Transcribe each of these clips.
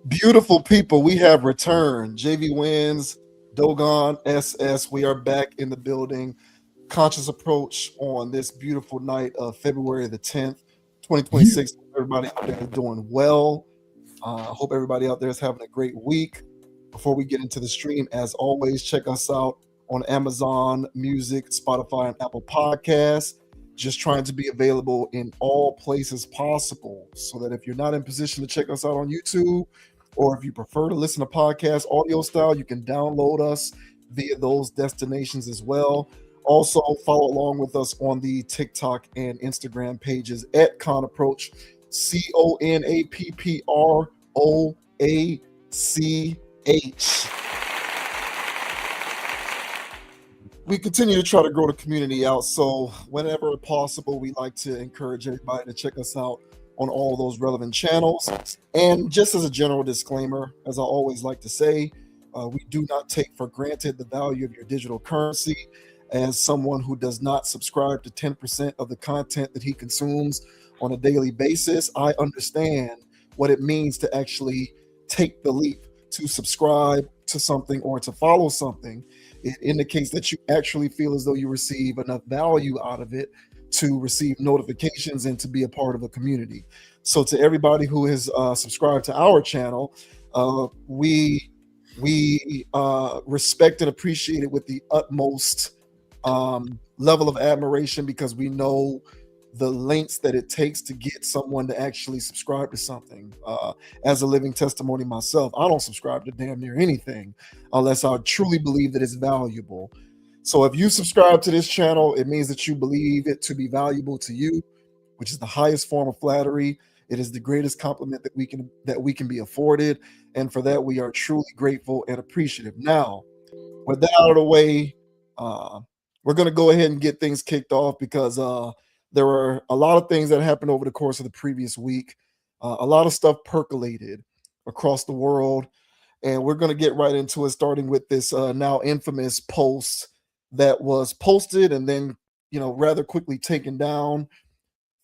Beautiful people, we have returned. JV Wins, Dogon, SS. We are back in the building. Conscious approach on this beautiful night of February the 10th, 2026. Everybody out there is doing well. Hope everybody out there is having a great week. Before we get into the stream, as always, check us out on Amazon Music, Spotify, and Apple Podcasts. Just trying to be available in all places possible so that if you're not in position to check us out on YouTube, or if you prefer to listen to podcasts audio style, you can download us via those destinations as well. Also, follow along with us on the TikTok and Instagram pages at Con Approach, CONAPPROACH. We continue to try to grow the community out, so whenever possible, we like to encourage everybody to check us out on all those relevant channels. And just as a general disclaimer, as I always like to say, we do not take for granted the value of your digital currency. As someone who does not subscribe to 10% of the content that he consumes on a daily basis, I understand what it means to actually take the leap to subscribe to something or to follow something. It indicates that you actually feel as though you receive enough value out of it to receive notifications and to be a part of a community. So to everybody who has subscribed to our channel, we respect and appreciate it with the utmost level of admiration, because we know the lengths that it takes to get someone to actually subscribe to something. As a living testimony myself, I don't subscribe to damn near anything unless I truly believe that it's valuable. So if you subscribe to this channel, it means that you believe it to be valuable to you, which is the highest form of flattery. It is the greatest compliment that we can be afforded, and for that we are truly grateful and appreciative. Now, with that out of the way, we're going to go ahead and get things kicked off, because there were a lot of things that happened over the course of the previous week. A lot of stuff percolated across the world, and we're going to get right into it, starting with this now infamous post that was posted and then, rather quickly taken down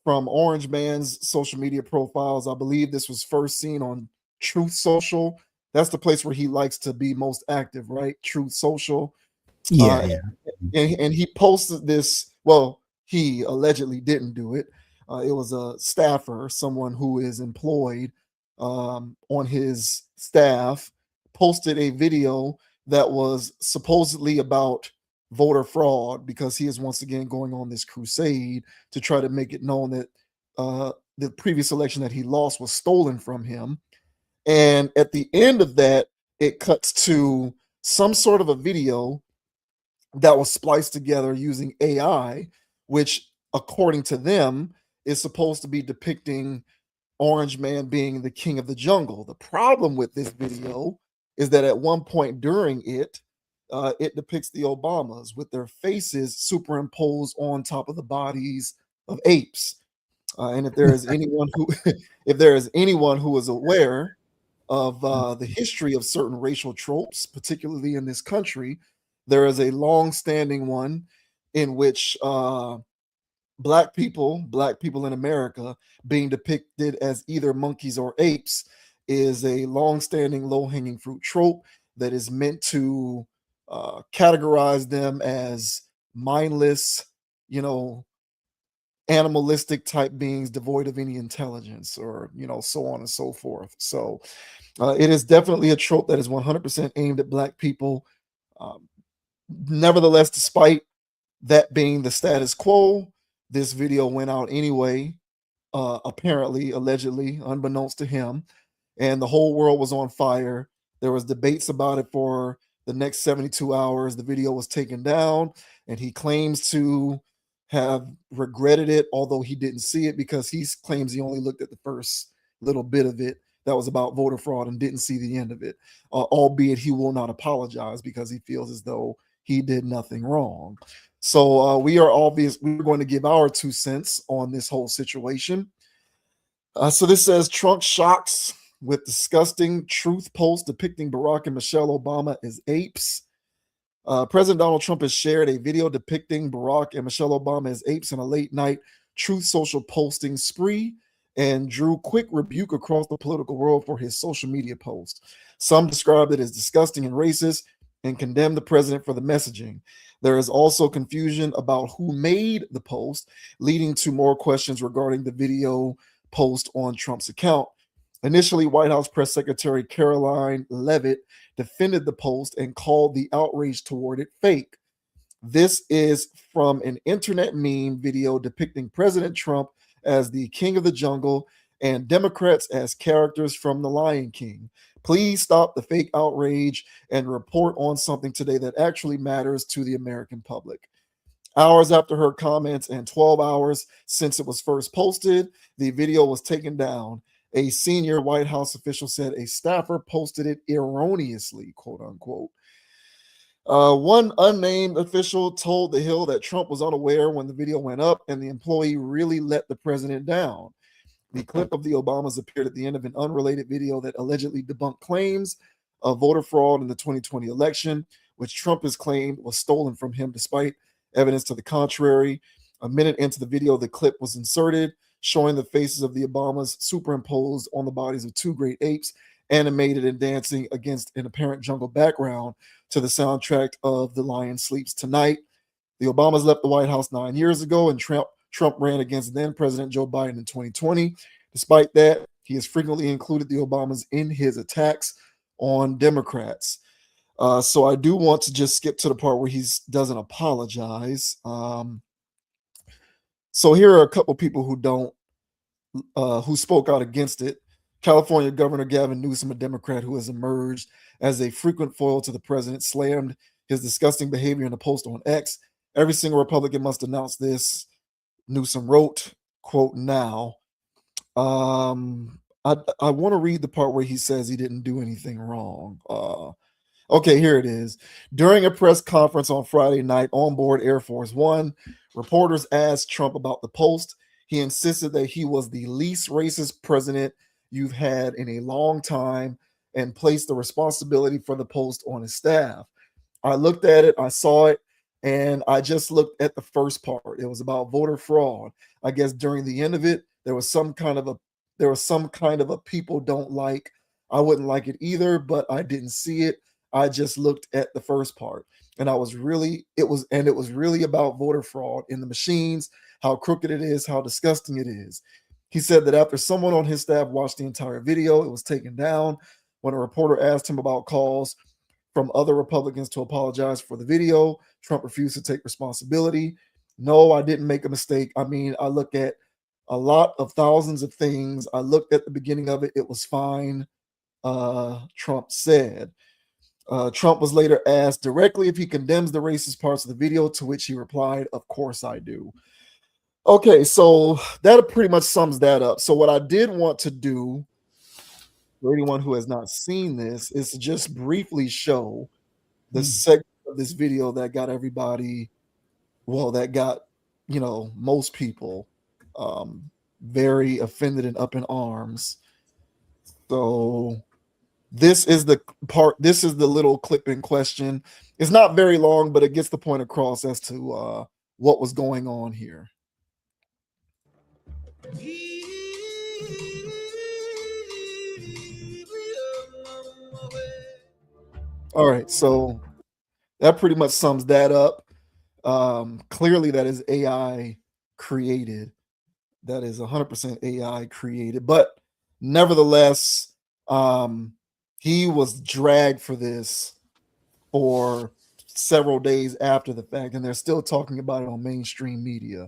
from Orange Man's social media profiles. I believe this was first seen on Truth Social. That's the place where he likes to be most active, right? Truth Social. Yeah. And he posted this. Well, he allegedly didn't do it. It was a staffer, someone who is employed on his staff, posted a video that was supposedly about voter fraud, because he is once again going on this crusade to try to make it known that the previous election that he lost was stolen from him. And at the end of that, it cuts to some sort of a video that was spliced together using AI, which, according to them, is supposed to be depicting Orange Man being the king of the jungle. The problem with this video is that at one point during it, it depicts the Obamas with their faces superimposed on top of the bodies of apes. And if there is anyone who, if there is anyone who is aware of the history of certain racial tropes, particularly in this country, there is a long-standing one in which black people in America being depicted as either monkeys or apes is a long-standing low-hanging fruit trope that is meant to categorize them as mindless, animalistic type beings devoid of any intelligence, or so on and so forth. So it is definitely a trope that is 100% aimed at black people. Nevertheless, despite that being the status quo, this video went out anyway, apparently, allegedly, unbeknownst to him, and the whole world was on fire. There was debates about it for the next 72 hours. The video was taken down, and he claims to have regretted it, although he didn't see it, because he claims he only looked at the first little bit of it that was about voter fraud and didn't see the end of it, albeit he will not apologize because he feels as though he did nothing wrong. So we're going to give our 2 cents on this whole situation. So this says, Trump shocks with disgusting truth post depicting Barack and Michelle Obama as apes. President Donald Trump has shared a video depicting Barack and Michelle Obama as apes in a late night Truth Social posting spree and drew quick rebuke across the political world for his social media post. Some described it as disgusting and racist and condemned the president for the messaging. There is also confusion about who made the post, leading to more questions regarding the video post on Trump's account. Initially, White House Press Secretary Caroline Leavitt defended the post and called the outrage toward it fake. This is from an internet meme video depicting President Trump as the king of the jungle and Democrats as characters from The Lion King. Please stop the fake outrage and report on something today that actually matters to the American public. Hours after her comments and 12 hours since it was first posted, the video was taken down. A senior White House official said a staffer posted it erroneously, quote unquote. One unnamed official told The Hill that Trump was unaware when the video went up and the employee really let the president down. The clip of the Obamas appeared at the end of an unrelated video that allegedly debunked claims of voter fraud in the 2020 election, which Trump has claimed was stolen from him despite evidence to the contrary. A minute into the video, the clip was inserted, showing the faces of the Obamas superimposed on the bodies of two great apes, animated and dancing against an apparent jungle background to the soundtrack of The Lion Sleeps Tonight. The Obamas left the White House 9 years ago, and Trump ran against then President Joe Biden in 2020. Despite that, he has frequently included the Obamas in his attacks on Democrats. So I do want to just skip to the part where he doesn't apologize. So here are a couple people who spoke out against it. California Governor Gavin Newsom, a Democrat who has emerged as a frequent foil to the president, slammed his disgusting behavior in a post on X. Every single Republican must announce this, Newsom wrote, quote, now. I want to read the part where he says he didn't do anything wrong. Okay, here it is. During a press conference on Friday night on board Air Force One, reporters asked Trump about the post. He insisted that he was the least racist president you've had in a long time and placed the responsibility for the post on his staff. I looked at it, I saw it, and I just looked at the first part. It was about voter fraud. I guess during the end of it, there was some kind of a people don't like. I wouldn't like it either, but I didn't see it. I just looked at the first part, and it was really about voter fraud in the machines, how crooked it is, how disgusting it is. He said that after someone on his staff watched the entire video, it was taken down. When a reporter asked him about calls from other Republicans to apologize for the video, Trump refused to take responsibility. No, I didn't make a mistake. I mean, I look at a lot of thousands of things. I looked at the beginning of it. It was fine, Trump said. Trump was later asked directly if he condemns the racist parts of the video, to which he replied, of course I do. Okay, so that pretty much sums that up. So what I did want to do for anyone who has not seen this is to just briefly show the segment of this video that got everybody, well, that got, most people very offended and up in arms. So this is the little clip in question. It's not very long, but it gets the point across as to what was going on here. All right, so that pretty much sums that up. Clearly, that is AI created. That is 100% AI created, but nevertheless, he was dragged for this for several days after the fact, and they're still talking about it on mainstream media.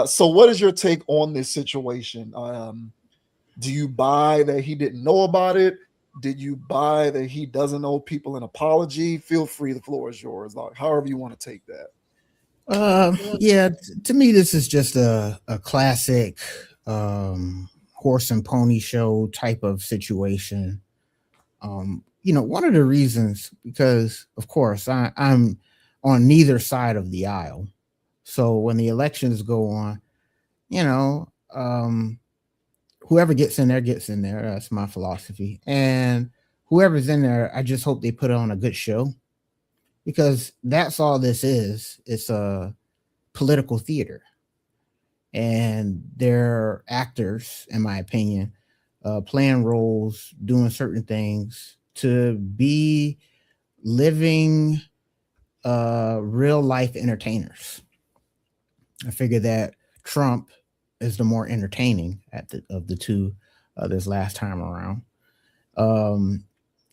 So what is your take on this situation? Do you buy that he didn't know about it? Did you buy that he doesn't owe people an apology? Feel free, the floor is yours. Like, however you want to take that. Yeah, to me, this is just a classic horse and pony show type of situation. One of the reasons, because of course I'm on neither side of the aisle. So when the elections go on, whoever gets in there gets in there. That's my philosophy. And whoever's in there, I just hope they put on a good show, because that's all this is. It's a political theater. and they're actors, in my opinion, playing roles, doing certain things to be living real life entertainers. I figure that Trump is the more entertaining of the two this last time around. Um,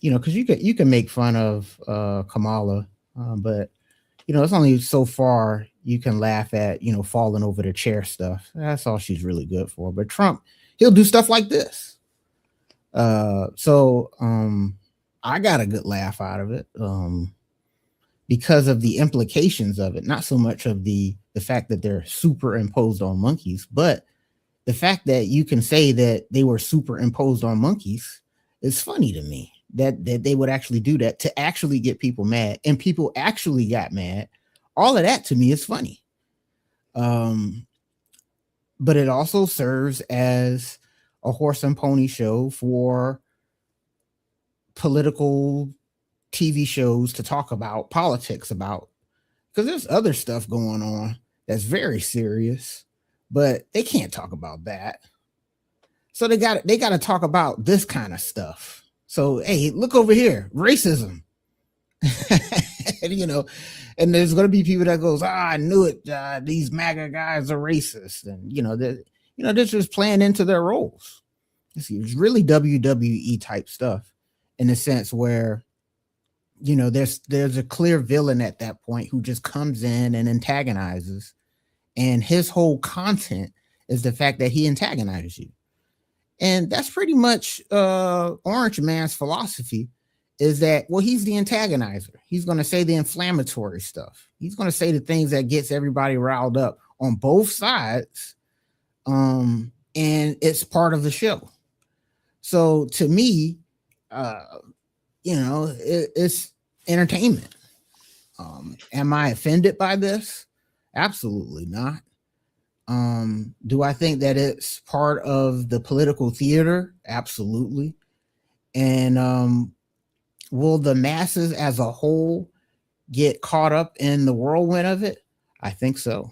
because you can make fun of Kamala, but it's only so far you can laugh at falling over the chair stuff. That's all she's really good for. But Trump, he'll do stuff like this. So I got a good laugh out of it. Because of the implications of it, not so much of the fact that they're superimposed on monkeys, but the fact that you can say that they were superimposed on monkeys is funny to me. That they would actually do that to actually get people mad, and people actually got mad. All of that to me is funny. Um, but it also serves as a horse and pony show for political TV shows to talk about politics about, because there's other stuff going on that's very serious, but they can't talk about that. So they got to talk about this kind of stuff. So hey, look over here, racism. and, and there's going to be people that goes, I knew it. These MAGA guys are racist, and they're just playing into their roles. It's really WWE type stuff, in the sense where there's a clear villain at that point who just comes in and antagonizes, and his whole content is the fact that he antagonizes you. And that's pretty much Orange Man's philosophy, is that, well, he's the antagonizer. He's going to say the inflammatory stuff. He's going to say the things that gets everybody riled up on both sides. And it's part of the show. So to me, it's entertainment. Am I offended by this? Absolutely not. Do I think that it's part of the political theater? Absolutely. And will the masses as a whole get caught up in the whirlwind of it? I think so.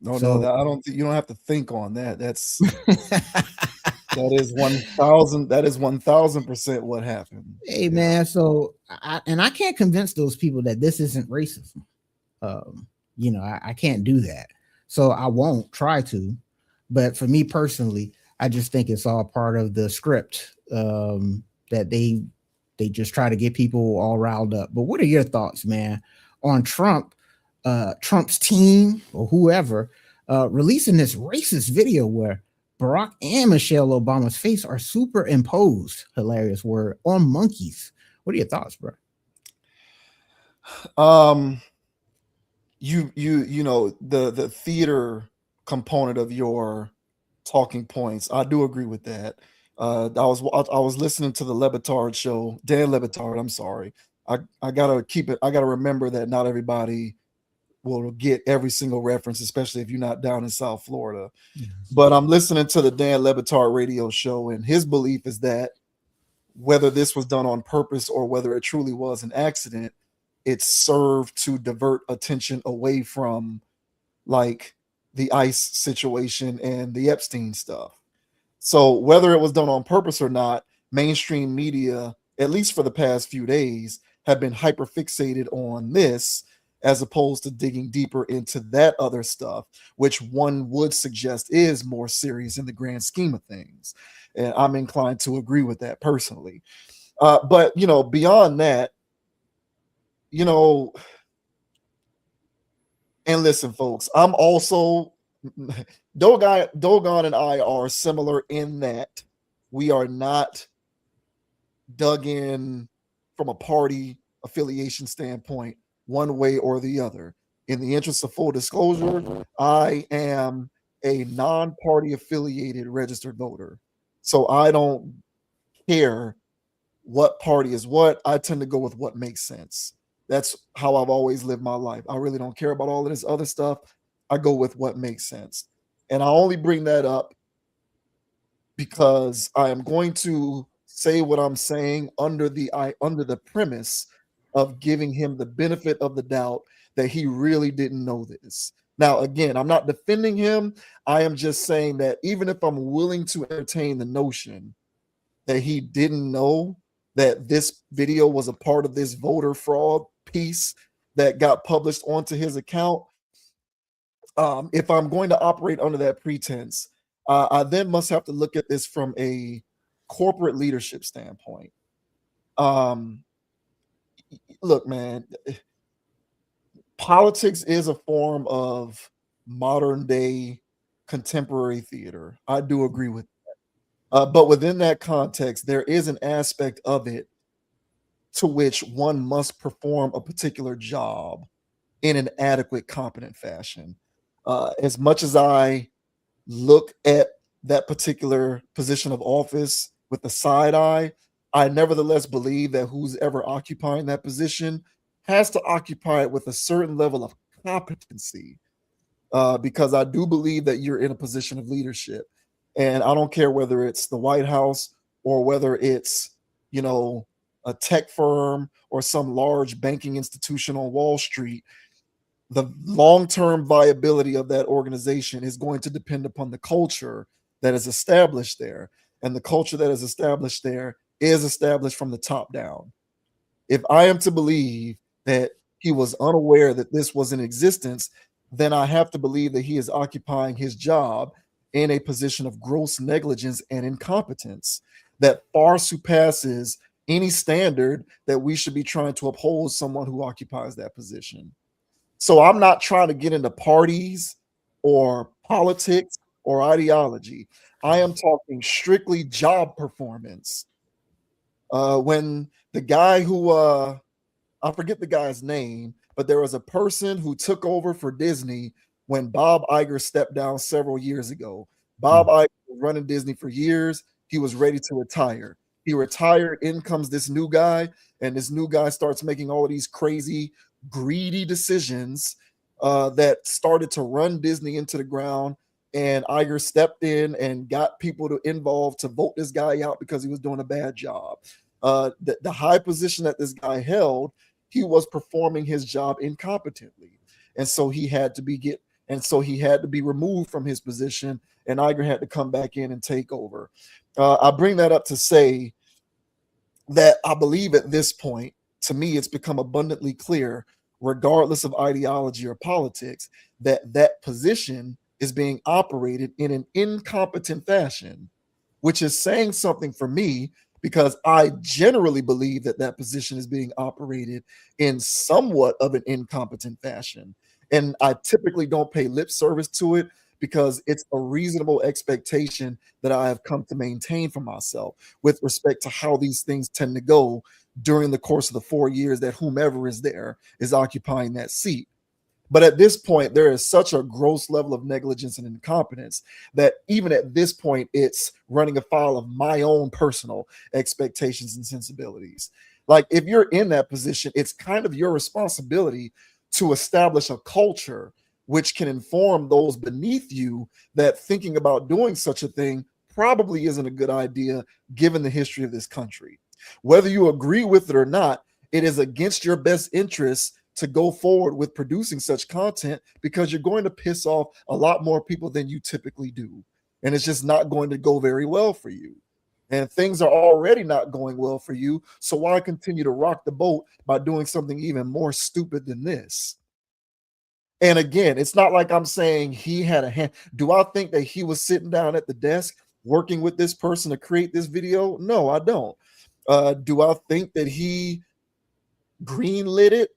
No, I don't think you don't have to think on that. That is 1,000. That is 1,000% what happened. Hey man, so I can't convince those people that this isn't racism. I can't do that. So I won't try to. But for me personally, I just think it's all part of the script, that they just try to get people all riled up. But what are your thoughts, man, on Trump's team or whoever releasing this racist video where Barack and Michelle Obama's face are superimposed, hilarious word, on monkeys? What are your thoughts, bro? The theater component of your talking points, I do agree with that. I was listening to the Lebitard show, Dan Lebitard. I'm sorry. I gotta keep it. I gotta remember that not everybody will get every single reference, especially if you're not down in South Florida. Yes. But I'm listening to the Dan Lebitard radio show, and his belief is that whether this was done on purpose or whether it truly was an accident, it served to divert attention away from like the ICE situation and the Epstein stuff. So whether it was done on purpose or not, mainstream media, at least for the past few days, have been hyper fixated on this as opposed to digging deeper into that other stuff, which one would suggest is more serious in the grand scheme of things. And I'm inclined to agree with that personally. But, beyond that, and listen, folks, I'm also Dogon and I are similar in that we are not dug in from a party affiliation standpoint one way or the other. In the interest of full disclosure, I am a non-party affiliated registered voter. So I don't care what party is what. I tend to go with what makes sense. That's how I've always lived my life. I really don't care about all of this other stuff. I go with what makes sense. And I only bring that up because I am going to say what I'm saying under the premise of giving him the benefit of the doubt that he really didn't know this. Now, again, I'm not defending him. I am just saying that even if I'm willing to entertain the notion that he didn't know that this video was a part of this voter fraud piece that got published onto his account, if I'm going to operate under that pretense, I then must have to look at this from a corporate leadership standpoint. Um, Look, man, politics is a form of modern day contemporary theater. I do agree with but within that context, there is an aspect of it to which one must perform a particular job in an adequate, competent fashion. As much as I look at that particular position of office with the side eye, I nevertheless believe that who's ever occupying that position has to occupy it with a certain level of competency, because I do believe that you're in a position of leadership. And I don't care whether it's the White House or whether it's, you know, a tech firm or some large banking institution on Wall Street. The long-term viability of that organization is going to depend upon the culture that is established there. And the culture that is established there is established from the top down. If I am to believe that he was unaware that this was in existence, then I have to believe that he is occupying his job in a position of gross negligence and incompetence that far surpasses any standard that we should be trying to uphold someone who occupies that position. So I'm not trying to get into parties or politics or ideology. I am talking strictly job performance. When the guy who I forget the guy's name, but there was a person who took over for Disney when Bob Iger stepped down several years ago. Bob Mm. Iger was running Disney for years. He was ready to retire. He retired. In comes this new guy, and this new guy starts making all of these crazy, greedy decisions that started to run Disney into the ground. And Iger stepped in and got people to involved to vote this guy out because he was doing a bad job. The high position that this guy held, he was performing his job incompetently, and so he had to be removed from his position, and Iger had to come back in and take over. I bring that up to say that I believe at this point, to me, it's become abundantly clear, regardless of ideology or politics, that that position is being operated in an incompetent fashion, which is saying something for me because I generally believe that that position is being operated in somewhat of an incompetent fashion. And I typically don't pay lip service to it because it's a reasonable expectation that I have come to maintain for myself with respect to how these things tend to go during the course of the 4 years that whomever is there is occupying that seat. But at this point, there is such a gross level of negligence and incompetence that even at this point, it's running afoul of my own personal expectations and sensibilities. Like, if you're in that position, it's kind of your responsibility to establish a culture which can inform those beneath you that thinking about doing such a thing probably isn't a good idea given the history of this country. Whether you agree with it or not, it is against your best interests to go forward with producing such content because you're going to piss off a lot more people than you typically do. And it's just not going to go very well for you. And things are already not going well for you. So why continue to rock the boat by doing something even more stupid than this? And again, it's not like I'm saying he had a hand. Do I think that he was sitting down at the desk working with this person to create this video? No, I don't. Do I think that he greenlit it?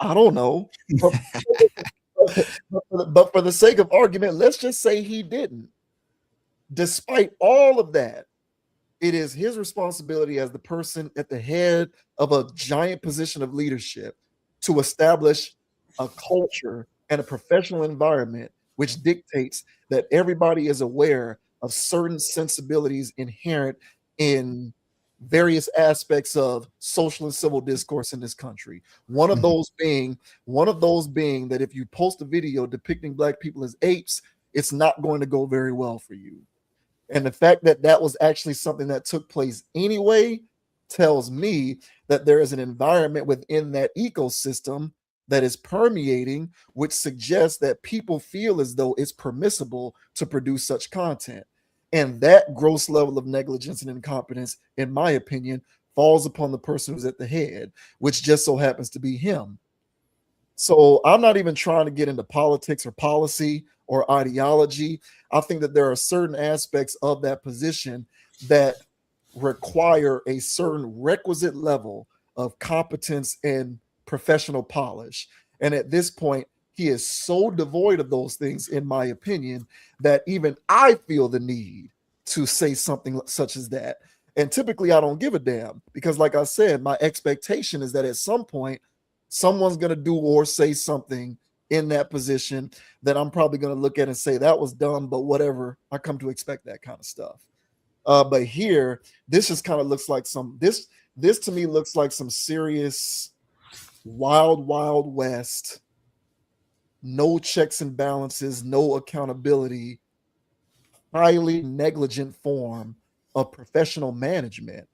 I don't know. But, but for the sake of argument, let's just say he didn't. Despite all of that, it is his responsibility as the person at the head of a giant position of leadership to establish a culture and a professional environment which dictates that everybody is aware of certain sensibilities inherent in various aspects of social and civil discourse in this country. One of Mhm. those being one of those being that if you post a video depicting black people as apes, it's not going to go very well for you. And the fact that that was actually something that took place anyway tells me that there is an environment within that ecosystem that is permeating, which suggests that people feel as though it's permissible to produce such content. And that gross level of negligence and incompetence, in my opinion, falls upon the person who's at the head, which just so happens to be him. So I'm not even trying to get into politics or policy or ideology. I think that there are certain aspects of that position that require a certain requisite level of competence and professional polish. And at this point, he is so devoid of those things, in my opinion, that even I feel the need to say something such as that. And typically, I don't give a damn because, like I said, my expectation is that at some point, someone's going to do or say something in that position that I'm probably going to look at and say, that was dumb, but whatever. I come to expect that kind of stuff. But here, this just kind of looks like this to me looks like some serious wild west, no checks and balances, no accountability, highly negligent form of professional management,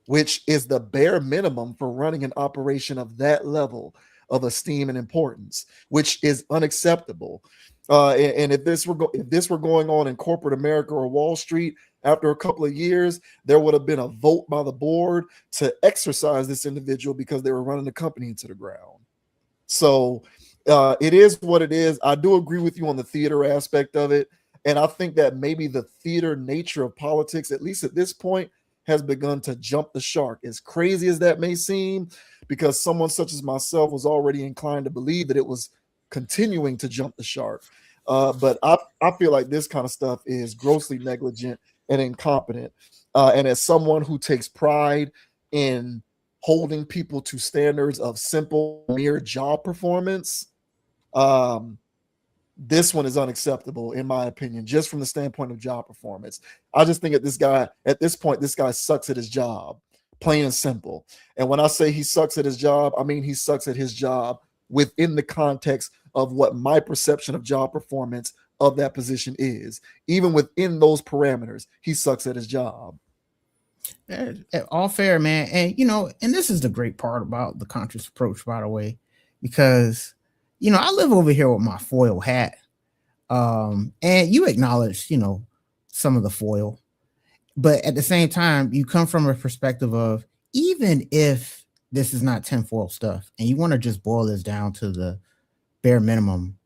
which is the bare minimum for running an operation of that level of esteem and importance, which is unacceptable. And if this were going on in corporate America or Wall Street, after a couple of years, there would have been a vote by the board to exercise this individual because they were running the company into the ground. So it is what it is. I do agree with you on the theater aspect of it. And I think that maybe the theater nature of politics, at least at this point, has begun to jump the shark. As crazy as that may seem, because someone such as myself was already inclined to believe that it was continuing to jump the shark. But I feel like this kind of stuff is grossly negligent and incompetent. And as someone who takes pride in holding people to standards of simple, mere job performance, um, this one is unacceptable, in my opinion, just from the standpoint of job performance. I just think at this point, this guy sucks at his job, plain and simple. And when I say he sucks at his job, I mean he sucks at his job within the context of what my perception of job performance of that position is. Even within those parameters, he sucks at his job. All fair, man. And and this is the great part about the conscious approach, by the way, because I live over here with my foil hat. And you acknowledge, some of the foil, but at the same time, you come from a perspective of, even if this is not tinfoil stuff and you want to just boil this down to the bare minimum,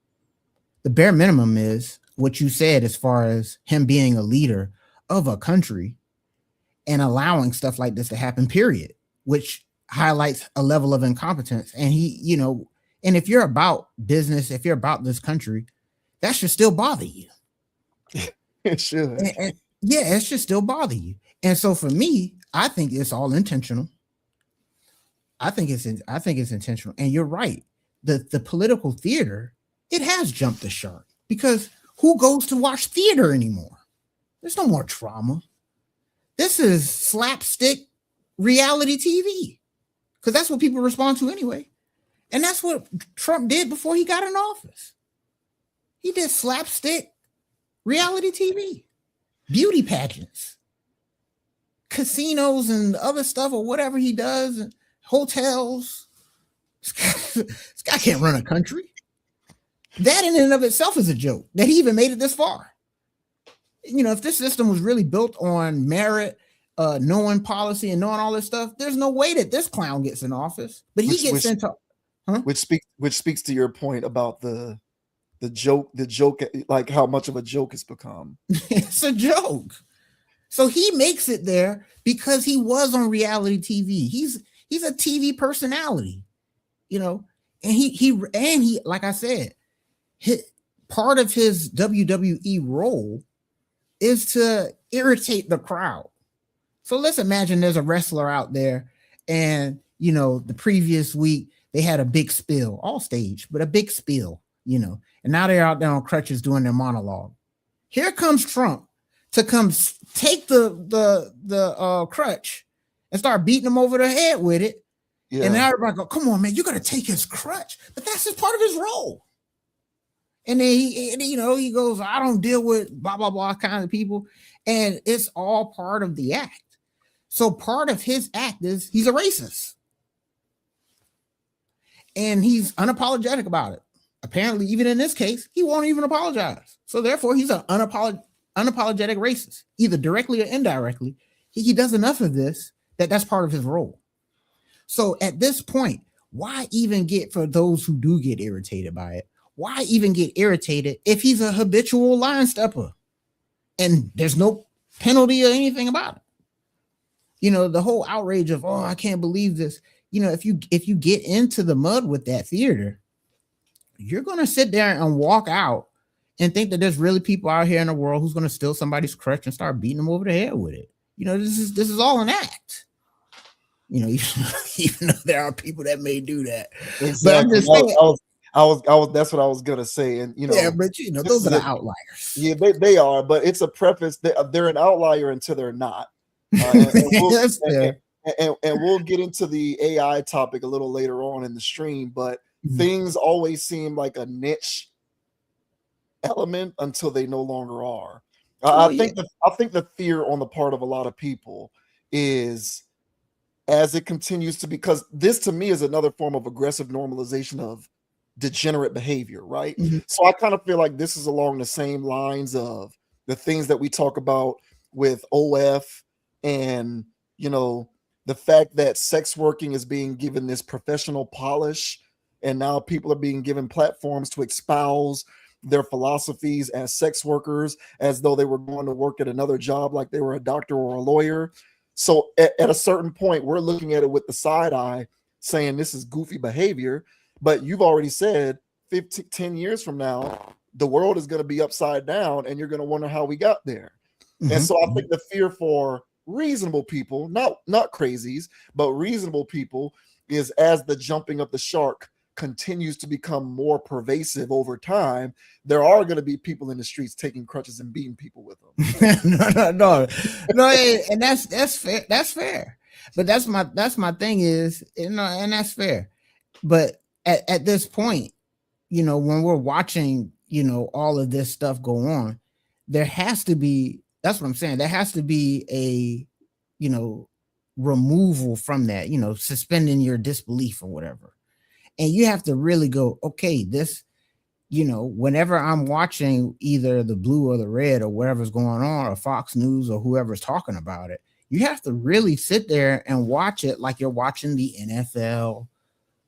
the bare minimum is what you said as far as him being a leader of a country and allowing stuff like this to happen, period, which highlights a level of incompetence. And and if you're about business, if you're about this country, that should still bother you. It should. And yeah, it should still bother you. And so for me, I think it's all intentional. I think it's intentional. And you're right. The political theater, it has jumped the shark, because who goes to watch theater anymore? There's no more trauma. This is slapstick reality TV, because that's what people respond to anyway. And that's what Trump did before he got in office. He did slapstick reality TV, beauty pageants, casinos and other stuff, or whatever he does, and hotels. This guy can't run a country. That in and of itself is a joke that he even made it this far. If this system was really built on merit, knowing policy and knowing all this stuff, there's no way that this clown gets in office. But he gets into, which speaks to your point about the joke, like how much of a joke it's become. It's a joke. So he makes it there because he was on reality TV. He's a TV personality, and he like I said, part of his WWE role is to irritate the crowd. So let's imagine there's a wrestler out there, and the previous week they had a big spill, all staged, but a big spill, and now they're out there on crutches doing their monologue. Here comes Trump to come take the crutch and start beating him over the head with it. Yeah. And now everybody go, come on, man, you got to take his crutch. But that's just part of his role. And then he goes, I don't deal with blah, blah, blah kind of people. And it's all part of the act. So part of his act is he's a racist. and he's unapologetic about it. Apparently, even in this case, he won't even apologize. So therefore, he's an unapologetic racist, either directly or indirectly. He does enough of this that's part of his role. So at this point, why even get, for those who do get irritated by it, why even get irritated if he's a habitual line stepper and there's no penalty or anything about it? The whole outrage of, oh, I can't believe this. If you get into the mud with that theater, you're going to sit there and walk out and think that there's really people out here in the world who's going to steal somebody's crutch and start beating them over the head with it. This is all an act. Even though there are people that may do that. Exactly. But I'm just saying, I was that's what I was gonna say. And yeah, but those are the outliers. Yeah, they are, but it's a preface that they're an outlier until they're not. And we'll get into the AI topic a little later on in the stream, but things always seem like a niche element until they no longer are. I think the fear on the part of a lot of people is, as it continues to, because this to me is another form of aggressive normalization of degenerate behavior, right? So I kind of feel like this is along the same lines of the things that we talk about with OF and, the fact that sex working is being given this professional polish, and now people are being given platforms to espouse their philosophies as sex workers, as though they were going to work at another job like they were a doctor or a lawyer. So at a certain point, we're looking at it with the side eye saying this is goofy behavior. But you've already said 10 years from now, the world is going to be upside down and you're going to wonder how we got there. And so I think the fear for reasonable people, not crazies, but reasonable people, is as the jumping of the shark continues to become more pervasive over time, there are going to be people in the streets taking crutches and beating people with them. no, and that's fair. That's fair. But that's my thing is, and that's fair. But at this point, when we're watching, all of this stuff go on, there has to be, that's what I'm saying, there has to be a, removal from that, suspending your disbelief or whatever. And you have to really go, okay, this, whenever I'm watching either the blue or the red or whatever's going on, or Fox News or whoever's talking about it, you have to really sit there and watch it like you're watching the NFL,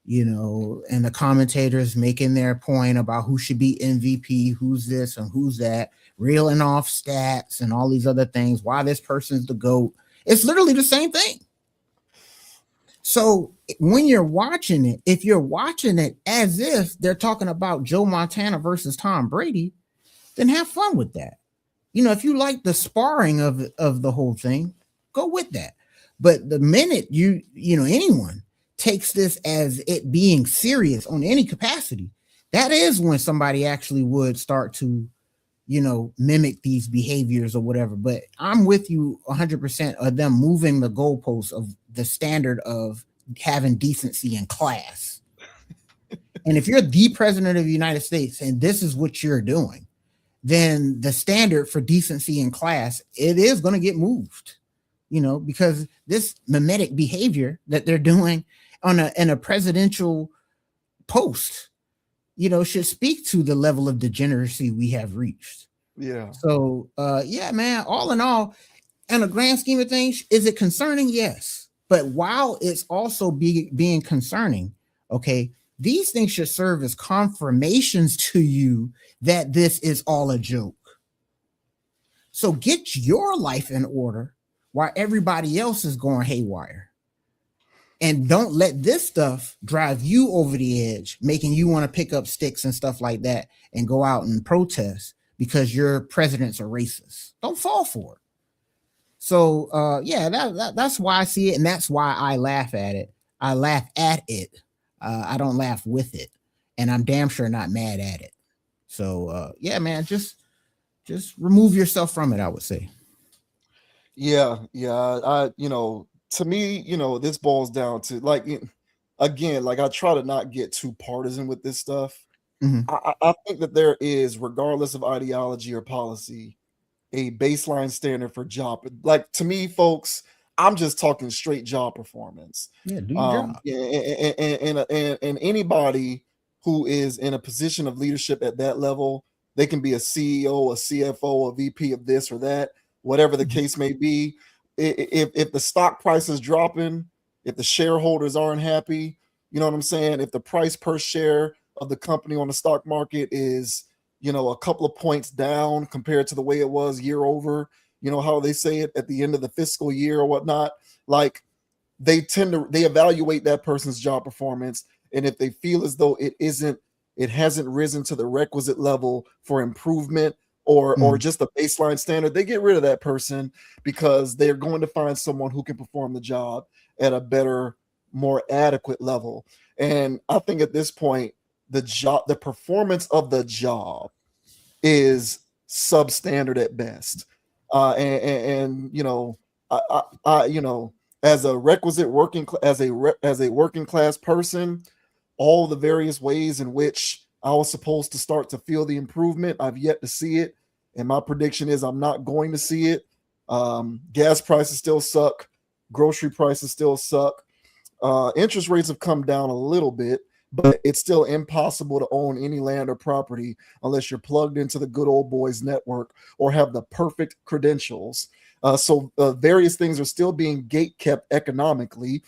and the commentators making their point about who should be MVP, who's this and who's that, reeling off stats and all these other things, why this person's the GOAT. It's literally the same thing. So when you're watching it, if you're watching it as if they're talking about Joe Montana versus Tom Brady, then have fun with that. If you like the sparring of the whole thing, go with that. But the minute anyone takes this as it being serious on any capacity, that is when somebody actually would start to, mimic these behaviors or whatever. But I'm with you 100% of them moving the goalposts of the standard of having decency and class. And if you're the president of the United States and this is what you're doing, then the standard for decency and class, it is going to get moved, because this mimetic behavior that they're doing in a presidential post, should speak to the level of degeneracy we have reached. Yeah. So, man, all in all, in a grand scheme of things, is it concerning? Yes. But while it's also being concerning, okay, these things should serve as confirmations to you that this is all a joke. So get your life in order while everybody else is going haywire. And don't let this stuff drive you over the edge, making you want to pick up sticks and stuff like that and go out and protest because your presidents are racist. Don't fall for it. So, that's why I see it. And that's why I laugh at it. I laugh at it. I don't laugh with it. And I'm damn sure not mad at it. So, man, just remove yourself from it, I would say. Yeah. To me, this boils down to, like, again, like, I try to not get too partisan with this stuff. I think that there is, regardless of ideology or policy, a baseline standard for job. Like, to me, folks, I'm just talking straight job performance. Yeah, do your job. Yeah, and anybody who is in a position of leadership at that level, they can be a CEO, a CFO, a VP of this or that, whatever the Mhm. case may be. If the stock price is dropping, if the shareholders aren't happy, you know what I'm saying? If the price per share of the company on the stock market is, a couple of points down compared to the way it was year over, how they say it at the end of the fiscal year or whatnot, like they evaluate that person's job performance, and if they feel as though it hasn't risen to the requisite level for improvement, or Mm. just a baseline standard, they get rid of that person because they're going to find someone who can perform the job at a better, more adequate level. And I think at this point, the performance of the job is substandard at best. And as a requisite as a working class person, all the various ways in which I was supposed to start to feel the improvement, I've yet to see it, and my prediction is I'm not going to see it. Gas prices still suck, grocery prices still suck. Interest rates have come down a little bit, but it's still impossible to own any land or property unless you're plugged into the good old boys network or have the perfect credentials. So various things are still being gate kept economically,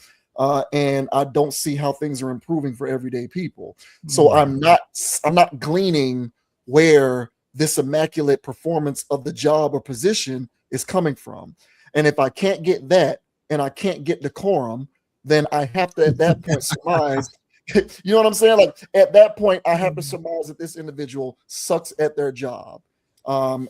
and I don't see how things are improving for everyday people. So Yeah. I'm not gleaning where this immaculate performance of the job or position is coming from. And if I can't get that, and I can't get decorum, then I have to at that point surmise. You know what I'm saying? Like at that point, I have to surmise that this individual sucks at their job. And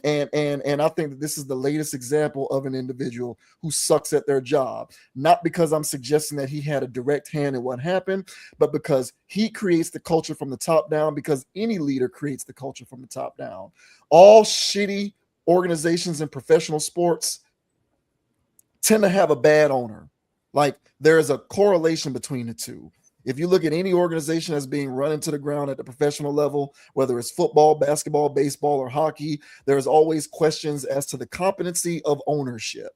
I think that this is the latest example of an individual who sucks at their job. Not because I'm suggesting that he had a direct hand in what happened, but because he creates the culture from the top down. Because any leader creates the culture from the top down. All shitty organizations in professional sports tend to have a bad owner. Like there is a correlation between the two. If you look at any organization that's being run into the ground at the professional level, whether it's football, basketball, baseball, or hockey, there's always questions as to the competency of ownership.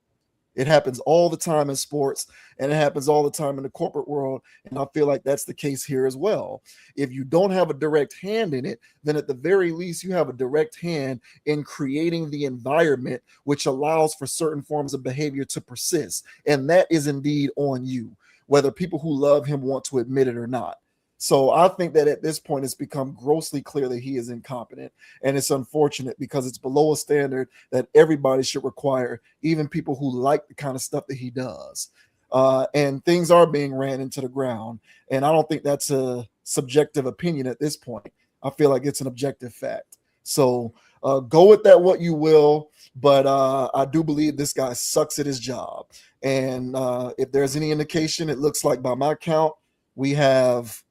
It happens all the time in sports, and it happens all the time in the corporate world. And I feel like that's the case here as well. If you don't have a direct hand in it, then at the very least, you have a direct hand in creating the environment which allows for certain forms of behavior to persist. And that is indeed on you, whether people who love him want to admit it or not. So I think that at this point, it's become grossly clear that he is incompetent. And it's unfortunate because it's below a standard that everybody should require, even people who like the kind of stuff that he does. And things are being ran into the ground. And I don't think that's a subjective opinion at this point. I feel like it's an objective fact. So go with that what you will. But I do believe this guy sucks at his job. And if there's any indication, it looks like by my count, we have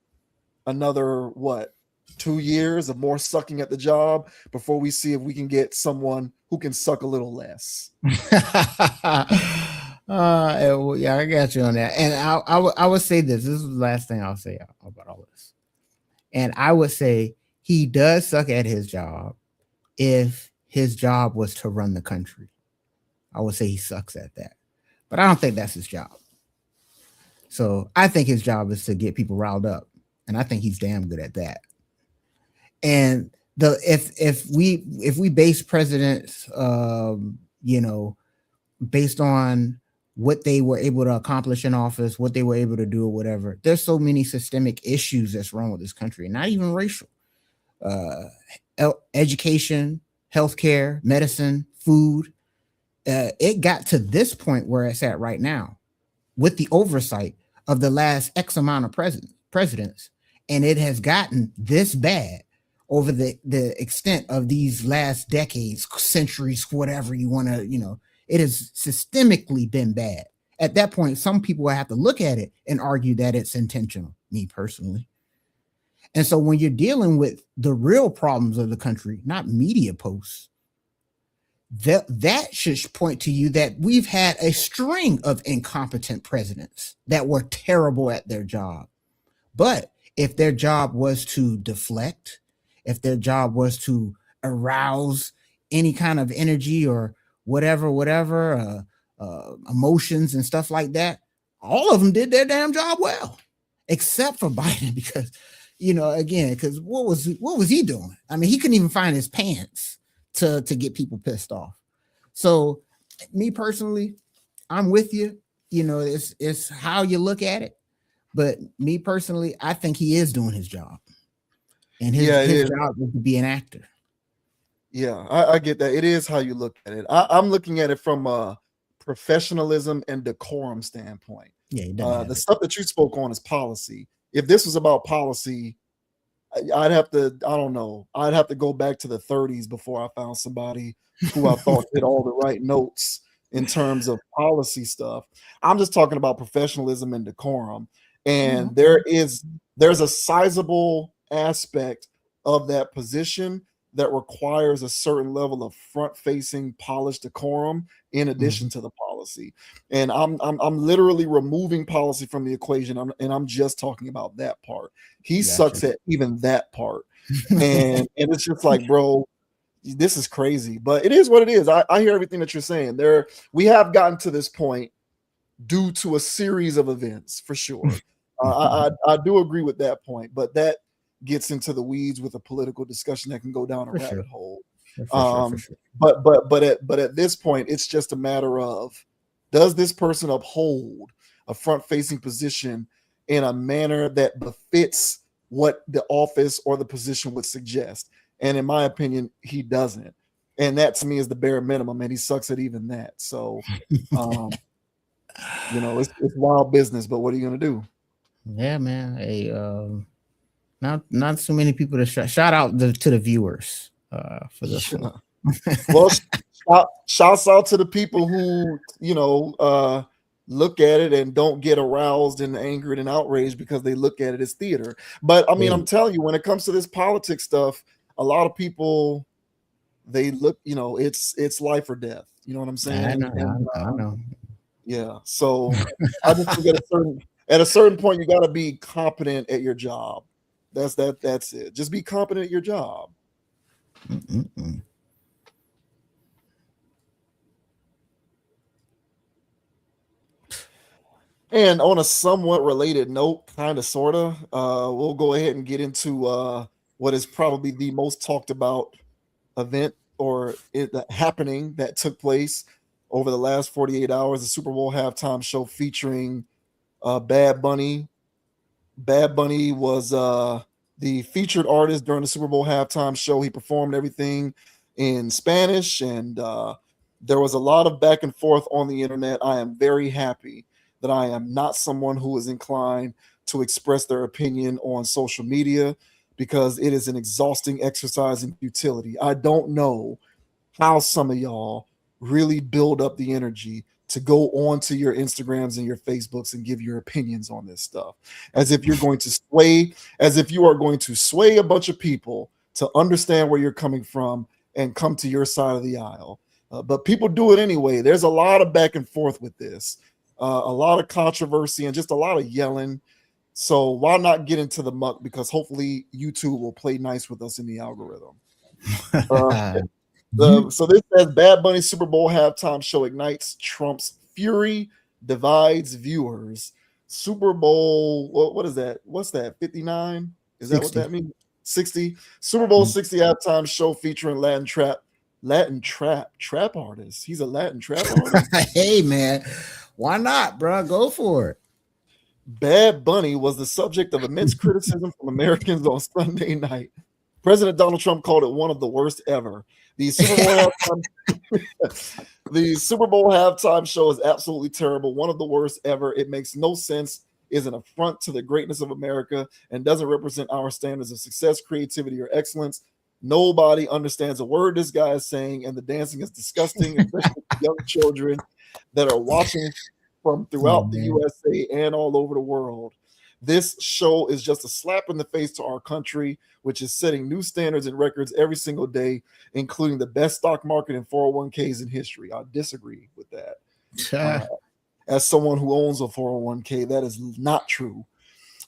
another 2 years of more sucking at the job before we see if we can get someone who can suck a little less. Yeah, I got you on that. And I would say this. This is the last thing I'll say about all this. And I would say he does suck at his job if his job was to run the country. I would say he sucks at that. But I don't think that's his job. So I think his job is to get people riled up. And I think he's damn good at that. And if we base presidents based on what they were able to accomplish in office, what they were able to do or whatever, there's so many systemic issues that's wrong with this country, not even racial. Education, healthcare, medicine, food. It got to this point where it's at right now with the oversight of the last X amount of presidents. And it has gotten this bad over the extent of these last decades, centuries, whatever you want to, it has systemically been bad. At that point, some people will have to look at it and argue that it's intentional, me personally. And so when you're dealing with the real problems of the country, not media posts, that should point to you that we've had a string of incompetent presidents that were terrible at their job. But if their job was to deflect, if their job was to arouse any kind of energy or whatever, emotions and stuff like that, all of them did their damn job well, except for Biden, because again, because what was he doing? I mean, he couldn't even find his pants to get people pissed off. So, me personally, I'm with you. It's how you look at it. But me personally, I think he is doing his job, and his job is to be an actor. Yeah, I get that. It is how you look at it. I'm looking at it from a professionalism and decorum standpoint. Yeah, he doesn't have The it. stuff that you spoke on is policy. If this was about policy, I'd have to, I don't know, I'd have to go back to the 30s before I found somebody who I thought hit all the right notes in terms of policy stuff. I'm just talking about professionalism and decorum. And there's a sizable aspect of that position that requires a certain level of front-facing polished decorum in addition to the policy. And I'm literally removing policy from the equation, and I'm just talking about that part. He sucks at even that part. And it's just like, bro, this is crazy. But it is what it is. I hear everything that you're saying. We have gotten to this point due to a series of events, for sure. I do agree with that point, but that gets into the weeds with a political discussion that can go down a rabbit hole. For sure. But at this point, it's just a matter of, does this person uphold a front-facing position in a manner that befits what the office or the position would suggest? And in my opinion, he doesn't. And that to me is the bare minimum, and he sucks at even that. So, it's wild business, but what are you going to do? Yeah, man. Hey, not so many people to shout out to the viewers for this one. Well, shouts out to the people who look at it and don't get aroused and angered and outraged because they look at it as theater. But I mean, I'm telling you, when it comes to this politics stuff, a lot of people, they look, it's life or death. You know what I'm saying? I know. Yeah. So I just think at a certain point, you got to be competent at your job. That's it. Just be competent at your job. And on a somewhat related note, kind of, sort of, we'll go ahead and get into what is probably the most talked about event or happening that took place over the last 48 hours, the Super Bowl halftime show featuring Bad Bunny. Bad Bunny was the featured artist during the Super Bowl halftime show. He performed everything in Spanish, and there was a lot of back and forth on the internet. I am very happy that I am not someone who is inclined to express their opinion on social media, because it is an exhausting exercise in futility. I don't know how some of y'all really build up the energy to go on to your Instagrams and your Facebooks and give your opinions on this stuff, as if you're going to sway, as if you are going to sway a bunch of people to understand where you're coming from and come to your side of the aisle. But people do it anyway. There's a lot of back and forth with this, a lot of controversy and just a lot of yelling. So why not get into the muck? Because hopefully YouTube will play nice with us in the algorithm. So this says Bad Bunny Super Bowl halftime show ignites Trump's fury, divides viewers. Super Bowl, what is that? What's that? 59? Is 60. That what that means? 60. Super Bowl 60 halftime show featuring Latin trap artist. He's a Latin trap artist. Hey man, why not, bro? Go for it. Bad Bunny was the subject of immense criticism from Americans on Sunday night. President Donald Trump called it one of the worst ever. The Super Bowl halftime show is absolutely terrible, one of the worst ever. It makes no sense, is an affront to the greatness of America, and doesn't represent our standards of success, creativity, or excellence. Nobody understands a word this guy is saying, and the dancing is disgusting, especially young children that are watching from throughout the USA and all over the world. This show is just a slap in the face to our country, which is setting new standards and records every single day, including the best stock market and 401ks in history. I disagree with that. As someone who owns a 401k, that is not true.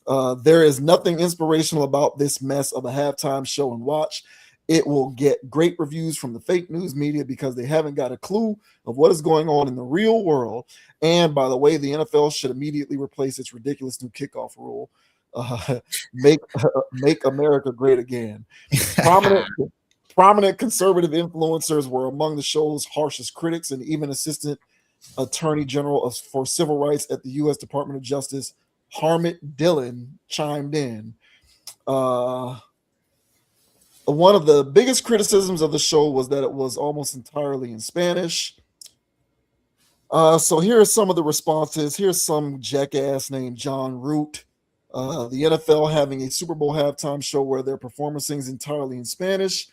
There is nothing inspirational about this mess of a halftime show and watch. It will get great reviews from the fake news media because they haven't got a clue of what is going on in the real world. And by the way, the NFL should immediately replace its ridiculous new kickoff rule. Uh, make make America great again. Prominent prominent conservative influencers were among the show's harshest critics, and even Assistant Attorney General for Civil Rights at the U.S. Department of Justice, Harmit Dillon, chimed in. One of the biggest criticisms of the show was that it was almost entirely in Spanish. So here are some of the responses. Here's some jackass named John Root. The NFL having a Super Bowl halftime show where their performance sings entirely in Spanish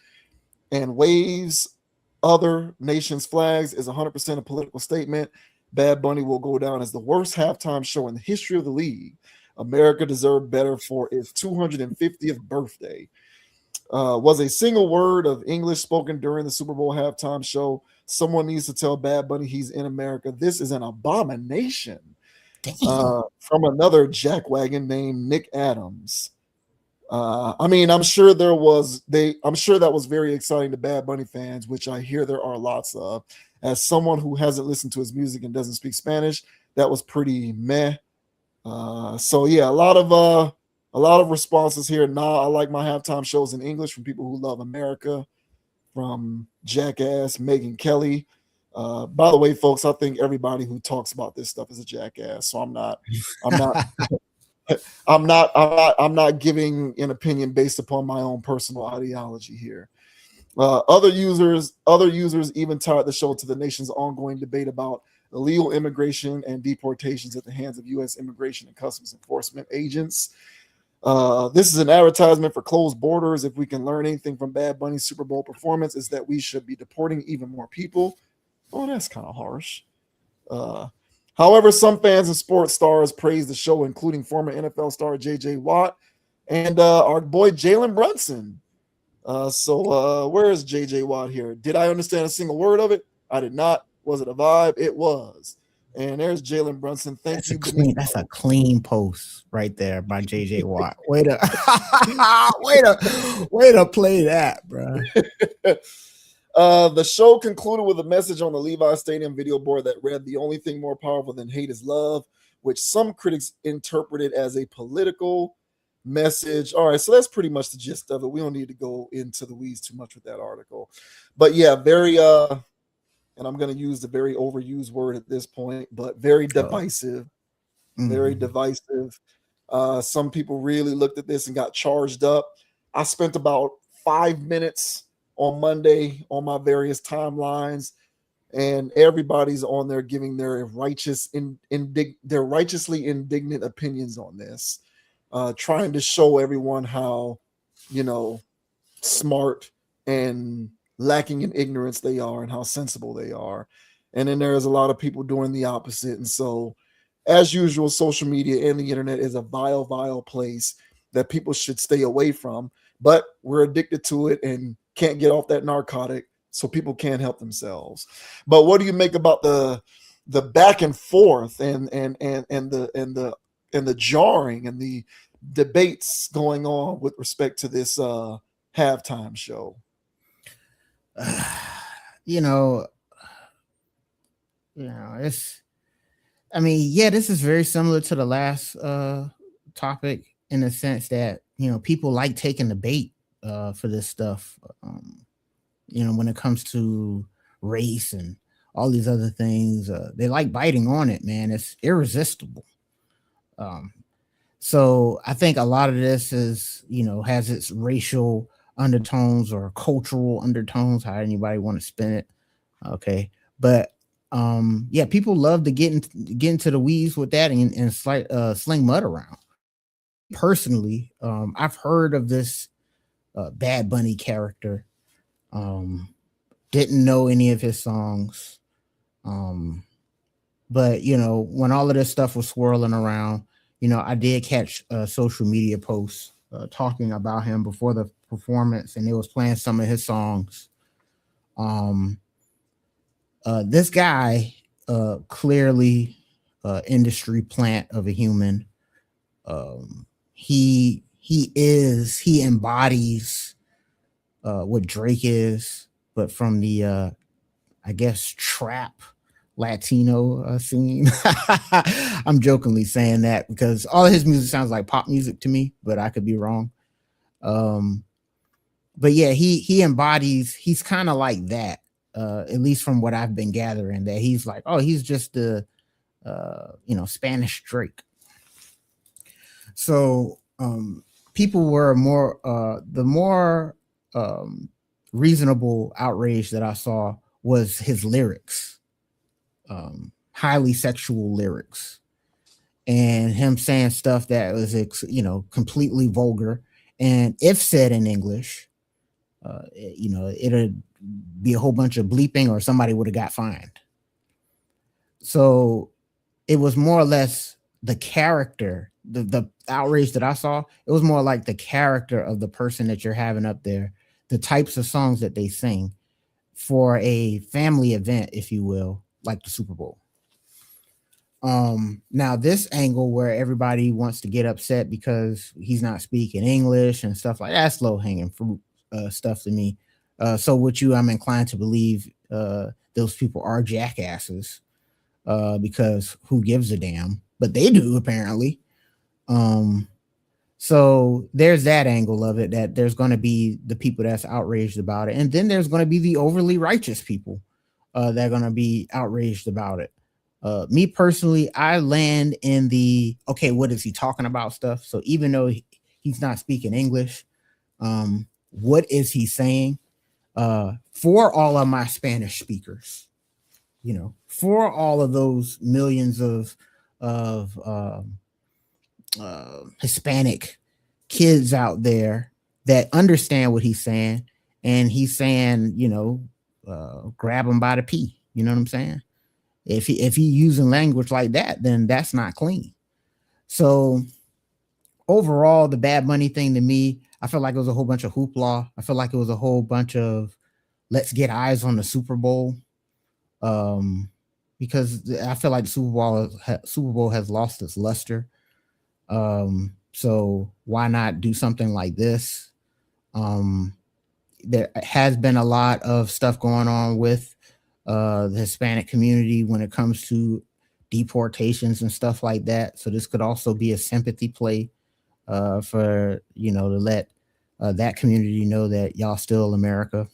and waves other nations' flags is 100% a political statement. Bad Bunny will go down as the worst halftime show in the history of the league. America deserved better for its 250th birthday. Was a single word of English spoken during the Super Bowl halftime show. Someone needs to tell Bad Bunny he's in America. This is an abomination. From another jackwagon named Nick Adams. I mean, I'm sure I'm sure that was very exciting to Bad Bunny fans, which I hear there are lots of. As someone who hasn't listened to his music and doesn't speak Spanish, that was pretty meh. So yeah, a lot of responses here. Nah, I like my halftime shows in English from people who love America. From Jackass, Megan Kelly. By the way, folks, I think everybody who talks about this stuff is a jackass. So I'm not I'm not giving an opinion based upon my own personal ideology here. Other users even tied the show to the nation's ongoing debate about illegal immigration and deportations at the hands of U.S. Immigration and Customs Enforcement agents. This is an advertisement for closed borders. If we can learn anything from Bad Bunny's Super Bowl performance, is that we should be deporting even more people. Oh, that's kind of harsh. However, some fans and sports stars praised the show, including former NFL star J.J. Watt and our boy Jalen Brunson. So where is J.J. Watt here? Did I understand a single word of it? I did not. Was it a vibe? It was. And there's Jalen Brunson. Thank you. That's a clean post right there by JJ Watt. Way to play that, bro. The show concluded with a message on the Levi Stadium video board that read, "The only thing more powerful than hate is love," which some critics interpreted as a political message. All right, so that's pretty much the gist of it. We don't need to go into the weeds too much with that article. But yeah, very and I'm going to use the very overused word at this point, but very divisive. Very divisive. Some people really looked at this and got charged up. I spent about 5 minutes on Monday on my various timelines, and everybody's on there giving their righteously indignant opinions on this, trying to show everyone how, smart and lacking in ignorance they are and how sensible they are. And then there's a lot of people doing the opposite. And so, as usual, social media and the internet is a vile, vile place that people should stay away from. But we're addicted to it and can't get off that narcotic, so people can't help themselves. But what do you make about the back and forth and the jarring and the debates going on with respect to this halftime show? It's, I mean, yeah, this is very similar to the last topic in the sense that, people like taking the bait for this stuff. When it comes to race and all these other things, they like biting on it, man. It's irresistible. So I think a lot of this is, has its racial undertones or cultural undertones, how anybody want to spin it. Okay. But yeah, people love to get into the weeds with that and sling mud around. Personally, I've heard of this Bad Bunny character. Didn't know any of his songs. But when all of this stuff was swirling around, I did catch social media posts talking about him before the performance, and they was playing some of his songs. This guy, clearly industry plant of a human. He embodies what Drake is, but from the I guess trap Latino scene. I'm jokingly saying that because all of his music sounds like pop music to me, but I could be wrong. Um, but yeah, he embodies. He's kind of like that, at least from what I've been gathering. That he's like, oh, he's just the Spanish Drake. So people were more the more reasonable outrage that I saw was his lyrics, highly sexual lyrics, and him saying stuff that was completely vulgar, and if said in English, it'd be a whole bunch of bleeping or somebody would have got fined. So it was more or less the character, the outrage that I saw. It was more like the character of the person that you're having up there, the types of songs that they sing for a family event, if you will, like the Super Bowl. Now this angle where everybody wants to get upset because he's not speaking English and stuff like that's low hanging fruit stuff to me. So with you, I'm inclined to believe those people are jackasses because who gives a damn? But they do apparently. So there's that angle of it, that there's going to be the people that's outraged about it, and then there's going to be the overly righteous people that are going to be outraged about it. Me personally, I land in the okay, what is he talking about stuff. So even though he's not speaking English, what is he saying? For all of my Spanish speakers, for all of those millions of Hispanic kids out there that understand what he's saying, and he's saying, grab him by the pee. You know what I'm saying? If he using language like that, then that's not clean. So overall, the Bad Bunny thing to me, I feel like it was a whole bunch of hoopla. I feel like it was a whole bunch of let's get eyes on the Super Bowl. Because I feel like the Super Bowl has lost its luster. So why not do something like this? There has been a lot of stuff going on with the Hispanic community when it comes to deportations and stuff like that. So this could also be a sympathy play for to let that community know that y'all still America.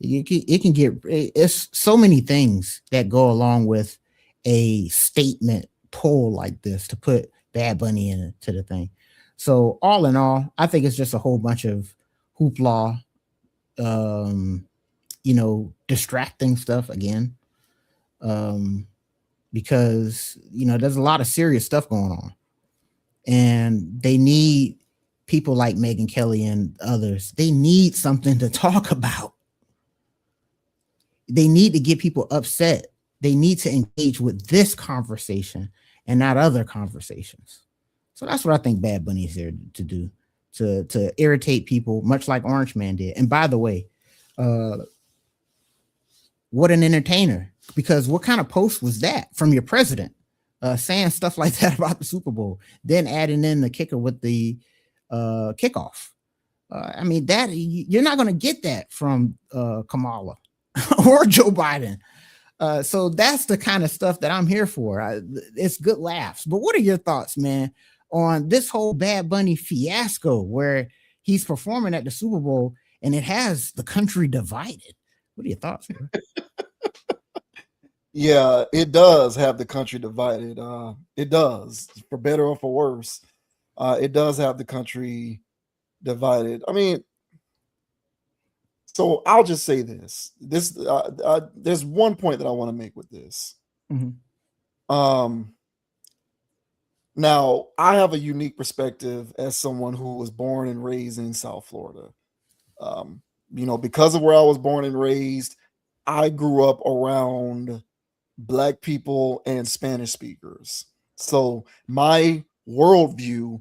It can get it's so many things that go along with a statement poll like this to put Bad Bunny into the thing. So all in all, I think it's just a whole bunch of hoopla, distracting stuff again. Because there's a lot of serious stuff going on, and they need people like Megyn Kelly and others. They need something to talk about. They need to get people upset. They need to engage with this conversation and not other conversations. So that's what I think Bad Bunny is there to do, to irritate people, much like Orange Man did. And by the way, what an entertainer! Because what kind of post was that from your president, saying stuff like that about the Super Bowl, then adding in the kicker with the kickoff? I mean, that you're not going to get that from Kamala or Joe Biden. So that's the kind of stuff that I'm here for. It's good laughs. But what are your thoughts, man, on this whole Bad Bunny fiasco where he's performing at the Super Bowl and it has the country divided? What are your thoughts, man? Yeah, it does have the country divided. It does, for better or for worse. It does have the country divided. I mean, so I'll just say this. There's one point that I want to make with this. Mm-hmm. Now I have a unique perspective as someone who was born and raised in South Florida. Because of where I was born and raised, I grew up around Black people and Spanish speakers. So my worldview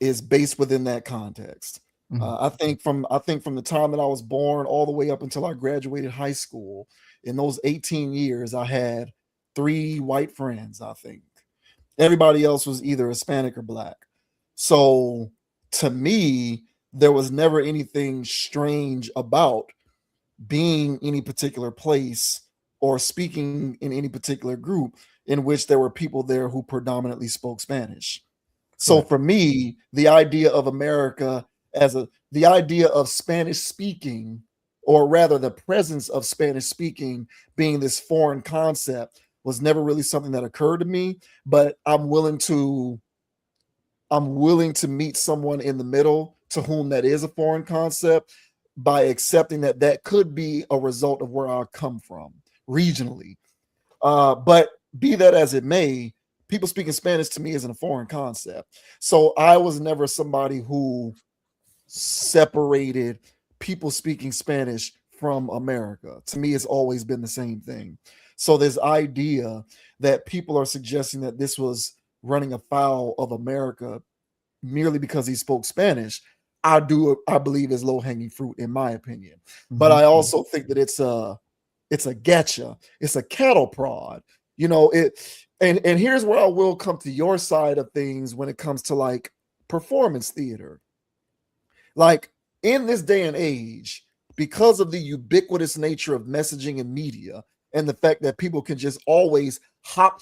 is based within that context. Mm-hmm. I think from the time that I was born all the way up until I graduated high school, in those 18 years, I had 3 white friends. I think everybody else was either Hispanic or Black. So to me, there was never anything strange about being any particular place or speaking in any particular group in which there were people there who predominantly spoke Spanish. So Correct. for me, the idea of America as the idea of Spanish speaking, or rather the presence of Spanish speaking being this foreign concept, was never really something that occurred to me. But I'm willing to meet someone in the middle to whom that is a foreign concept, by accepting that that could be a result of where I come from regionally. But be that as it may, people speaking Spanish to me isn't a foreign concept. So I was never somebody who separated people speaking Spanish from America. To me, it's always been the same thing. So this idea that people are suggesting that this was running afoul of America merely because he spoke Spanish, I believe is low hanging fruit in my opinion. But Mhm. I also think that it's a getcha, it's a cattle prod. It and here's where I will come to your side of things when it comes to like performance theater. Like in this day and age, because of the ubiquitous nature of messaging and media, and the fact that people can just always hop.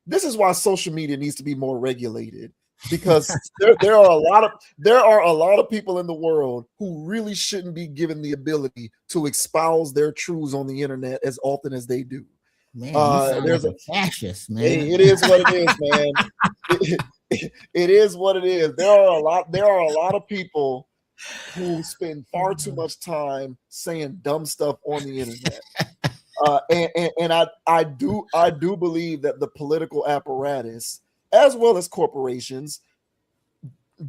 This is why social media needs to be more regulated, because there are a lot of people in the world who really shouldn't be given the ability to espouse their truths on the internet as often as they do. Man, you sound like There's a a fascist, Hey, man. it is what it is, man. It is what it is. There are a lot of people who spend far too much time saying dumb stuff on the internet. And I do believe that the political apparatus, as well as corporations,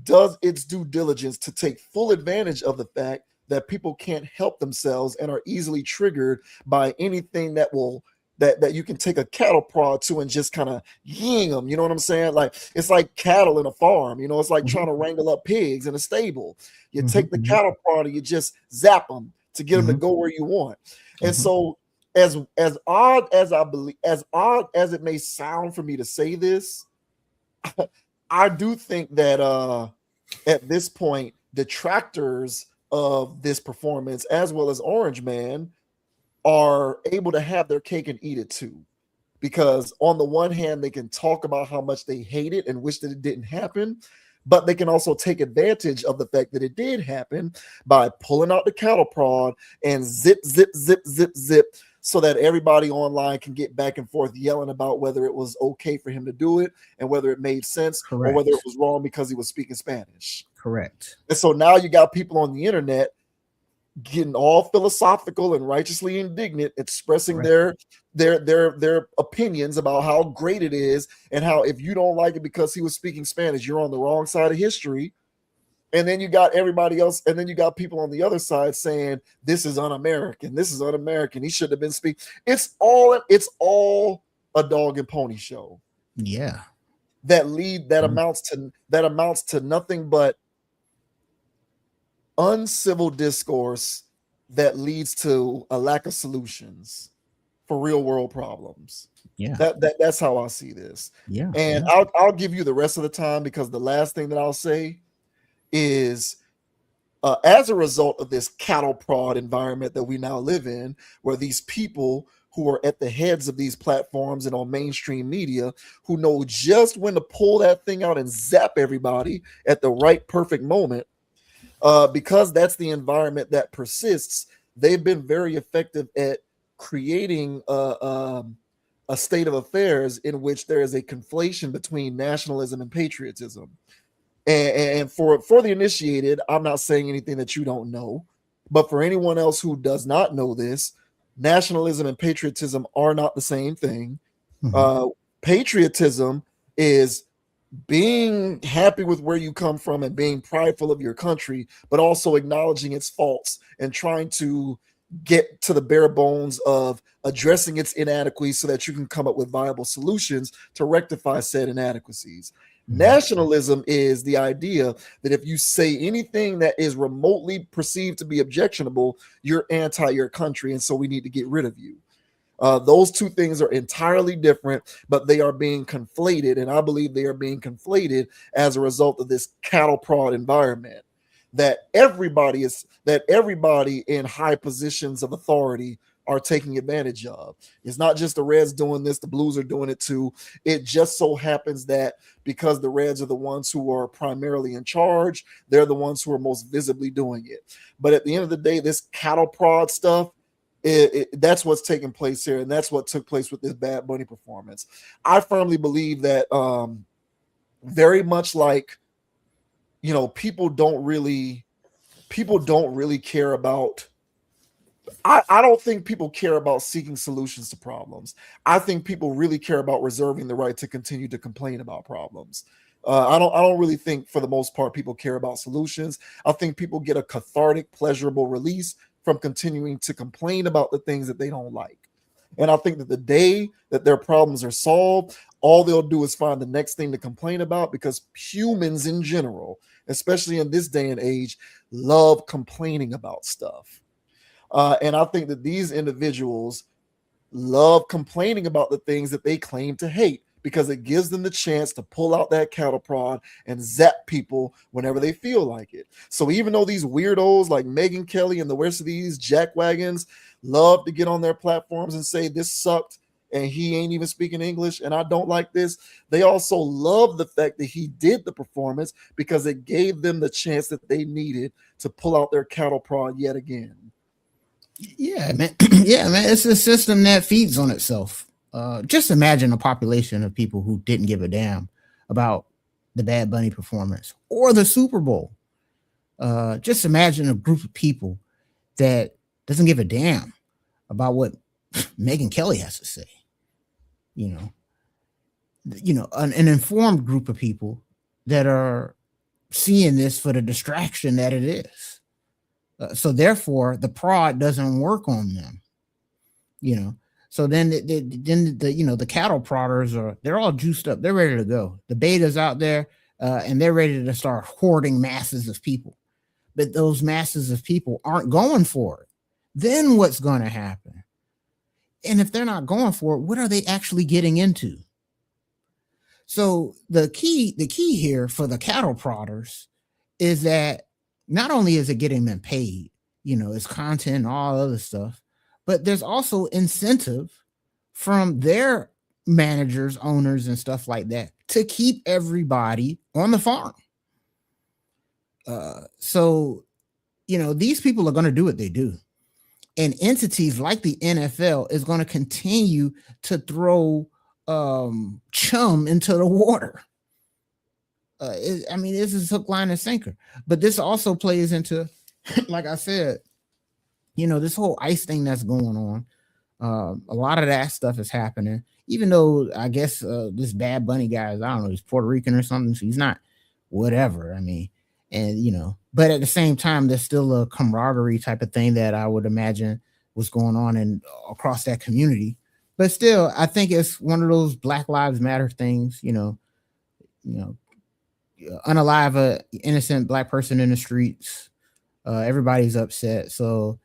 does its due diligence to take full advantage of the fact that people can't help themselves and are easily triggered by anything that you can take a cattle prod to and just kind of ying them. You know what I'm saying? Like it's like cattle in a farm. It's like trying Mhm, to wrangle up pigs in a stable. You mhm, take the mhm, cattle prod and you just zap them to get them to mhm, go where you want. And mhm. so, as odd as it may sound for me to say this, I do think that at this point, detractors of this performance, as well as Orange Man, are able to have their cake and eat it too. Because on the one hand, they can talk about how much they hate it and wish that it didn't happen, but they can also take advantage of the fact that it did happen by pulling out the cattle prod and zip, zip, zip, zip, zip, so that everybody online can get back and forth yelling about whether it was okay for him to do it and whether it made sense or whether it Correct. was wrong because he was speaking Spanish. Correct. And so now you got people on the internet getting all philosophical and righteously indignant, expressing Correct. their opinions about how great it is, and how if you don't like it because he was speaking Spanish, you're on the wrong side of history. And then you got everybody else, and then you got people on the other side saying this is un-American, this is un-American, he should have been speaking. It's all a dog and pony show Yeah. that Mm. amounts to nothing but uncivil discourse that leads to a lack of solutions for real world problems. Yeah. That's how I see this. Yeah. And Yeah. I'll give you the rest of the time, because the last thing that I'll say is, as a result of this cattle prod environment that we now live in, where these people who are at the heads of these platforms and on mainstream media, who know just when to pull that thing out and zap everybody at the right perfect moment, because that's the environment that persists, they've been very effective at creating a state of affairs in which there is a conflation between nationalism and patriotism. And for the initiated, I'm not saying anything that you don't know, but for anyone else who does not know this, nationalism and patriotism are not the same thing. Mhm. Uh, Patriotism is being happy with where you come from and being prideful of your country, but also acknowledging its faults and trying to get to the bare bones of addressing its inadequacies so that you can come up with viable solutions to rectify said inadequacies. Mhm. Nationalism is the idea that if you say anything that is remotely perceived to be objectionable, you're anti your country, and so we need to get rid of you. Those two things are entirely different, but they are being conflated, and I believe they are being conflated as a result of this cattle prod environment. that everybody in high positions of authority are taking advantage of. It's not just the Reds doing this, the Blues are doing it too. It just so happens that because the Reds are the ones who are primarily in charge, they're the ones who are most visibly doing it. But at the end of the day, this cattle prod stuff, that's what's taking place here, and that's what took place with this Bad Bunny performance. I firmly believe that very much like, people don't really care about. I don't think people care about seeking solutions to problems. I think people really care about reserving the right to continue to complain about problems. I don't really think, for the most part, people care about solutions. I think people get a cathartic, pleasurable release from continuing to complain about the things that they don't like. And I think that the day that their problems are solved, all they'll do is find the next thing to complain about, because humans in general, especially in this day and age, love complaining about stuff. And I think that these individuals love complaining about the things that they claim to hate, because it gives them the chance to pull out that cattle prod and zap people whenever they feel like it. So even though these weirdos like Megyn Kelly and the rest of these jackwagons love to get on their platforms and say this sucked and he ain't even speaking English and I don't like this, they also love the fact that he did the performance, because it gave them the chance that they needed to pull out their cattle prod yet again. Yeah, man. Yeah, man. It's a system that feeds on itself. Just imagine a population of people who didn't give a damn about the Bad Bunny performance or the Super Bowl. Just imagine a group of people that doesn't give a damn about what Megyn Kelly has to say. An informed group of people that are seeing this for the distraction that it is. So therefore, the prod doesn't work on them. So then the cattle prodders they're all juiced up. They're ready to go. The beta's out there, and they're ready to start hoarding masses of people. But those masses of people aren't going for it. Then what's going to happen? And if they're not going for it, what are they actually getting into? So the key here for the cattle prodders is that not only is it getting them paid, it's content and all other stuff, but there's also incentive from their managers, owners, and stuff like that to keep everybody on the farm. So these people are going to do what they do. And entities like the NFL is going to continue to throw chum into the water. This is hook, line, and sinker. But this also plays into, like I said, this whole ICE thing that's going on. A lot of that stuff is happening. Even though I guess this Bad Bunny guy is, I don't know, he's Puerto Rican or something, so he's not whatever. But at the same time, there's still a camaraderie type of thing that I would imagine was going on across that community. But still, I think it's one of those Black Lives Matter things, unalive a innocent Black person in the streets. Everybody's upset. So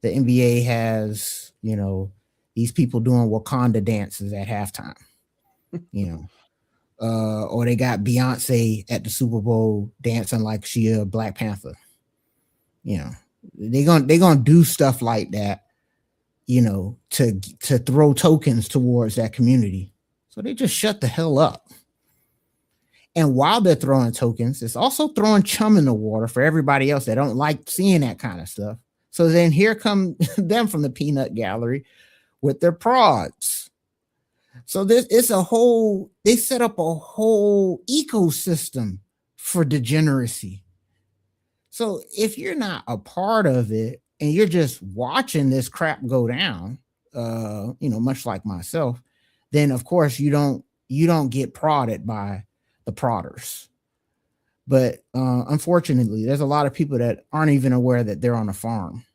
the NBA has, these people doing Wakanda dances at halftime, or they got Beyonce at the Super Bowl dancing like she a Black Panther. They're gonna do stuff like that, to throw tokens towards that community. So they just shut the hell up. And while they're throwing tokens, it's also throwing chum in the water for everybody else that don't like seeing that kind of stuff. So then here come them from the peanut gallery with their prods. So they set up a whole ecosystem for degeneracy. So if you're not a part of it and you're just watching this crap go down, much like myself, then of course you don't get prodded by the prodders. But unfortunately, there's a lot of people that aren't even aware that they're on a farm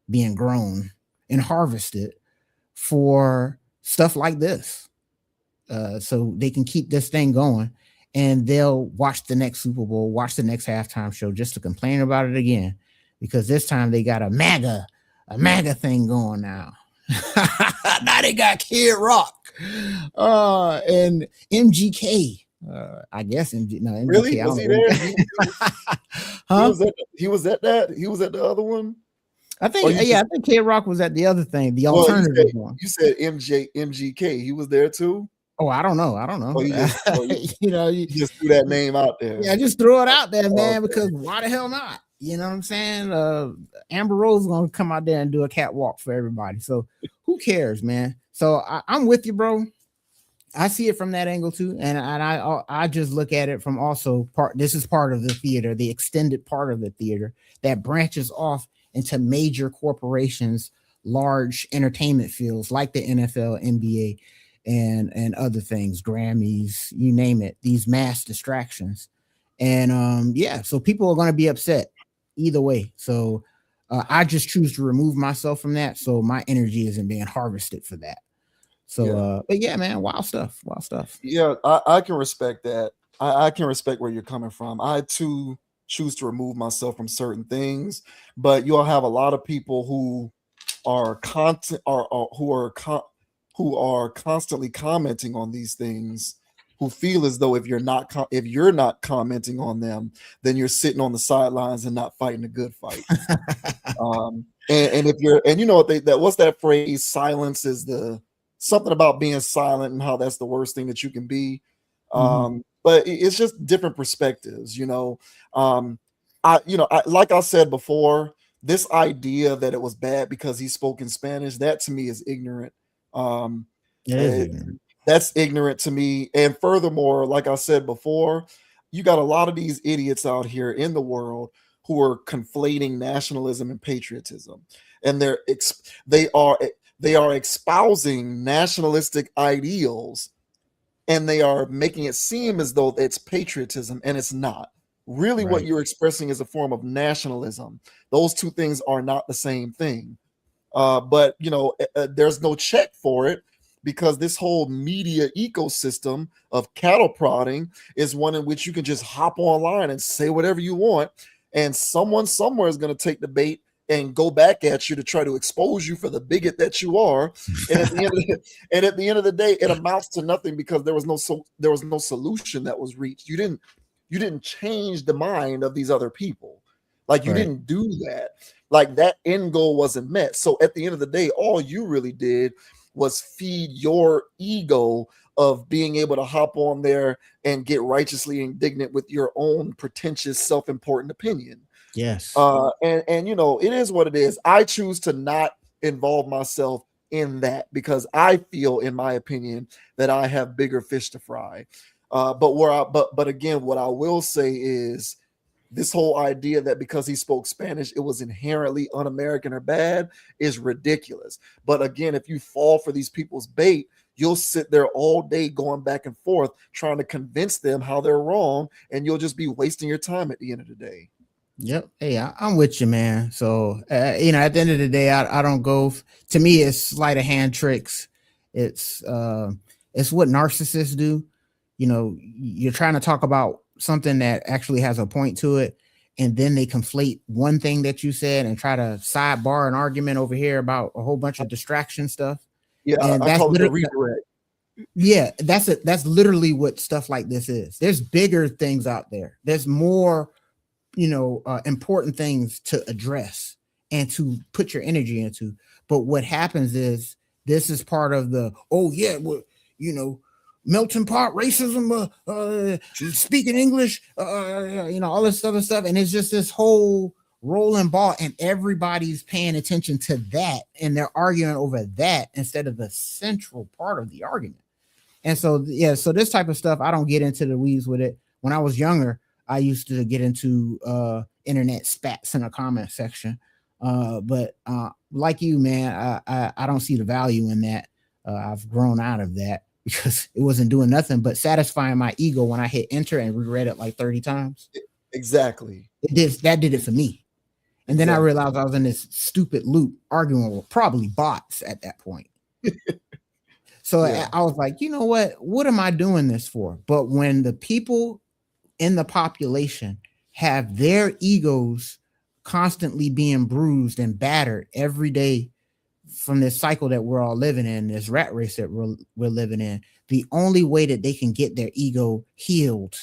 being grown and harvested for stuff like this. So they can keep this thing going, and they'll watch the next Super Bowl, watch the next halftime show just to complain about it again, because this time they got a MAGA thing going now. Now they got Kid Rock and MGK. I guess MGK. Really? Was he there? Huh? He was at that. He was at the other one. I Or think you yeah, just I think Kid Rock was at the other thing, the well, alternative one. you said MGK. He was there too. Oh, I don't know. I don't Or know. you just or you know, you just threw that name out there. yeah, just throw it out there, Oh, man, okay. because why the hell not? You know what I'm saying? Amber Rose is gonna come out there and do a catwalk for everybody. So who cares, man? So I'm with you, bro. I see it from that angle too, and I just look at it from also part. This is part of the theater, the extended part of the theater that branches off into major corporations, large entertainment fields like the NFL, NBA, and other things, Grammys, you name it. These mass distractions, and yeah, so people are going to be upset either way. So I just choose to remove myself from that, so my energy isn't being harvested for that. So, Yeah. but yeah, man, wild stuff, wild stuff. Yeah, I can respect that. I can respect where you're coming from. I too choose to remove myself from certain things, but you'll have a lot of people who are content are who are constantly commenting on these things, who feel as though if you're not commenting on them, then you're sitting on the sidelines and not fighting a good fight. And if you're and you know what that what's that phrase? Silence is the something about being silent and how that's the worst thing that you can be. Mhm. But it's just different perspectives, you know. Like I said before, this idea that it was bad because he spoke in Spanish, that to me is ignorant. Um, It is eh, ignorant. that's ignorant to me. And furthermore, like I said before, you got a lot of these idiots out here in the world who are conflating nationalism and patriotism, and they are espousing nationalistic ideals, and they are making it seem as though it's patriotism, and it's not. Really, what Right. you're expressing is a form of nationalism. Those two things are not the same thing. But there's no check for it because this whole media ecosystem of cattle prodding is one in which you can just hop online and say whatever you want, and someone somewhere is going to take the bait and go back at you to try to expose you for the bigot that you are. And at the end of the day, it amounts to nothing because there was no solution that was reached. You didn't change the mind of these other people. Like you Right. didn't do that. Like that end goal wasn't met. So at the end of the day, all you really did was feed your ego of being able to hop on there and get righteously indignant with your own pretentious, self-important opinion. Yes. And it is what it is. I choose to not involve myself in that because I feel, in my opinion, that I have bigger fish to fry. But again, what I will say is this whole idea that because he spoke Spanish, it was inherently un-American or bad is ridiculous. But again, if you fall for these people's bait, you'll sit there all day going back and forth trying to convince them how they're wrong, and you'll just be wasting your time at the end of the day. Yep. Hey, I'm with you, man. So, at the end of the day, I don't go. To me, it's sleight of hand tricks. It's it's what narcissists do. You're trying to talk about something that actually has a point to it, and then they conflate one thing that you said and try to sidebar an argument over here about a whole bunch of distraction stuff. Yeah, And I that's call it the literally, redirect. yeah, that's literally what stuff like this is. There's bigger things out there. There's more important things to address and to put your energy into. But what happens is this is part of the well, you know melting pot racism, speaking English, all this other stuff, and it's just this whole rolling ball, and everybody's paying attention to that, and they're arguing over that instead of the central part of the argument. And so, yeah, so this type of stuff, I don't get into the weeds with it. When I was younger, I used to get into internet spats in the comment section. But like you, man, I don't see the value in that. I've grown out of that because it wasn't doing nothing but satisfying my ego when I hit enter and reread it like 30 times. Exactly. That did it for me. And then I Exactly. realized I was in this stupid loop arguing with probably bots at that point. So Yeah. I was like, you know what? What am I doing this for? But when the people in the population have their egos constantly being bruised and battered every day from this cycle that we're all living in, this rat race that we're living in, the only way that they can get their ego healed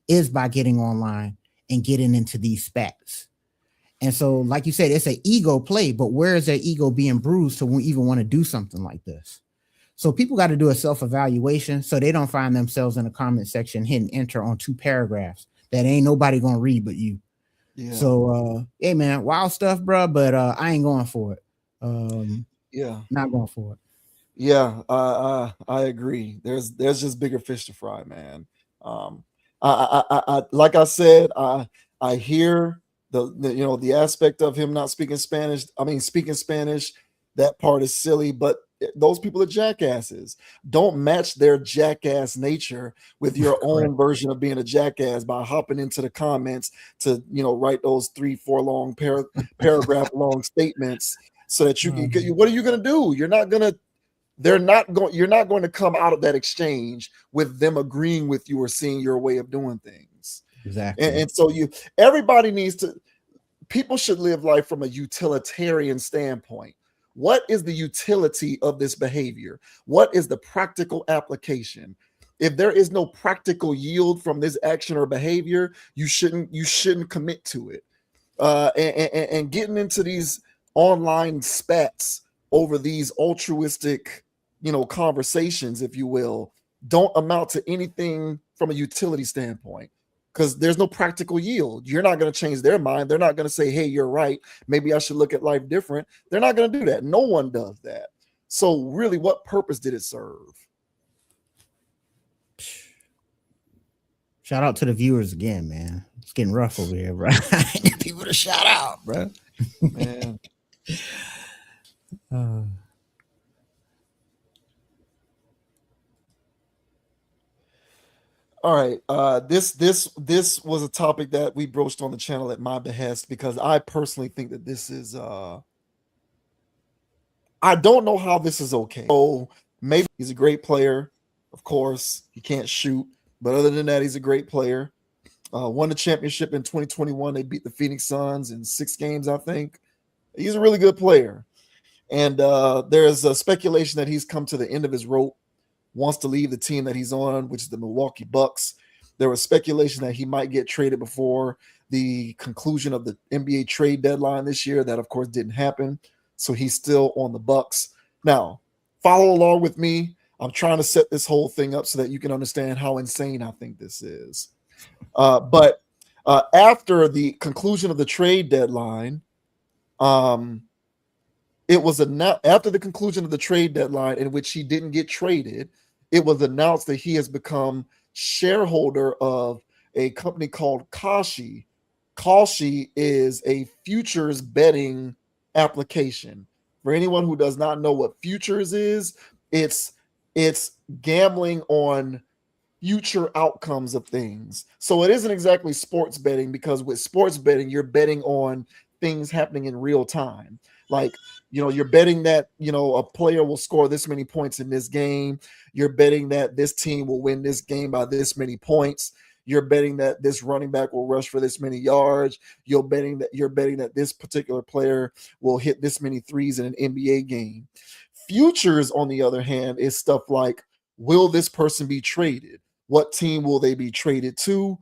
is by getting online and getting into these spats. And so, like you said, it's an ego play, but where is their ego being bruised to even want to do something like this? So people got to do a self-evaluation so they don't find themselves in the comment section hitting enter on 2 paragraphs that ain't nobody gonna read but you. Yeah. So hey man, wild stuff, bro, but I ain't going for it. Yeah. Not going for it. Yeah, I agree. There's just bigger fish to fry, man. I like I said, I hear the the aspect of him not speaking Spanish. I mean, speaking Spanish, that part is silly, but those people are jackasses. Don't match their jackass nature with your own version of being a jackass by hopping into the comments to write those 3-4 long paragraph long statements so that you can. What are you gonna do? You're not gonna. You're not going to come out of that exchange with them agreeing with you or seeing your way of doing things. Exactly. And so everybody needs to. People should live life from a utilitarian standpoint. What is the utility of this behavior? What is the practical application? If there is no practical yield from this action or behavior, you shouldn't commit to it. And getting into these online spats over these altruistic, conversations, if you will, don't amount to anything from a utility standpoint because there's no practical yield. You're not going to change their mind. They're not going to say, hey, you're right. Maybe I should look at life different. They're not going to do that. No one does that. So really, what purpose did it serve? Shout out to the viewers again, man. It's getting rough over here, bro. People to shout out, bro. Man. All right. This was a topic that we broached on the channel at my behest because I personally think that this is I don't know how this is okay. So maybe he's a great player. Of course, he can't shoot, but other than that, he's a great player. Won the championship in 2021. They beat the Phoenix Suns in 6 games, I think. He's a really good player. And there's a speculation that he's come to the end of his rope, wants to leave the team that he's on, which is the Milwaukee Bucks. There was speculation that he might get traded before the conclusion of the NBA trade deadline this year. That, of course, didn't happen. So he's still on the Bucks. Now, follow along with me. I'm trying to set this whole thing up so that you can understand how insane I think this is. But after the conclusion of the trade deadline, it was after the conclusion of the trade deadline in which he didn't get traded, it was announced that he has become shareholder of a company called Kalshi. Kalshi is a futures betting application. For anyone who does not know what futures is, it's gambling on future outcomes of things. So it isn't exactly sports betting because with sports betting, you're betting on things happening in real time. Like, you're betting that, a player will score this many points in this game. You're betting that this team will win this game by this many points. You're betting that this running back will rush for this many yards. You're betting that this particular player will hit this many threes in an NBA game. Futures, on the other hand, is stuff like, will this person be traded? What team will they be traded to?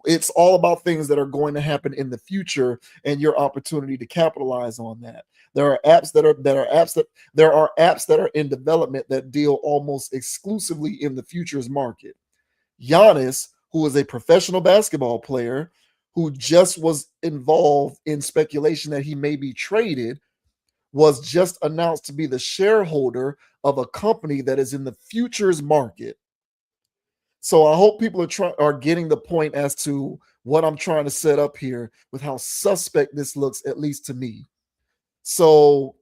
It's all about things that are going to happen in the future and your opportunity to capitalize on that. There are apps that are in development that deal almost exclusively in the futures market. Giannis, who is a professional basketball player, who just was involved in speculation that he may be traded, was just announced to be the shareholder of a company that is in the futures market. So I hope people are getting the point as to what I'm trying to set up here with how suspect this looks, at least to me. So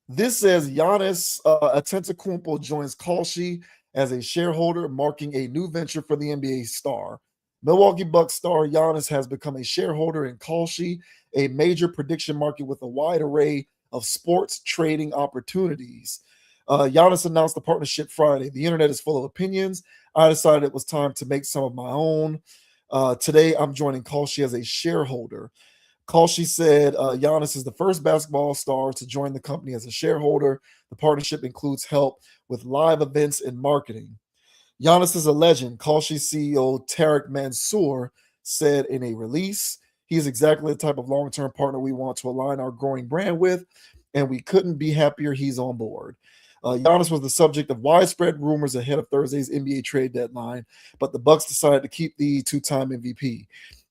this says Giannis Antetokounmpo joins Kalshi as a shareholder, marking a new venture for the NBA star. Milwaukee Bucks star Giannis has become a shareholder in Kalshi, a major prediction market with a wide array of sports trading opportunities. Giannis announced the partnership Friday. The internet is full of opinions. I decided it was time to make some of my own. Today, I'm joining Kalshi as a shareholder. Kalshi said Giannis is the first basketball star to join the company as a shareholder. The partnership includes help with live events and marketing. Giannis is a legend. Kalshi CEO Tarek Mansour said in a release. He is exactly the type of long-term partner we want to align our growing brand with, and we couldn't be happier he's on board. Giannis was the subject of widespread rumors ahead of Thursday's NBA trade deadline, but the Bucks decided to keep the two-time MVP.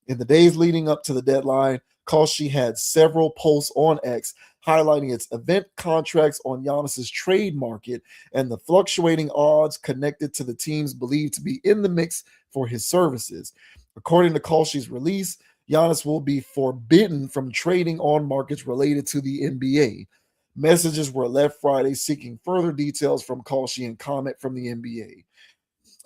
In the days leading up to the deadline, Kalshi had several posts on X highlighting its event contracts on Giannis's trade market and the fluctuating odds connected to the teams believed to be in the mix for his services. According to Kalshi's release, Giannis will be forbidden from trading on markets related to the NBA. Messages were left Friday seeking further details from Kalshi and comment from the NBA.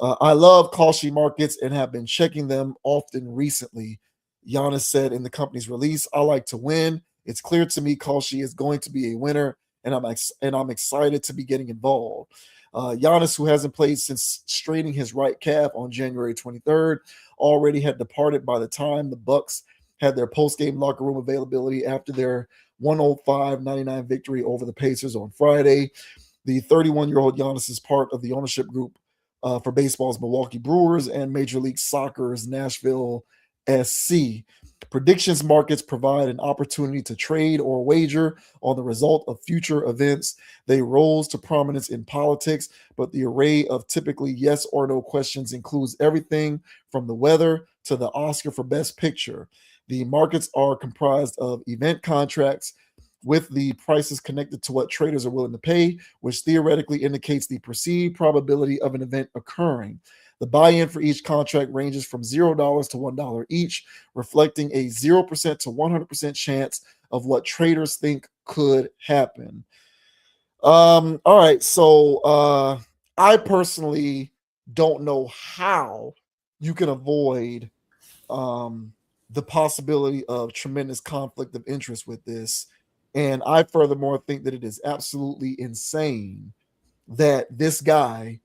I love Kalshi markets and have been checking them often recently. Giannis said in the company's release, I like to win. It's clear to me Kalshi is going to be a winner, and I'm excited to be getting involved. Giannis, who hasn't played since straining his right calf on January 23rd, already had departed by the time the Bucks had their post-game locker room availability after their 105-99 victory over the Pacers on Friday. The 31-year-old Giannis is part of the ownership group for baseball's Milwaukee Brewers and Major League Soccer's Nashville SC. Predictions markets provide an opportunity to trade or wager on the result of future events. They rose to prominence in politics, but the array of typically yes or no questions includes everything from the weather to the Oscar for Best Picture. The markets are comprised of event contracts with the prices connected to what traders are willing to pay, which theoretically indicates the perceived probability of an event occurring. The buy-in for each contract ranges from $0 to $1 each, reflecting a 0% to 100% chance of what traders think could happen. All right, so I personally don't know how you can avoid the possibility of tremendous conflict of interest with this. And I furthermore think that it is absolutely insane that this guy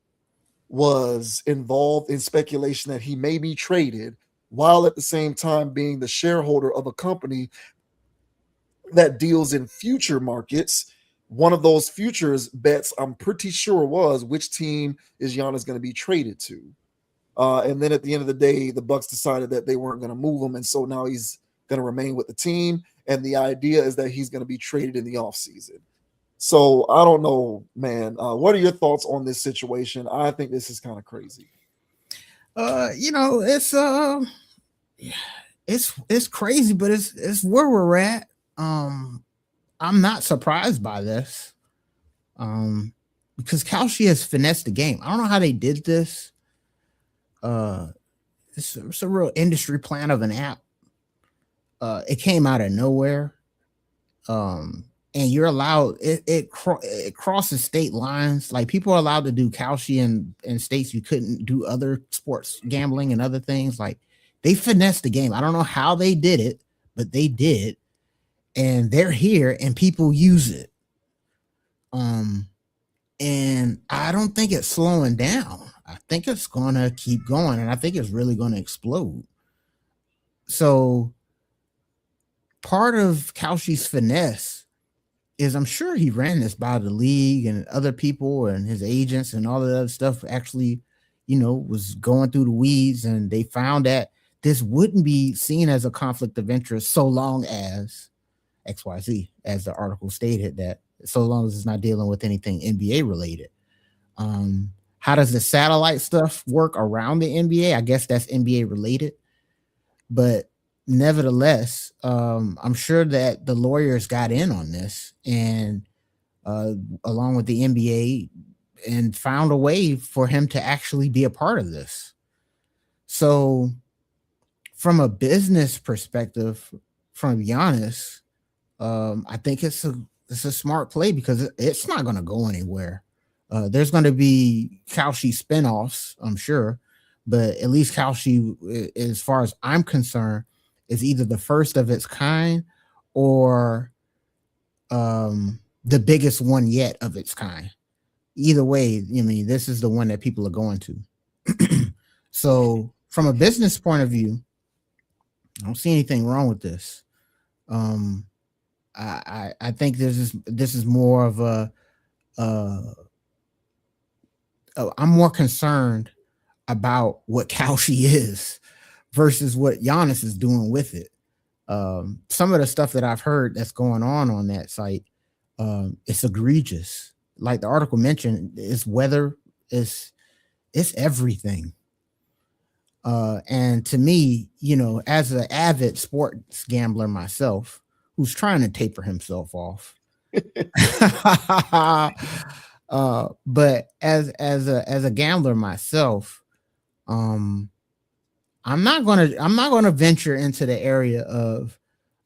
was involved in speculation that he may be traded while at the same time being the shareholder of a company that deals in future markets. One of those futures bets I'm pretty sure was which team is Giannis going to be traded to. And then at the end of the day, the Bucks decided that they weren't going to move him, and so now he's going to remain with the team. And the idea is that he's going to be traded in the offseason. So I don't know, man. What are your thoughts on this situation? I think this is kind of crazy. You know, it's crazy, but it's where we're at. I'm not surprised by this. Because Kalshi has finessed the game. I don't know how they did this. It's a real industry plan of an app. It came out of nowhere. And you're allowed it crosses state lines. Like people are allowed to do Kalshi in states you couldn't do other sports gambling and other things. Like they finessed the game. I don't know how they did it, but they did, and they're here and people use it. And I don't think it's slowing down. I think it's gonna keep going, and I think it's really gonna explode. So part of Kalshi's finesse is I'm sure he ran this by the league and other people and his agents and all of that other stuff actually, was going through the weeds, and they found that this wouldn't be seen as a conflict of interest so long as XYZ, as the article stated, that so long as it's not dealing with anything NBA related. How does the satellite stuff work around the NBA? I guess that's NBA related, but nevertheless, I'm sure that the lawyers got in on this and along with the NBA and found a way for him to actually be a part of this. So from a business perspective, from Giannis, I think it's a smart play because it's not going to go anywhere. There's going to be Kalshi spinoffs, I'm sure, but at least Kalshi, as far as I'm concerned, is either the first of its kind or the biggest one yet of its kind. Either way, I mean, this is the one that people are going to. So from a business point of view, I don't see anything wrong with this. I think this is more of I'm more concerned about what Kalshi is versus what Giannis is doing with it. Some of the stuff that I've heard that's going on that site, it's egregious. Like the article mentioned, it's weather, it's everything. And to me, as an avid sports gambler myself, who's trying to taper himself off, but as a gambler myself, um, I'm not gonna venture into the area of,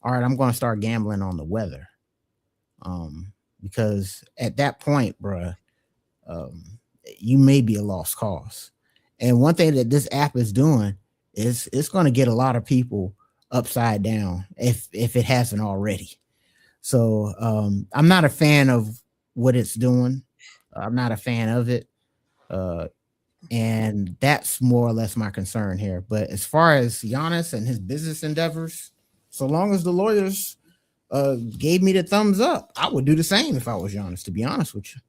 all right, I'm gonna start gambling on the weather, because at that point, bruh, um, you may be a lost cause. And one thing that this app is doing is it's going to get a lot of people upside down if it hasn't already. So I'm not a fan of what it's doing. I'm not a fan of it. Uh, and that's more or less my concern here. But as far as Giannis and his business endeavors, so long as the lawyers gave me the thumbs up, I would do the same if I was Giannis, to be honest with you.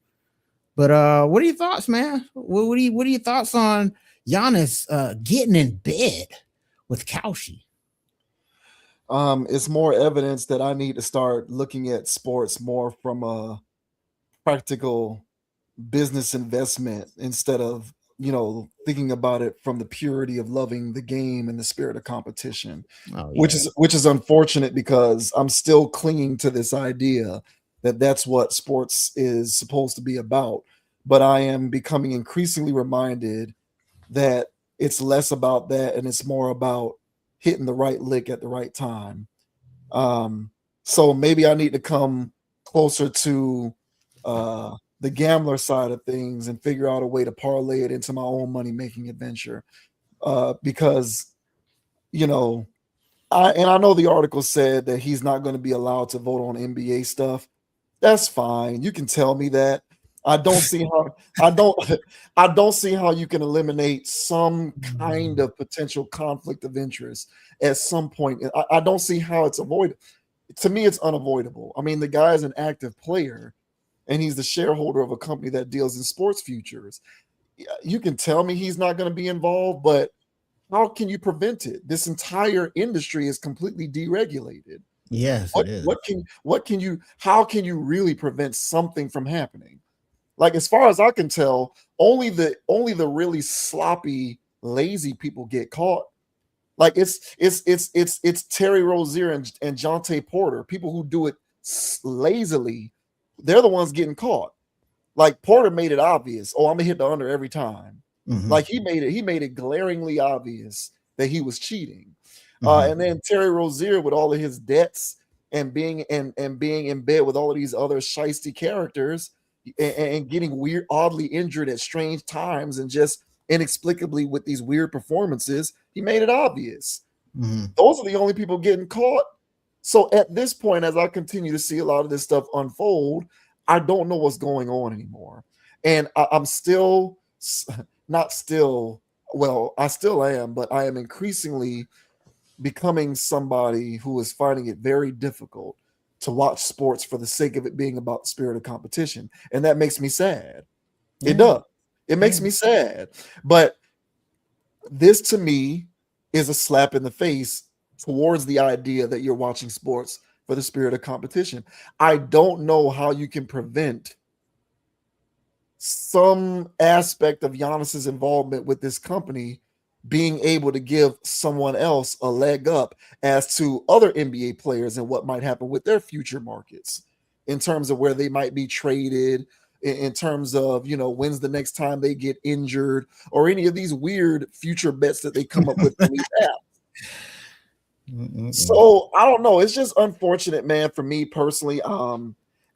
But what are your thoughts, man? What are your thoughts on Giannis getting in bed with Kaushi? It's more evidence that I need to start looking at sports more from a practical business investment instead of thinking about it from the purity of loving the game and the spirit of competition, Oh which yeah, is unfortunate because I'm still clinging to this idea that that's what sports is supposed to be about. But I am becoming increasingly reminded that it's less about that and it's more about hitting the right lick at the right time. um, so maybe I need to come closer to the gambler side of things and figure out a way to parlay it into my own money making adventure. Because you know, I know the article said that he's not going to be allowed to vote on NBA stuff. That's fine. You can tell me that. I don't see how I don't I don't see how you can eliminate some kind of potential conflict of interest at some point. I don't see how it's avoided. To me, it's unavoidable. I mean, the guy is an active player and he's the shareholder of a company that deals in sports futures. You can tell me he's not going to be involved, but how can you prevent it? This entire industry is completely deregulated. yes, What it is. what can you how can you really prevent something from happening? Like as far as I can tell, only the really sloppy, lazy people get caught. Like it's Terry Rozier and Jonte Porter, people who do it lazily. They're the ones getting caught. Like Porter made it obvious. Oh, I'm gonna hit the under every time. Mm-hmm. Like he made it glaringly obvious that he was cheating. Mm-hmm. And then Terry Rozier with all of his debts and being in bed with all of these other shisty characters and getting weird, oddly injured at strange times and just inexplicably with these weird performances, he made it obvious. Mm-hmm. Those are the only people getting caught. So at this point, as I continue to see a lot of this stuff unfold, I don't know what's going on anymore. And I'm still not still, well, I still am, but I am increasingly becoming somebody who is finding it very difficult to watch sports for the sake of it being about the spirit of competition. And that makes me sad. It Yeah, does. It makes yeah, me sad. But this to me is a slap in the face towards the idea that you're watching sports for the spirit of competition. I don't know how you can prevent some aspect of Giannis's involvement with this company being able to give someone else a leg up as to other NBA players and what might happen with their future markets in terms of where they might be traded, in terms of, when's the next time they get injured or any of these weird future bets that they come up with in these apps. Mm-mm-mm. So I don't know. It's just unfortunate, man, for me personally.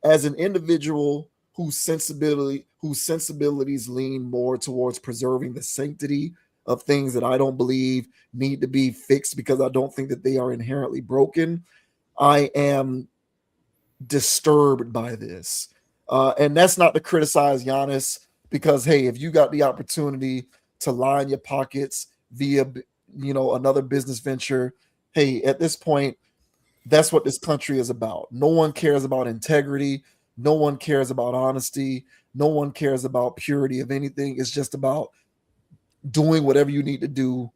As an individual whose sensibilities lean more towards preserving the sanctity of things that I don't believe need to be fixed because I don't think that they are inherently broken. I am disturbed by this. And that's not to criticize Giannis because hey, if you got the opportunity to line your pockets via another business venture, hey, at this point, that's what this country is about. No one cares about integrity. No one cares about honesty. No one cares about purity of anything. It's just about doing whatever you need to do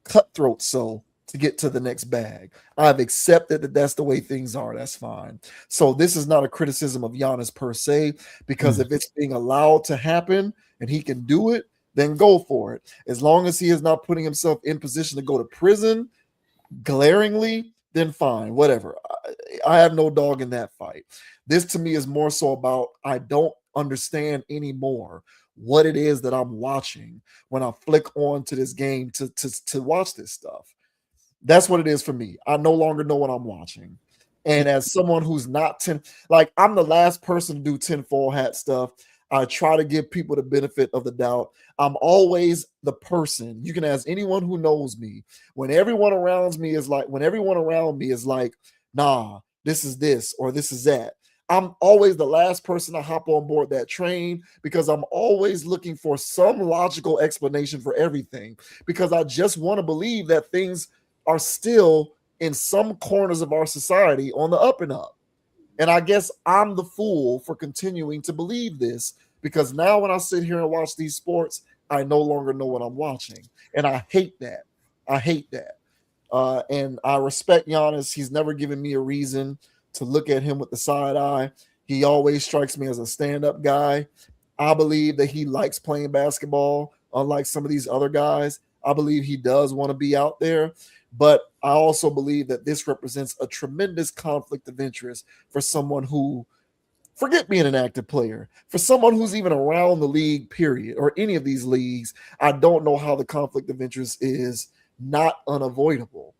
cutthroat so to get to the next bag. I've accepted that that's the way things are. That's fine. So this is not a criticism of Giannis per se, because Mm. if it's being allowed to happen and he can do it, then go for it. As long as he is not putting himself in position to go to prison glaringly, then fine, whatever. I have no dog in that fight. This to me is more so about I don't understand anymore what it is that I'm watching when I flick on to this game to watch this stuff. That's what it is for me. I no longer know what I'm watching. And as someone who's not 10, like I'm the last person to do tinfoil hat stuff. I try to give people the benefit of the doubt. I'm always the person. You can ask anyone who knows me. When everyone around me is like, nah, this is this or this is that. I'm always the last person to hop on board that train because I'm always looking for some logical explanation for everything because I just want to believe that things are still in some corners of our society on the up and up. And I guess I'm the fool for continuing to believe this because now when I sit here and watch these sports, I no longer know what I'm watching. And I hate that. I hate that. And I respect Giannis. He's never given me a reason to look at him with the side eye. He always strikes me as a stand up guy. I believe that he likes playing basketball, unlike some of these other guys. I believe he does want to be out there. But I also believe that this represents a tremendous conflict of interest for someone who, forget being an active player, for someone who's even around the league, period, or any of these leagues, I don't know how the conflict of interest is not unavoidable.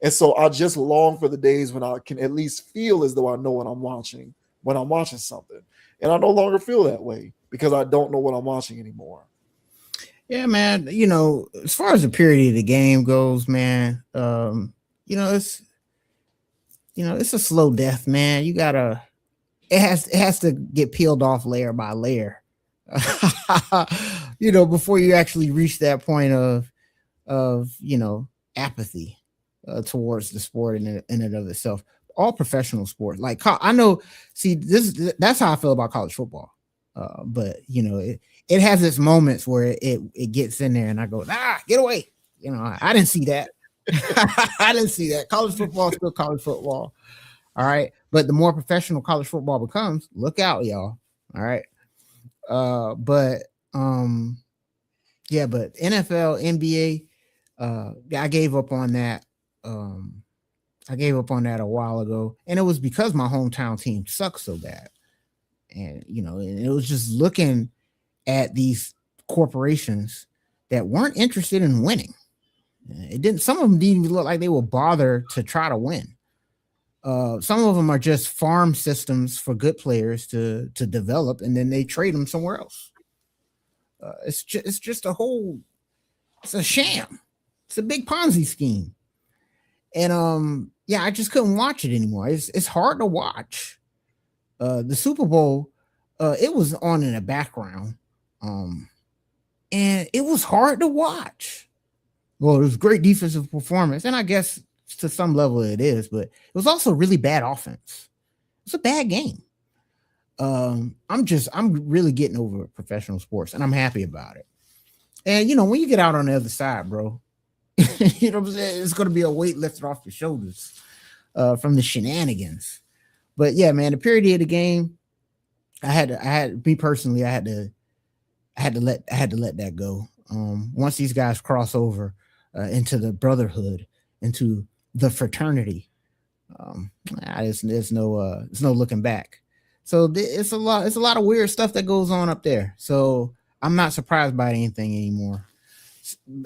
And so I just long for the days when I can at least feel as though I know what I'm watching when I'm watching something. And I no longer feel that way because I don't know what I'm watching anymore. Yeah, man. As far as the period of the game goes, man, you know, it's it's a slow death, man. It has to get peeled off layer by layer. Before you actually reach that point of apathy towards the sport in and of itself. All professional sports, like I know, see that's how I feel about college football. But it has its moments where it gets in there, and I go, get away. I didn't see that. I didn't see that. College football is still college football. All right, but the more professional college football becomes, look out, y'all. All right, but yeah, but NFL, NBA, I gave up on that. Um, I gave up on that a while ago, and it was because my hometown team sucks so bad. And and it was just looking at these corporations that weren't interested in winning. It didn't. Some of them didn't even look like they would bother to try to win. Some of them are just farm systems for good players to develop, and then they trade them somewhere else. It's just a whole. It's a sham. It's a big Ponzi scheme. And yeah, I just couldn't watch it anymore. It's hard to watch. The Super Bowl, it was on in the background, um, and it was hard to watch. Well, it was great defensive performance, and I guess to some level it is, but it was also really bad offense. It's a bad game. I'm really getting over professional sports, and I'm happy about it. And when you get out on the other side, bro, you know what I'm saying? It's going to be a weight lifted off your shoulders from the shenanigans. But yeah, man, the period of the game, me personally, I had to let that go. Once these guys cross over into the brotherhood, into the fraternity, there's no looking back. So it's a lot of weird stuff that goes on up there. So I'm not surprised by anything anymore.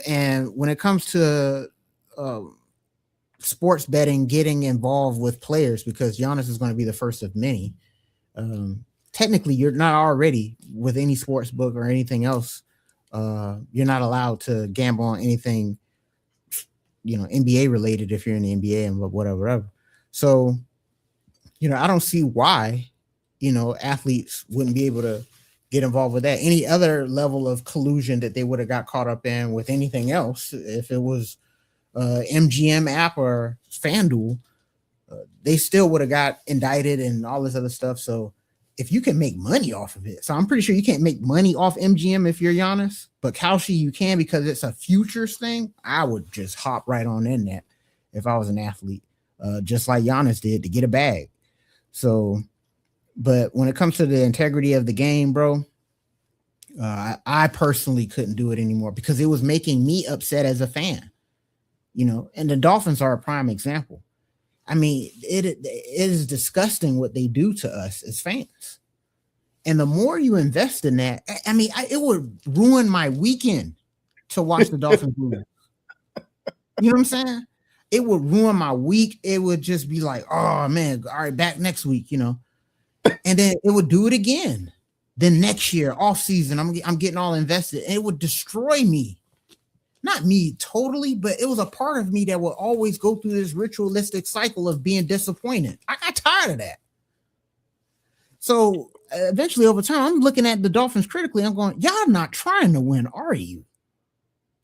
And when it comes to uh, sports betting, getting involved with players, because Giannis is going to be the first of many. Technically, you're not already with any sports book or anything else. You're not allowed to gamble on anything, NBA related if you're in the NBA and whatever. So, I don't see why, athletes wouldn't be able to get involved with that. Any other level of collusion that they would have got caught up in with anything else, if it was MGM app or FanDuel, they still would have got indicted and all this other stuff. So if you can make money off of it. So I'm pretty sure you can't make money off MGM if you're Giannis, but Kalshi you can because it's a futures thing. I would just hop right on in that if I was an athlete, just like Giannis did to get a bag. So, but when it comes to the integrity of the game, bro, I personally couldn't do it anymore because it was making me upset as a fan, and the Dolphins are a prime example. I mean, it is disgusting what they do to us as fans. And the more you invest in that, I mean, it would ruin my weekend to watch the Dolphins lose. You know what I'm saying? It would ruin my week. It would just be like, oh man, all right, back next week, and then it would do it again. Then next year, off season, I'm getting all invested, and it would destroy me. Not me totally, but it was a part of me that would always go through this ritualistic cycle of being disappointed. I got tired of that. So eventually, over time, I'm looking at the Dolphins critically. I'm going, y'all not trying to win, are you?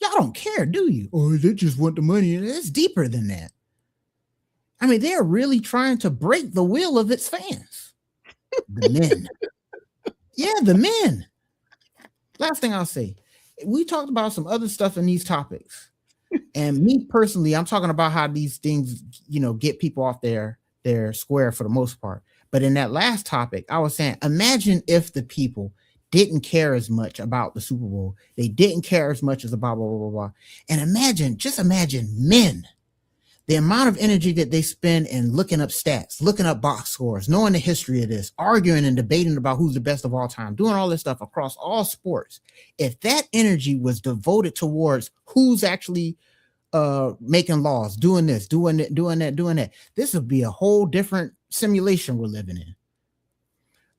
Y'all don't care, do you? Or they just want the money. It's deeper than that. I mean, they're really trying to break the will of its fans. The men. Yeah, the men. Last thing I'll say. We talked about some other stuff in these topics. And me personally, I'm talking about how these things, get people off their square for the most part. But in that last topic, I was saying, imagine if the people didn't care as much about the Super Bowl. They didn't care as much as about blah, blah, blah, blah. And just imagine men, the amount of energy that they spend in looking up stats, looking up box scores, knowing the history of this, arguing and debating about who's the best of all time, doing all this stuff across all sports. If that energy was devoted towards who's actually making laws, doing this, doing that, this would be a whole different simulation we're living in.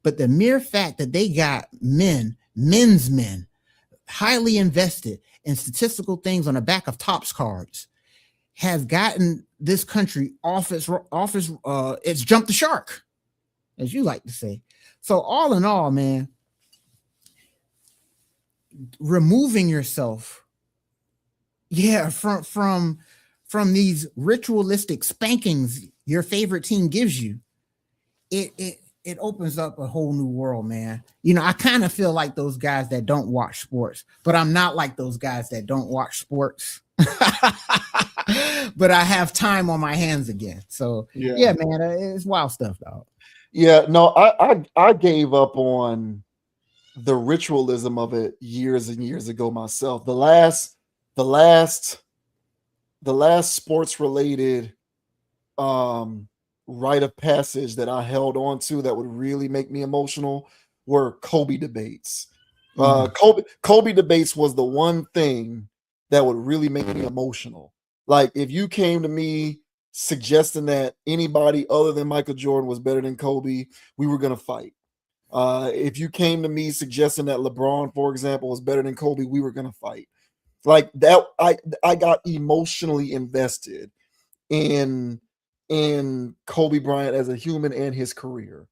But the mere fact that they got men's men, highly invested in statistical things on the back of Topps cards, has gotten this country off it's jumped the shark, as you like to say. So all in all, man, removing yourself, from these ritualistic spankings your favorite team gives you, it opens up a whole new world, man. I kind of feel like those guys that don't watch sports, but I'm not like those guys that don't watch sports. But I have time on my hands again. So yeah, man, it's wild stuff, dog. Yeah, no, I gave up on the ritualism of it years and years ago myself. The last sports related rite of passage that I held on to that would really make me emotional were Kobe debates. Kobe debates was the one thing that would really make me emotional. Like if you came to me suggesting that anybody other than Michael Jordan was better than Kobe, we were going to fight. If you came to me suggesting that LeBron, for example, was better than Kobe, we were going to fight. Like that, I got emotionally invested in Kobe Bryant as a human and his career.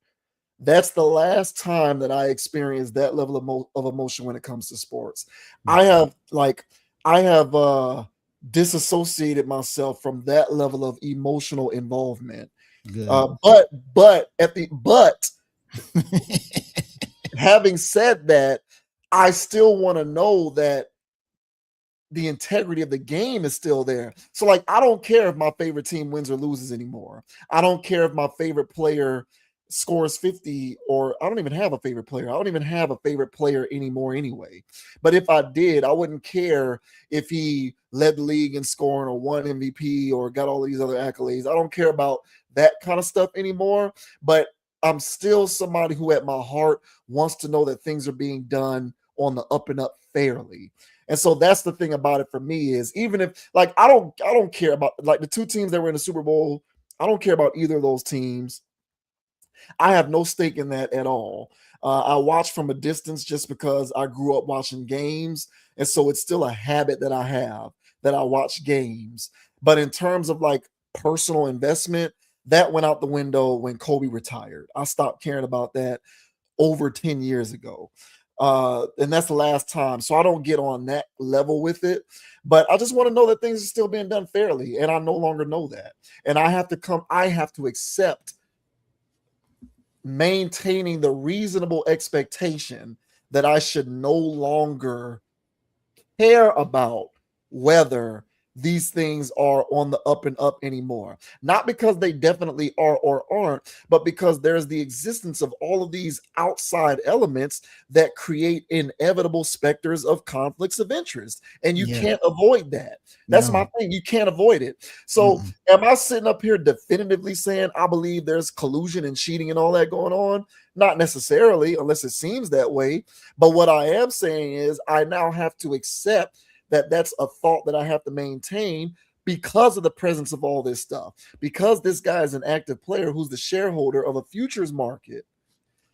That's the last time that I experienced that level of emotion when it comes to sports. I have disassociated myself from that level of emotional involvement. But having said that, I still want to know that the integrity of the game is still there. So like, I don't care if my favorite team wins or loses anymore. I don't care if my favorite player scores 50, or I don't even have a favorite player. I don't even have a favorite player anymore anyway. But if I did, I wouldn't care if he led the league in scoring or won MVP or got all these other accolades. I don't care about that kind of stuff anymore. But I'm still somebody who at my heart wants to know that things are being done on the up and up fairly. And so that's the thing about it for me is, even if like I don't care about like the two teams that were in the Super Bowl, I don't care about either of those teams. I have no stake in that at all. I watch from a distance just because I grew up watching games, and so it's still a habit that I have, that I watch games. But in terms of like personal investment, that went out the window when Kobe retired. I stopped caring about that over 10 years ago. And that's the last time. So I don't get on that level with it. But I just want to know that things are still being done fairly. And I no longer know that. And I have to accept maintaining the reasonable expectation that I should no longer care about whether these things are on the up and up anymore. Not because they definitely are or aren't, but because there's the existence of all of these outside elements that create inevitable specters of conflicts of interest. And you Yeah. can't avoid that. That's my No. thing. You can't avoid it. So, Mm-mm. am I sitting up here definitively saying I believe there's collusion and cheating and all that going on? Not necessarily, unless it seems that way. But what I am saying is, I now have to accept that that's a thought that I have to maintain because of the presence of all this stuff. Because this guy is an active player who's the shareholder of a futures market.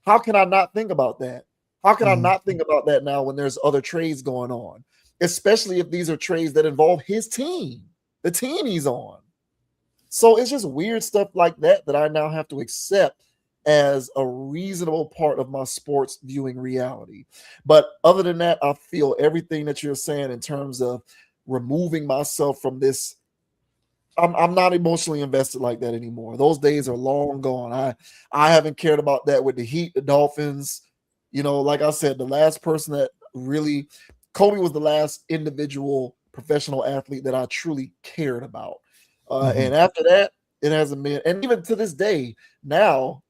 How can I not think about that? How can I Mm. not think about that now when there's other trades going on? Especially if these are trades that involve his team, the team he's on. So it's just weird stuff like that that I now have to accept as a reasonable part of my sports viewing reality. But other than that, I feel everything that you're saying in terms of removing myself from this. I'm not emotionally invested like that anymore. Those days are long gone. I haven't cared about that with the Heat, the Dolphins. You know, like I said, the last person that really Kobe was the last individual professional athlete that I truly cared about. Mm-hmm. And after that, it hasn't been. And even to this day, now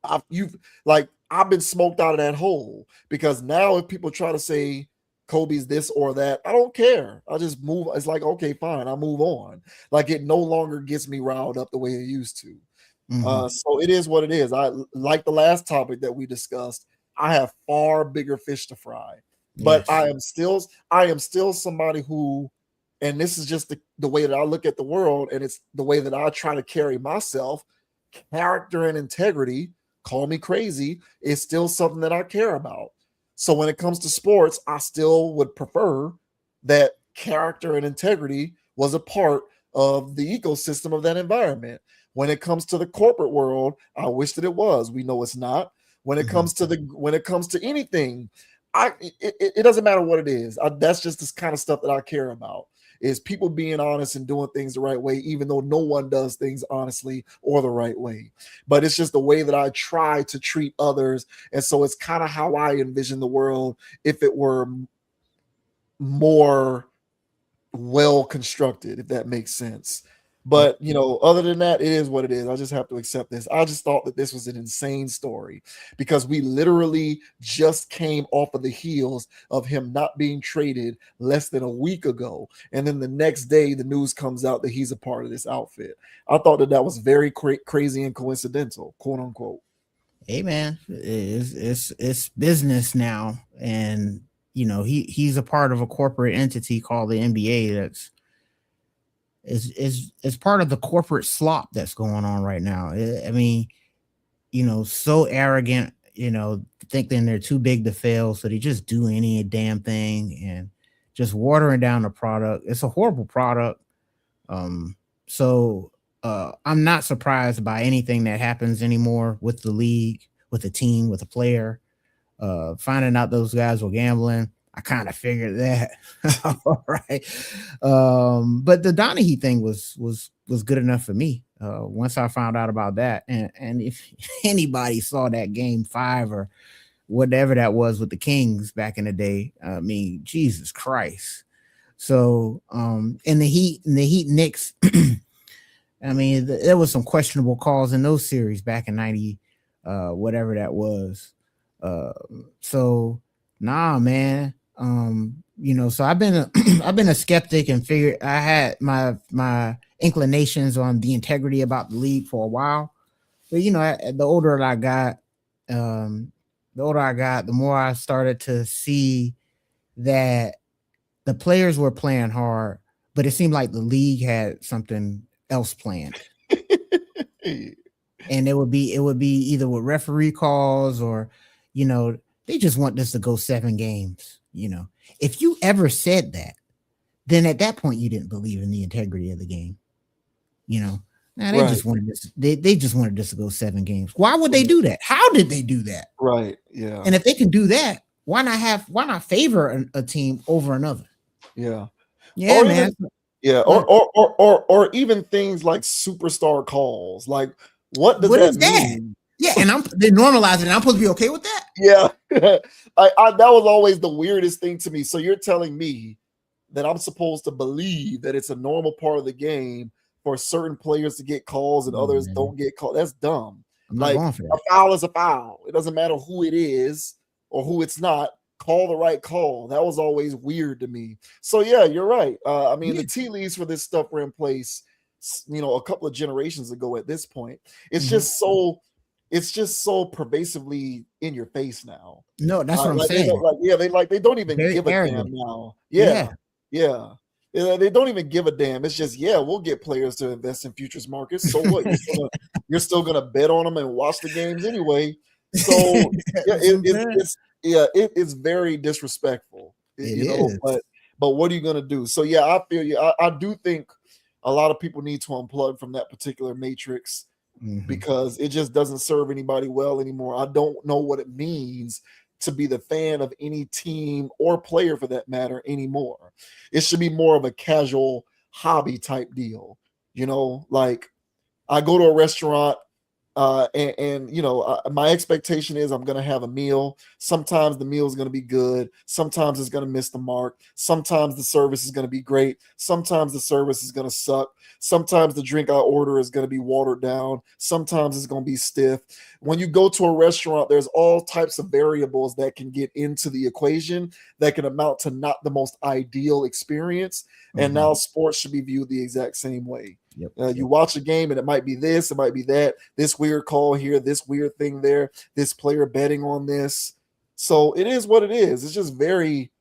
I've been smoked out of that hole because now if people try to say Kobe's this or that, I don't care. I just move. It's like, okay, fine, I move on. Like it no longer gets me riled up the way it used to. Mm-hmm. So it is what it is. I like the last topic that we discussed. I have far bigger fish to fry, but Yes. I am still somebody who, and this is just the way that I look at the world, and it's the way that I try to carry myself. Character and integrity, call me crazy, is still something that I care about. So when it comes to sports, I still would prefer that character and integrity was a part of the ecosystem of that environment. When it comes to the corporate world, I wish that it was. We know it's not. Mm-hmm. When it comes to anything, it doesn't matter what it is. That's just this kind of stuff that I care about. Is people being honest and doing things the right way, even though no one does things honestly or the right way. But it's just the way that I try to treat others. And so it's kind of how I envision the world if it were more well constructed, if that makes sense. Yep. But other than that, it is what it is. I just have to accept this. I just thought that this was an insane story because we literally just came off of the heels of him not being traded less than a week ago, and then the next day the news comes out that he's a part of this outfit. I thought that that was very crazy and coincidental, quote unquote. Hey man, it's business now, and he's a part of a corporate entity called the NBA. That's is part of the corporate slop that's going on right now. I mean, so arrogant, thinking they're too big to fail, so they just do any damn thing and just watering down the product. It's a horrible product. Um, so I'm not surprised by anything that happens anymore with the league, with the team, with the player. Finding out those guys were gambling, I kind of figured that. All right. But the Donahue thing was good enough for me. Once I found out about that, and if anybody saw that game 5 or whatever that was with the Kings back in the day, I mean, Jesus Christ. So, and the Heat Knicks, I mean, there was some questionable calls in those series back in 90, whatever that was. Uh, so nah, man. So I've been I've been a skeptic and figured I had my inclinations on the integrity about the league for a while. But the older I got, the more I started to see that the players were playing hard, but it seemed like the league had something else planned. And it would be either with referee calls or, they just want this to go 7 games. If you ever said that, then at that point you didn't believe in the integrity of the game. Now they Right. just wanted this. They just wanted this to go 7 games. Why would they do that? How did they do that? Right. Yeah. And if they can do that, why not favor a team over another? Yeah. Yeah, Or even man. yeah, or even things like superstar calls. Like, what does What that is that? mean? Yeah, and they normalize it, and I'm supposed to be okay with that? Yeah. That was always the weirdest thing to me. So you're telling me that I'm supposed to believe that it's a normal part of the game for certain players to get calls and others don't get called? That's dumb. I'm not Like, going for a that. foul is a foul. It doesn't matter who it is or who it's not. Call the right call. That was always weird to me. So yeah, you're right. I mean, the tea leaves for this stuff were in place, a couple of generations ago. At this point, it's just so pervasively in your face now. No, that's what I'm Like they saying. don't, they don't even Very give a damn arrogant. now. Yeah. Yeah. They don't even give a damn. It's just, we'll get players to invest in futures markets. So what? You're still gonna bet on them and watch the games anyway. So yeah, it is very disrespectful. It is. But what are you gonna do? So yeah, I feel you. I do think a lot of people need to unplug from that particular matrix because it just doesn't serve anybody well anymore. I don't know what it means to be the fan of any team or player for that matter anymore. It should be more of a casual hobby type deal. Like, I go to a restaurant, my expectation is I'm going to have a meal. Sometimes the meal is going to be good. Sometimes it's going to miss the mark. Sometimes the service is going to be great. Sometimes the service is going to suck. Sometimes the drink I order is going to be watered down. Sometimes it's going to be stiff. When you go to a restaurant, there's all types of variables that can get into the equation that can amount to not the most ideal experience. And now sports should be viewed the exact same way. You watch a game and it might be this, it might be that, this weird call here, this weird thing there, this player betting on this. So it is what it is. It's just very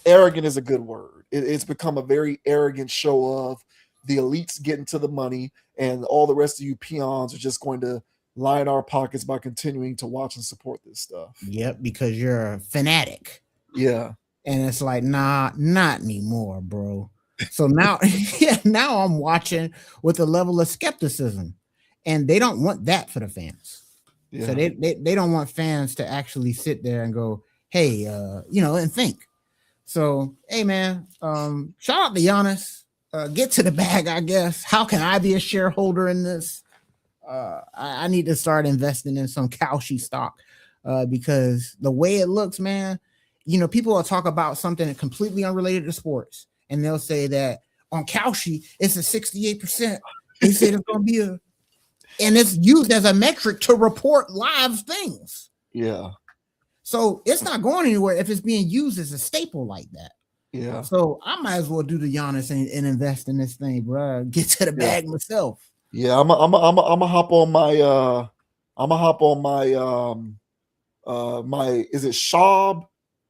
arrogant is a good word. It's become a very arrogant show of the elites getting to the money, and all the rest of you peons are just going to line our pockets by continuing to watch and support this stuff. Yep, because you're a fanatic. Yeah. And it's like, nah, not anymore, bro. So now, now I'm watching with a level of skepticism, and they don't want that for the fans. Yeah. So they don't want fans to actually sit there and go, hey, and think. So, hey, man, shout out to Giannis. Get to the bag, I guess. How can I be a shareholder in this? I need to start investing in some Kalshi stock because the way it looks, man, people will talk about something completely unrelated to sports, and they'll say that on Kalshi, it's a 68%. They said it's going to be and it's used as a metric to report live things. Yeah. So it's not going anywhere if it's being used as a staple like that. Yeah. So I might as well do the Giannis and invest in this thing, bro. Get to the bag myself. Yeah, I'm gonna hop on my my is it Schwab?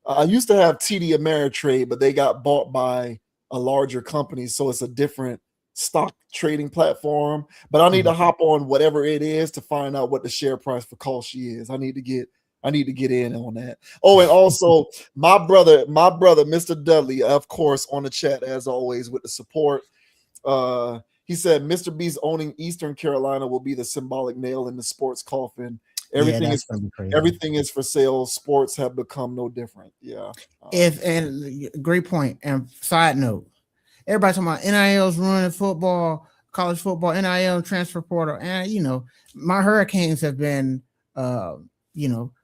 I used to have TD Ameritrade, but they got bought by a larger company, so it's a different stock trading platform. But I need to hop on whatever it is to find out what the share price for Kalshi is. I need to get in on that. Oh, and also my brother, Mr. Dudley, of course, on the chat as always with the support. He said Mr. Beast owning Eastern Carolina will be the symbolic nail in the sports coffin. Everything is for sale. Sports have become no different. Yeah. And great point. And side note, everybody talking about NIL's ruining football, college football, NIL transfer portal, and my Hurricanes have been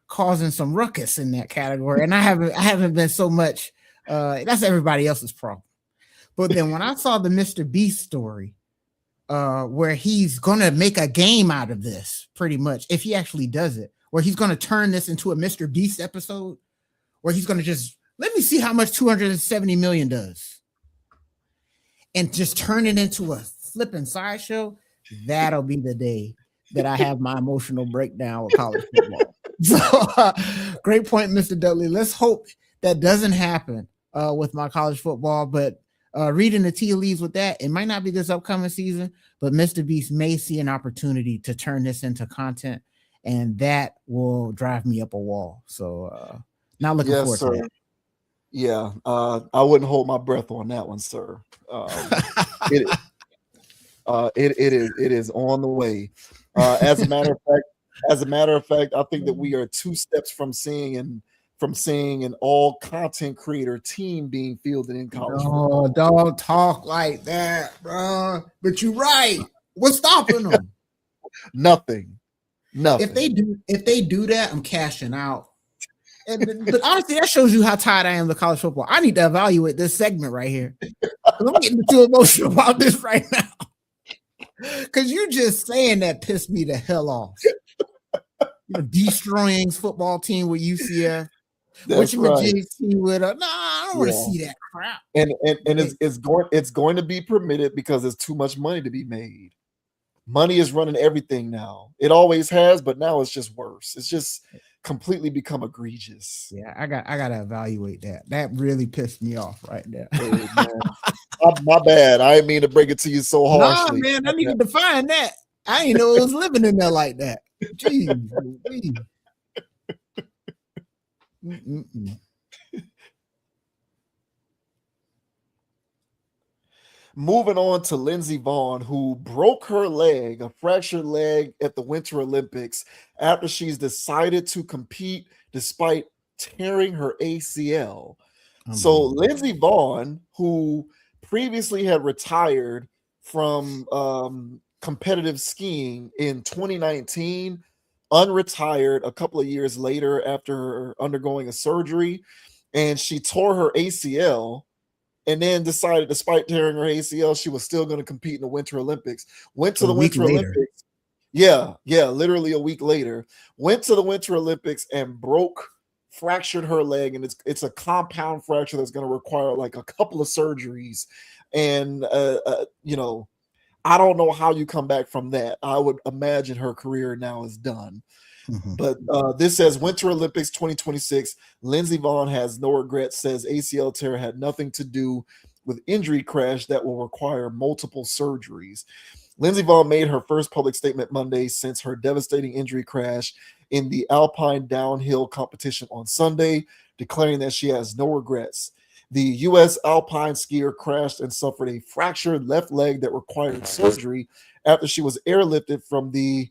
causing some ruckus in that category, and I haven't been so much. That's everybody else's problem. But then when I saw the Mr. Beast story, where he's gonna make a game out of this, pretty much, if he actually does it, where he's gonna turn this into a Mr. Beast episode, where he's gonna just let me see how much 270 million does, and just turn it into a flipping sideshow. That'll be the day that I have my emotional breakdown with college football. So, great point, Mr. Dudley. Let's hope that doesn't happen with my college football, but reading the tea leaves with that, it might not be this upcoming season, but Mr. Beast may see an opportunity to turn this into content, and that will drive me up a wall. So not looking forward to that. Yeah, I wouldn't hold my breath on that one, sir. It is on the way. As a matter of fact, I think that we are 2 steps from seeing an all content creator team being fielded in college. Oh, don't talk like that, bro. But you're right. What's stopping them? Nothing. Nothing. if they do that, I'm cashing out. But honestly, that shows you how tired I am of college football. I need to evaluate this segment right here. I'm getting too emotional about this right now. Because you just saying that pissed me the hell off. Destroying football team with UCF. That's Which right. Jigs team with no, I don't want to Yeah. see that crap. And it's going to be permitted because there's too much money to be made. Money is running everything now. It always has, but now it's just worse. It's just completely become egregious. Yeah, I gotta evaluate that. That really pissed me off right there. Hey, man. My bad. I didn't mean to break it to you so Nah, harshly. man, I need to define that. I didn't know it was living in there like that. Jeez. Moving on to Lindsey Vonn, who broke her leg, a fractured leg at the Winter Olympics after she's decided to compete despite tearing her ACL. So Lindsey Vonn, who previously had retired from competitive skiing in 2019, unretired a couple of years later after undergoing a surgery, and she tore her ACL and then decided, despite tearing her ACL, she was still going to compete in the Winter Olympics. Went to A the week Winter later. Olympics. Yeah, literally a week later. Went to the Winter Olympics and fractured her leg, and it's a compound fracture that's going to require like a couple of surgeries. And I don't know how you come back from that. I would imagine her career now is done. But this says Winter Olympics 2026. Lindsey Vonn has no regrets, says ACL tear had nothing to do with injury crash that will require multiple surgeries. Lindsey Vonn made her first public statement Monday since her devastating injury crash in the Alpine downhill competition on Sunday, declaring that she has no regrets. The U.S. alpine skier crashed and suffered a fractured left leg that required surgery after she was airlifted from the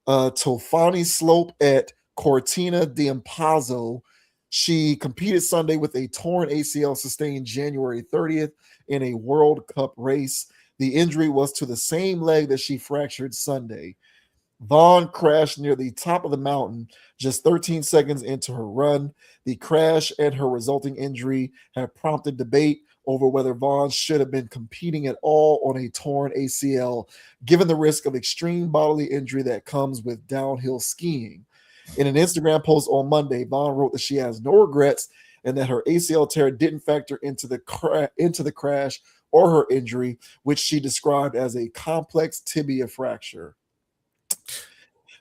Tofani slope at Cortina d'Ampezzo. She competed Sunday with a torn ACL sustained January 30th in a World Cup race. The injury was to the same leg that she fractured Sunday. Vonn crashed near the top of the mountain just 13 seconds into her run. The crash and her resulting injury have prompted debate over whether Vonn should have been competing at all on a torn ACL, given the risk of extreme bodily injury that comes with downhill skiing. In an Instagram post on Monday, Vonn wrote that she has no regrets and that her ACL tear didn't factor into the crash or her injury, which she described as a complex tibia fracture.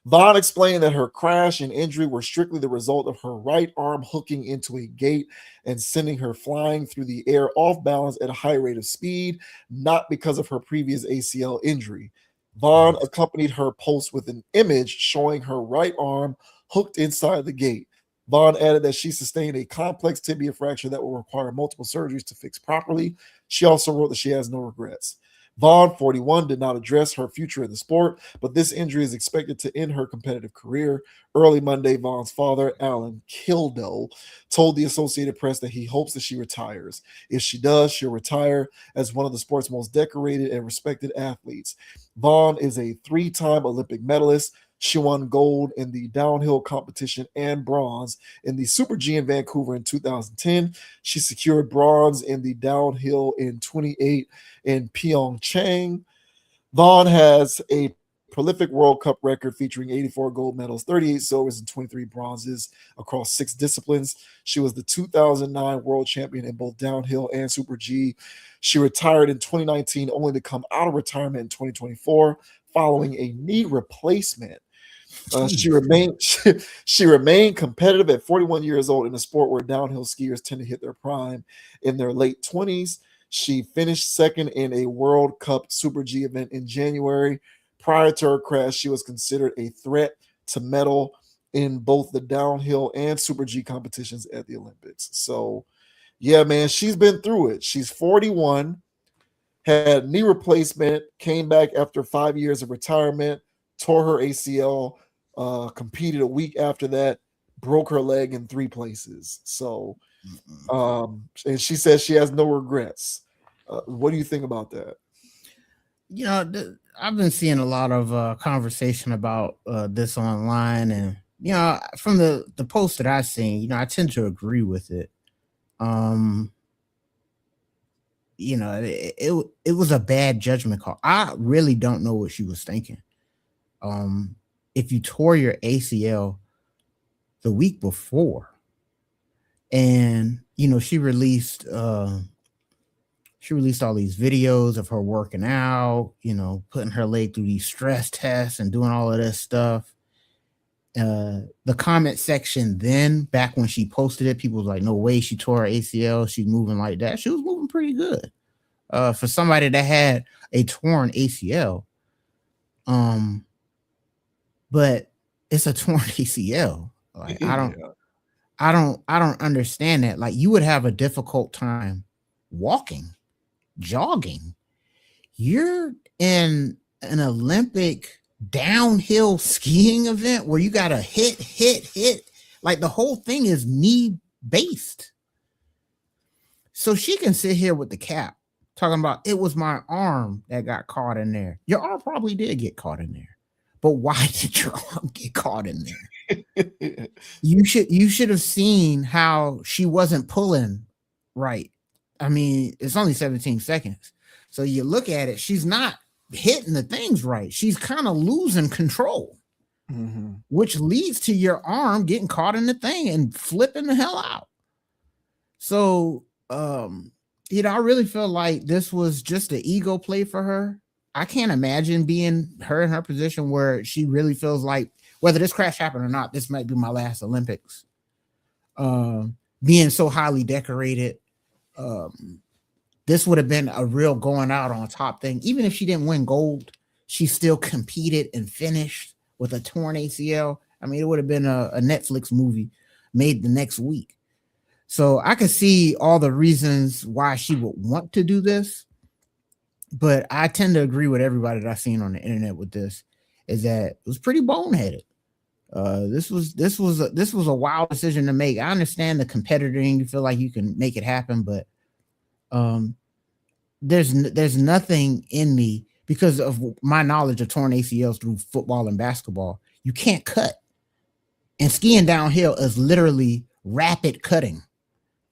Vonn explained that her crash and injury were strictly the result of her right arm hooking into a gate and sending her flying through the air off balance at a high rate of speed, not because of her previous ACL injury. Vonn accompanied her post with an image showing her right arm hooked inside the gate. Vonn added that she sustained a complex tibia fracture that will require multiple surgeries to fix properly. She also wrote that she has no regrets. Vonn, 41, did not address her future in the sport, but this injury is expected to end her competitive career. Early Monday, Vonn's father, Alan Kildo, told the Associated Press that he hopes that she retires. If she does, she'll retire as one of the sport's most decorated and respected athletes. Vonn is a three-time Olympic medalist. She won gold in the downhill competition and bronze in the Super G in Vancouver in 2010. She secured bronze in the downhill in 28 in Pyeongchang. Vonn has a prolific World Cup record featuring 84 gold medals, 38 silvers, and 23 bronzes across 6 disciplines. She was the 2009 world champion in both downhill and Super G. She retired in 2019 only to come out of retirement in 2024 following a knee replacement. She remained competitive at 41 years old in a sport where downhill skiers tend to hit their prime in their late 20s. She finished second in a World Cup Super G event in January. Prior to her crash, she was considered a threat to medal in both the downhill and Super G competitions at the Olympics. So, yeah, man, she's been through it. She's 41, had knee replacement, came back after 5 years of retirement, tore her ACL, competed a week after that, broke her leg in 3 places. So, and she says she has no regrets. What do you think about that? I've been seeing a lot of conversation about this online, and from the posts that I've seen, I tend to agree with it. Um, it was a bad judgment call. I really don't know what she was thinking. Um, if you tore your ACL the week before, and she released all these videos of her working out, putting her leg through these stress tests and doing all of this stuff. The comment section then, back when she posted it, people was like, no way she tore her ACL. She's moving like that. She was moving pretty good. For somebody that had a torn ACL. But it's a torn ACL. Like, I don't understand that. Like, you would have a difficult time walking, jogging. You're in an Olympic downhill skiing event where you gotta hit. Like, the whole thing is knee based. So she can sit here with the cap talking about it was my arm that got caught in there. Your arm probably did get caught in there, but why did your arm get caught in there? You should have seen how she wasn't pulling right. I mean, it's only 17 seconds. So you look at it, she's not hitting the things right. She's kind of losing control, which leads to your arm getting caught in the thing and flipping the hell out. So, I really feel like this was just an ego play for her. I can't imagine being her in her position where she really feels like, whether this crash happened or not, this might be my last Olympics. Being so highly decorated, this would have been a real going out on top thing. Even if she didn't win gold, she still competed and finished with a torn ACL. I mean, it would have been a Netflix movie made the next week. So I could see all the reasons why she would want to do this. But I tend to agree with everybody that I've seen on the internet with this, is that it was pretty boneheaded. This was a wild decision to make. I understand the competiting, you feel like you can make it happen, but there's nothing in me, because of my knowledge of torn ACLs through football and basketball. You can't cut, and skiing downhill is literally rapid cutting.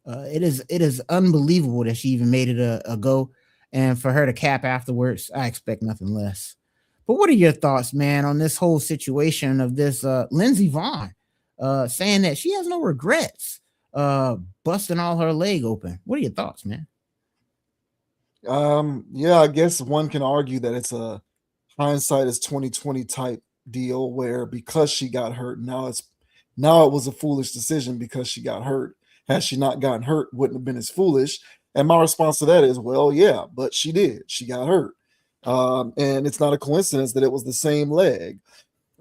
It is unbelievable that she even made it a go, and for her to cap afterwards, I expect nothing less. But what are your thoughts, man, on this whole situation of this Lindsey Vonn saying that she has no regrets busting all her leg open? What are your thoughts, man? Yeah, I guess one can argue that it's a hindsight is 2020 type deal, where because she got hurt, now it was a foolish decision because she got hurt. Had she not gotten hurt, wouldn't have been as foolish. And my response to that is, well, yeah, but she did. She got hurt. And it's not a coincidence that it was the same leg.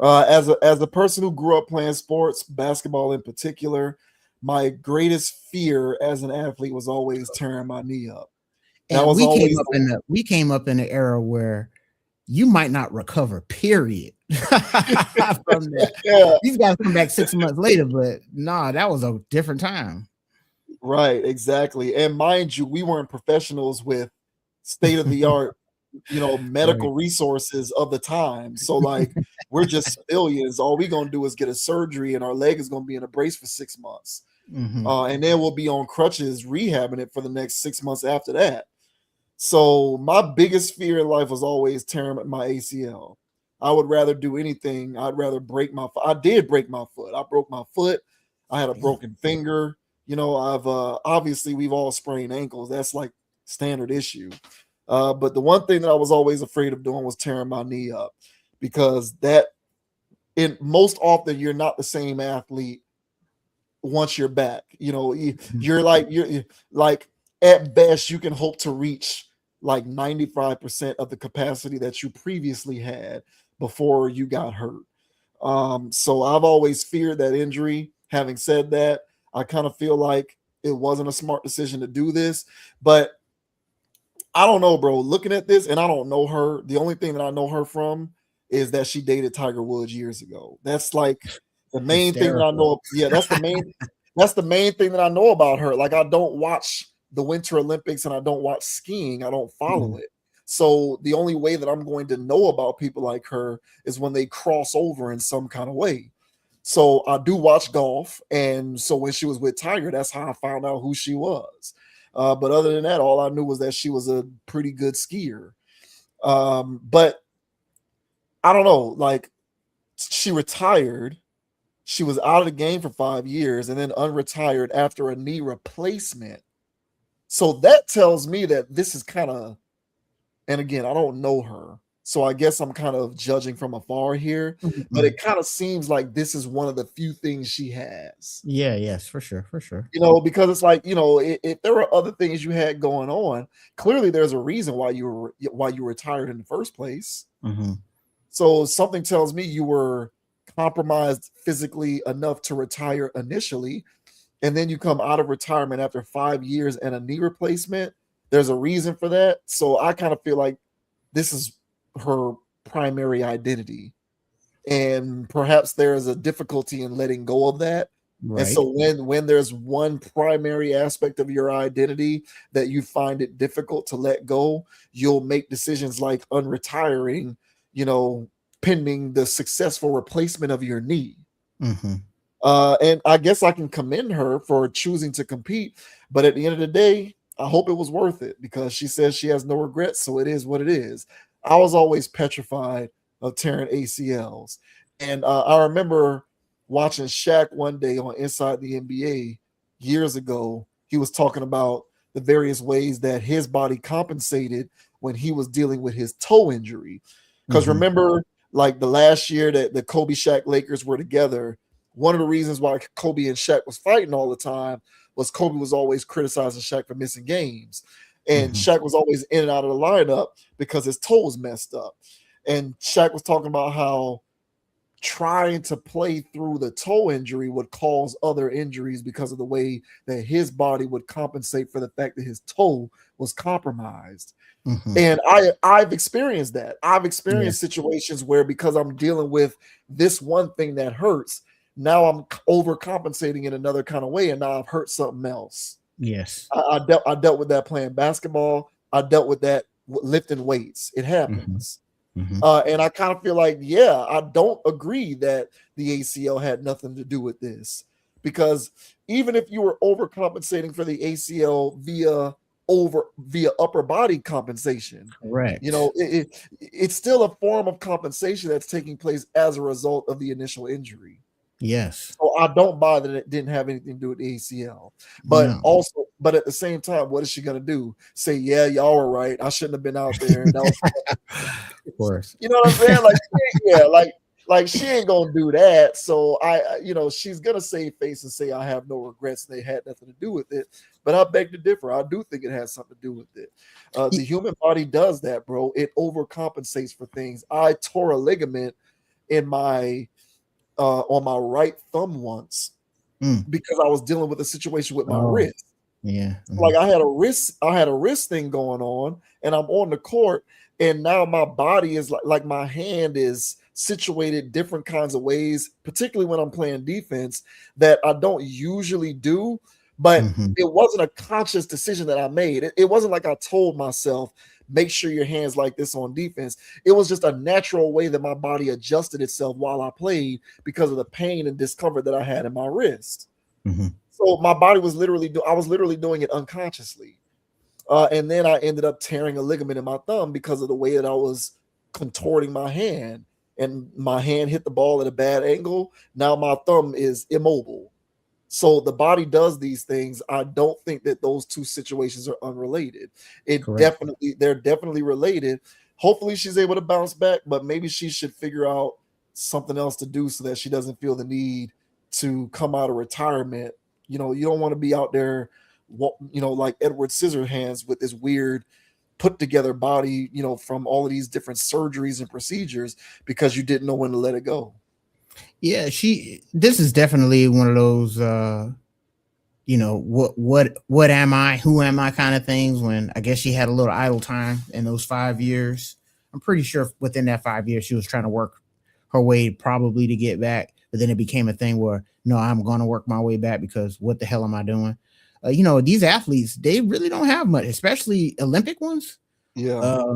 As a person who grew up playing sports, basketball in particular, my greatest fear as an athlete was always tearing my knee up. That And was always we came up in an era where you might not recover, period. From that. yeah, These guys come back 6 months later, but nah, that was a different time. right, exactly. And mind you, we weren't professionals with state of the art, medical Right. resources of the time. So like we're just civilians. All we gonna do is get a surgery, and our leg is gonna be in a brace for 6 months. And then we'll be on crutches rehabbing it for the next 6 months after that. So my biggest fear in life was always tearing my ACL. I would rather do anything. I'd rather break my foot. I did break my foot. I broke my foot. I had a broken finger. I've obviously we've all sprained ankles. That's like standard issue. But the one thing that I was always afraid of doing was tearing my knee up, because that in most often you're not the same athlete once you're back. You're like at best you can hope to reach like 95% of the capacity that you previously had before you got hurt. So I've always feared that injury. Having said that, I kind of feel like it wasn't a smart decision to do this, but I don't know, bro. Looking at this, and I don't know her. The only thing that I know her from is that she dated Tiger Woods years ago. That's like the main thing that I know. Yeah, that's the main thing that I know about her. Like, I don't watch the Winter Olympics and I don't watch skiing. I don't follow it. So the only way that I'm going to know about people like her is when they cross over in some kind of way. So I do watch golf, and so when she was with Tiger, that's how I found out who she was. But other than that, all I knew was that she was a pretty good skier. But I don't know, like she retired. She was out of the game for 5 years and then unretired after a knee replacement. So that tells me that this is kind of, and again, I don't know her. So I guess I'm kind of judging from afar here, but Mhm. it kind of seems like this is one of the few things she has. Yeah, yes, for sure, for sure. Because it's like, if there were other things you had going on, clearly there's a reason why you retired in the first place. Mhm. So something tells me you were compromised physically enough to retire initially, and then you come out of retirement after 5 years and a knee replacement. There's a reason for that. So I kind of feel like this is her primary identity. And perhaps there is a difficulty in letting go of that. And Right. so when there's one primary aspect of your identity that you find it difficult to let go, you'll make decisions like unretiring, you know, pending the successful replacement of your knee. Mhm. And I guess I can commend her for choosing to compete, but at the end of the day, I hope it was worth it because she says she has no regrets, so it is what it is. I was always petrified of tearing ACLs, and I remember watching Shaq one day on Inside the NBA years ago. He was talking about the various ways that his body compensated when he was dealing with his toe injury. Because Mhm. remember, like the last year that the Kobe Shaq Lakers were together, one of the reasons why Kobe and Shaq was fighting all the time was Kobe was always criticizing Shaq for missing games. And Mhm. Shaq was always in and out of the lineup because his toe was messed up. And Shaq was talking about how trying to play through the toe injury would cause other injuries because of the way that his body would compensate for the fact that his toe was compromised. Mhm. And I've experienced that. I've Yeah. experienced situations where because I'm dealing with this one thing that hurts, now I'm overcompensating in another kind of way, and now I've hurt something else. Yes. I dealt with that playing basketball. I dealt with that lifting weights. It Mhm. happens. Mhm. And I kind of feel like, yeah, I don't agree that the ACL had nothing to do with this because even if you were overcompensating for the ACL via upper body compensation, Correct. it's still a form of compensation that's taking place as a result of the initial injury. Yes. So I don't buy that it didn't have anything to do with the ACL. No. But at the same time, what is she gonna do? Say, yeah, y'all were right. I shouldn't have been out there. That was Of course. you know what I'm saying? Like, yeah, like she ain't gonna do that. So she's gonna save face and say I have no regrets and they had nothing to do with it. But I beg to differ. I do think it has something to do with it. The human body does that, bro. It overcompensates for things. I tore a ligament in my on my right thumb once Mm. because I was dealing with a situation with my Oh, wrist. yeah. Like Mhm. I had a wrist thing going on, and I'm on the court, and now my body is like my hand is situated different kinds of ways, particularly when I'm playing defense that I don't usually do. But Mhm. it wasn't a conscious decision that I made. It wasn't like I told myself, make sure your hands like this on defense. It was just a natural way that my body adjusted itself while I played because of the pain and discomfort that I had in my wrist. Mhm. So my body was I was literally doing it unconsciously. And then I ended up tearing a ligament in my thumb because of the way that I was contorting my hand. And my hand hit the ball at a bad angle. Now my thumb is immobile. So the body does these things. I don't think that those two situations are unrelated. Correct. They're definitely related. Hopefully she's able to bounce back, but maybe she should figure out something else to do so that she doesn't feel the need to come out of retirement. You don't want to be out there, like Edward Scissorhands with this weird put together body, from all of these different surgeries and procedures because you didn't know when to let it go. Yeah, this is definitely one of those what am I, who am I kind of things. When I guess she had a little idle time in those 5 years. I'm pretty sure within that 5 years she was trying to work her way probably to get back, but then it became a thing where no, I'm going to work my way back because what the hell am I doing? These athletes, they really don't have much, especially Olympic ones. Yeah.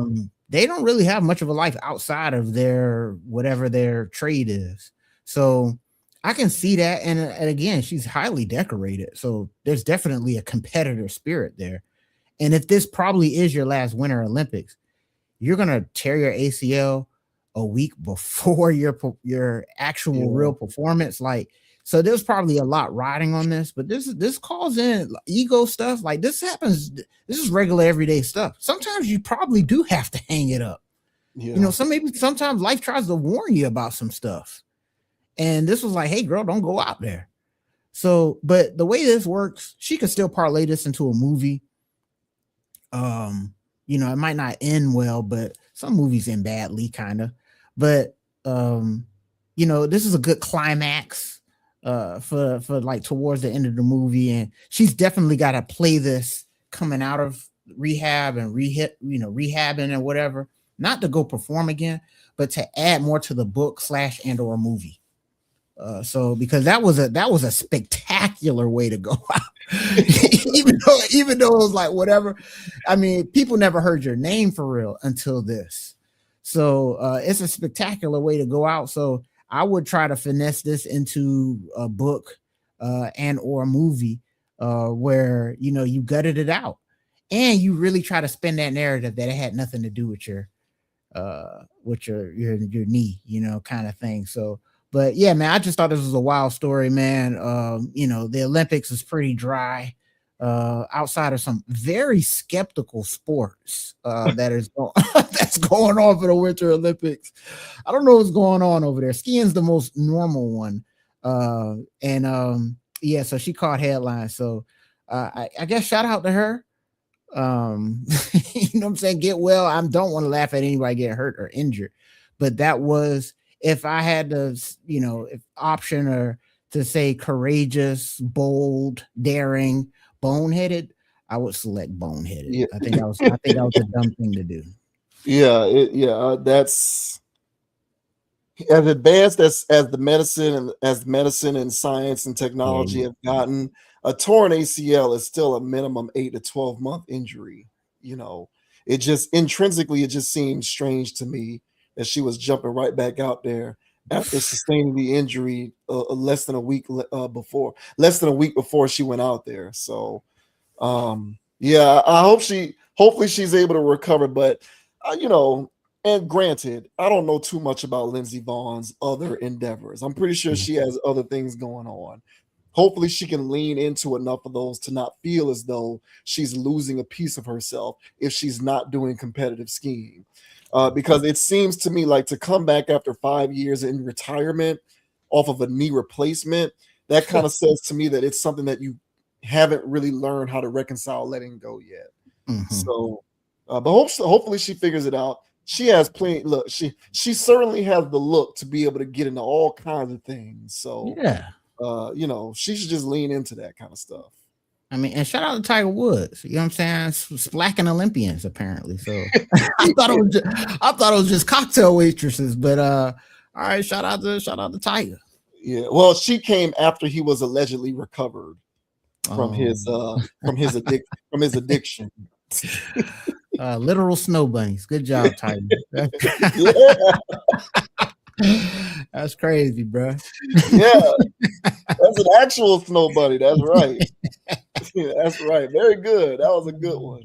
They don't really have much of a life outside of their whatever their trade is. So I can see that. And again, she's highly decorated. So there's definitely a competitor spirit there. And if this probably is your last Winter Olympics, you're gonna tear your ACL a week before your actual Yeah. real performance. Like, so there's probably a lot riding on this, but this calls in ego stuff. Like this happens. This is regular everyday stuff. Sometimes you probably do have to hang it up. You know, Yeah. maybe sometimes life tries to warn you about some stuff. And this was like, hey girl, don't go out there. So, but the way this works, she could still parlay this into a movie. um it might not end well, but some movies end badly kind of. But um this is a good climax for like towards the end of the movie, and she's definitely got to play this coming out of rehab and rehabbing and whatever, not to go perform again, but to add more to the book slash and or movie. So because that was a spectacular way to go out. even though it was like whatever. I mean, people never heard your name for real until this. So it's a spectacular way to go out. So I would try to finesse this into a book and or a movie where you gutted it out, and you really try to spin that narrative that it had nothing to do with your knee, kind of thing. So, but yeah, man, I just thought this was a wild story, man. The Olympics is pretty dry. Outside of some very skeptical sports that's going on for the Winter Olympics. I don't know what's going on over there. Skiing's the most normal one. And yeah, so she caught headlines. So I guess shout out to her. You know what I'm saying? Get well. I don't want to laugh at anybody getting hurt or injured, but that was, if I had to, if option or to say courageous, bold, daring, boneheaded, I would select boneheaded. Yeah. I think that was a dumb thing to do. Yeah. That's as advanced as the medicine and science and Yeah. technology have gotten. A torn ACL is still a minimum 8 to 12 month injury. You know, it just intrinsically, it just seems strange to me that she was jumping right back out there after sustaining the injury less than a week before she went out there. So yeah, hopefully she's able to recover, but you know, and granted, I don't know too much about Lindsey Vaughn's other endeavors. I'm pretty sure Yeah. she has other things going on. Hopefully she can lean into enough of those to not feel as though she's losing a piece of herself if she's not doing competitive skiing. Because it seems to me like to come back after 5 years in retirement off of a knee replacement, that kind of says to me that it's something that you haven't really learned how to reconcile letting go yet. Mm-hmm. So, but hopefully she figures it out. She has plenty. Look, she certainly has the look to be able to get into all kinds of things. So, Yeah. she should just lean into that kind of stuff. I mean, and shout out to Tiger Woods. You know what I'm saying? Splacking Olympians apparently. So I thought it was just cocktail waitresses. But all right, shout out to Tiger. Yeah. Well, she came after he was allegedly recovered Um, from his addiction. literal snow bunnies. Good job, Tiger. Yeah. That's crazy, bro. Yeah. That's an actual snow bunny. That's right. That's right. Very good. That was a good one.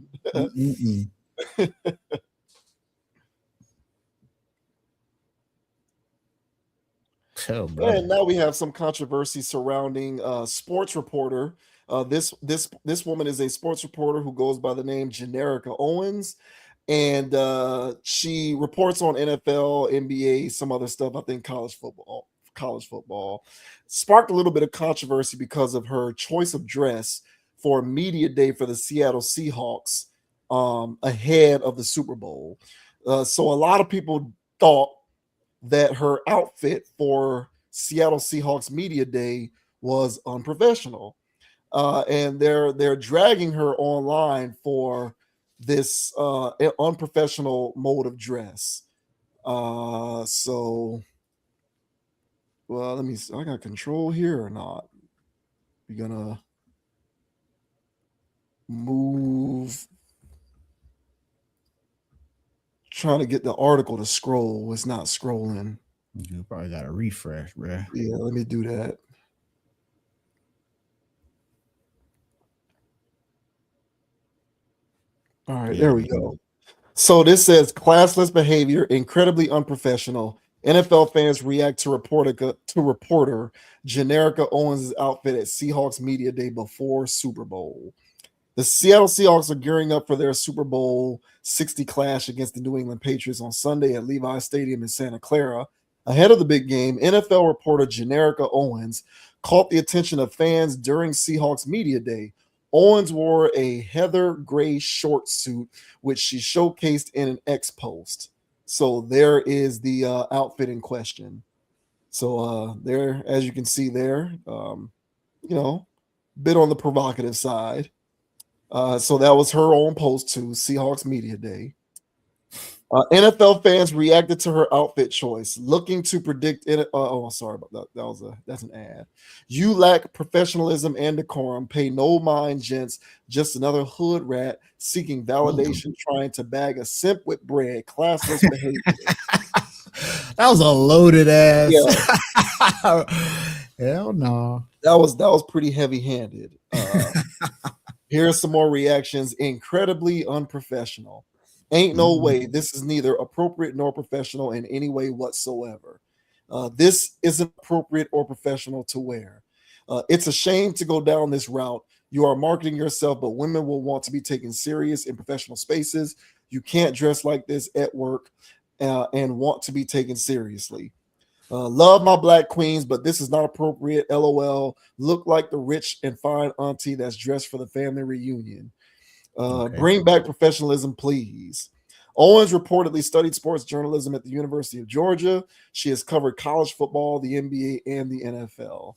Oh, And brother. now we have some controversy surrounding sports reporter. This woman is a sports reporter who goes by the name Generica Owens, and she reports on NFL, NBA, some other stuff. I think college football. College football sparked a little bit of controversy because of her choice of dress for media day for the Seattle Seahawks ahead of the Super Bowl. So a lot of people thought that her outfit for Seattle Seahawks media day was unprofessional, and they're dragging her online for this unprofessional mode of dress. So, well, let me. I got control here or not? We're gonna move. trying to get the article to scroll. It's not scrolling. You probably got to refresh, bro. Yeah, let me do that. All right, Yeah. there we go. So this says classless behavior, incredibly unprofessional. NFL fans react to reporter Generica Owens' outfit at Seahawks media day before Super Bowl. The Seattle Seahawks are gearing up for their Super Bowl 60 clash against the New England Patriots on Sunday at Levi Stadium in Santa Clara. Ahead of the big game, NFL reporter Generica Owens caught the attention of fans during Seahawks media day. Owens wore a heather gray short suit, which she showcased in an X post. So there is the outfit in question. So there, as you can see there, you know, bit on the provocative side. So that was her own post to Seahawks Media Day. NFL fans reacted to her outfit choice, looking to predict it. Oh, sorry about that. That's an ad. You lack professionalism and decorum. Pay no mind, gents. Just another hood rat seeking validation, trying to bag a simp with bread. Classless behavior. That was a loaded ass. Yeah. Hell no. That was pretty heavy handed. Here are some more reactions. Incredibly unprofessional. Ain't no way. This is neither appropriate nor professional in any way whatsoever. This isn't appropriate or professional to wear. It's a shame to go down this route. You are marketing yourself, but women will want to be taken serious in professional spaces. You can't dress like this at work and want to be taken seriously. Love my black queens, but this is not appropriate. LOL. Look like the rich and fine auntie that's dressed for the family reunion. Bring back professionalism, please. Owens reportedly studied sports journalism at the University of Georgia. She has covered college football, the NBA, and the NFL.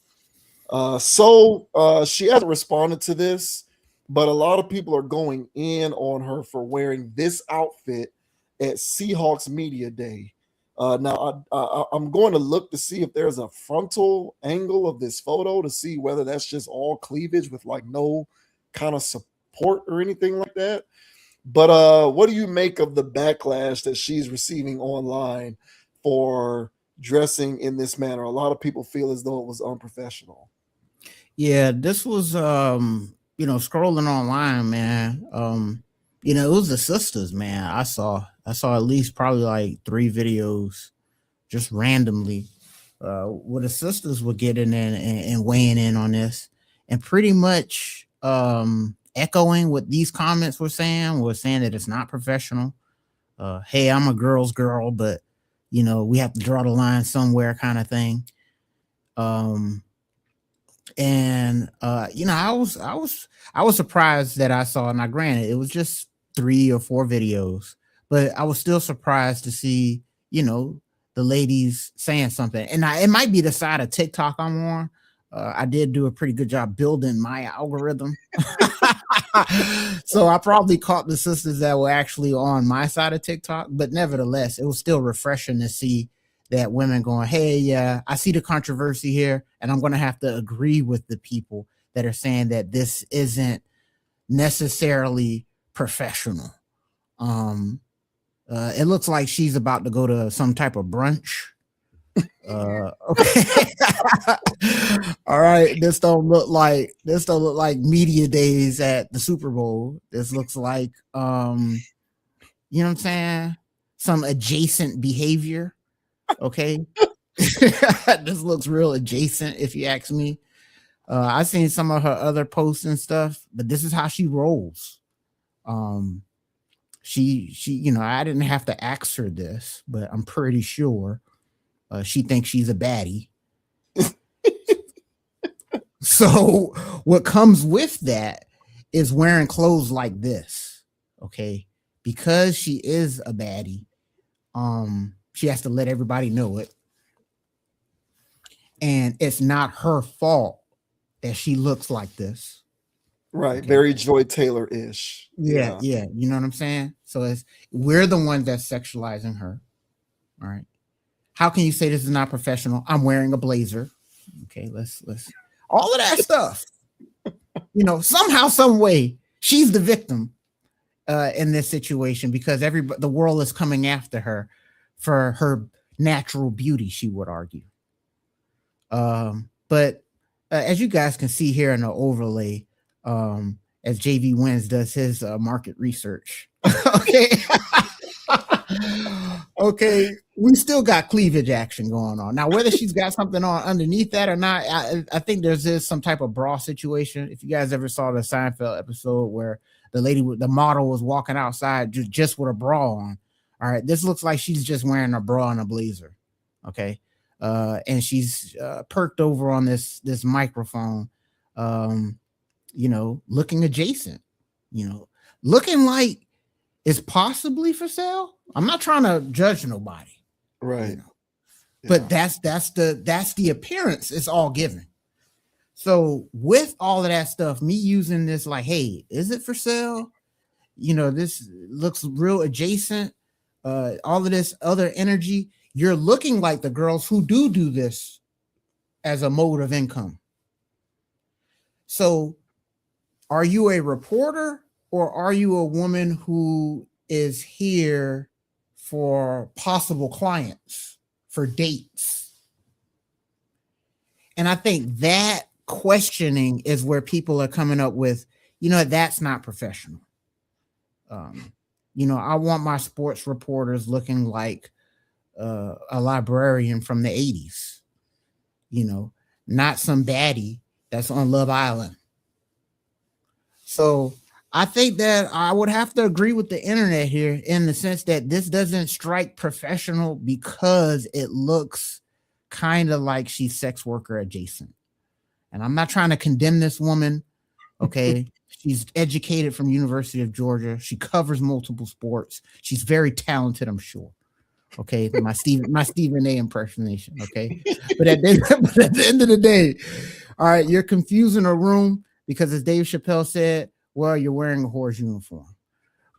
So she hasn't responded to this, but a lot of people are going in on her for wearing this outfit at Seahawks Media Day. Now, I'm going to look to see if there's a frontal angle of this photo to see whether that's just all cleavage with like no kind of support or anything like that. But what do you make of the backlash that she's receiving online for dressing in this manner? A lot of people feel as though it was unprofessional. Yeah, this was scrolling online, man. It was the sisters, man. I saw at least probably like 3 videos just randomly where the sisters were getting in and weighing in on this and pretty much echoing what these comments were saying that it's not professional. Hey, I'm a girl's girl, but we have to draw the line somewhere kind of thing. And I was surprised that I saw. Now, granted, it was just 3 or 4 videos, but I was still surprised to see the ladies saying something. And it might be the side of TikTok I'm on. I did do a pretty good job building my algorithm, so I probably caught the sisters that were actually on my side of TikTok. But nevertheless, it was still refreshing to see that women going, hey, yeah, I see the controversy here, and I'm going to have to agree with the people that are saying that this isn't necessarily professional. It looks like she's about to go to some type of brunch. Okay. All right. This don't look like media days at the Super Bowl. This looks like you know what I'm saying? Some adjacent behavior. Okay. This looks real adjacent, if you ask me. I've seen some of her other posts and stuff, but this is how she rolls. She I didn't have to ask her this, but I'm pretty sure she thinks she's a baddie. So what comes with that is wearing clothes like this, okay? Because she is a baddie, she has to let everybody know it. And it's not her fault that she looks like this. Right. Okay. Very Joy Taylor-ish. Yeah. You know what I'm saying? So we're the ones that's sexualizing her. All right. How can you say this is not professional? I'm wearing a blazer. Okay, let's all of that stuff. Somehow, some way, she's the victim. in this situation because the world is coming after her for her natural beauty, she would argue. But as you guys can see here in the overlay, as JV Wins does his market research, okay, okay, we still got cleavage action going on. Now, whether she's got something on underneath that or not, I think there's some type of bra situation. If you guys ever saw the Seinfeld episode where the model was walking outside just with a bra on, all right, this looks like she's just wearing a bra and a blazer, okay, and she's perked over on this microphone, looking adjacent, looking like it's possibly for sale. I'm not trying to judge nobody, right? But that's the appearance it's all given. So with all of that stuff, me using this like, hey, is it for sale? This looks real adjacent. All of this other energy, you're looking like the girls who do this as a mode of income. So are you a reporter or are you a woman who is here for possible clients, for dates? And I think that questioning is where people are coming up with, that's not professional. I want my sports reporters looking like a librarian from the 80s, not some baddie that's on Love Island. So I think that I would have to agree with the internet here in the sense that this doesn't strike professional because it looks kind of like she's sex worker adjacent. And I'm not trying to condemn this woman. Okay. She's educated from University of Georgia. She covers multiple sports. She's very talented, I'm sure. Okay. My Stephen A impersonation. Okay. But at the end of the day, all right, you're confusing a room because as Dave Chappelle said, well, you're wearing a horse uniform.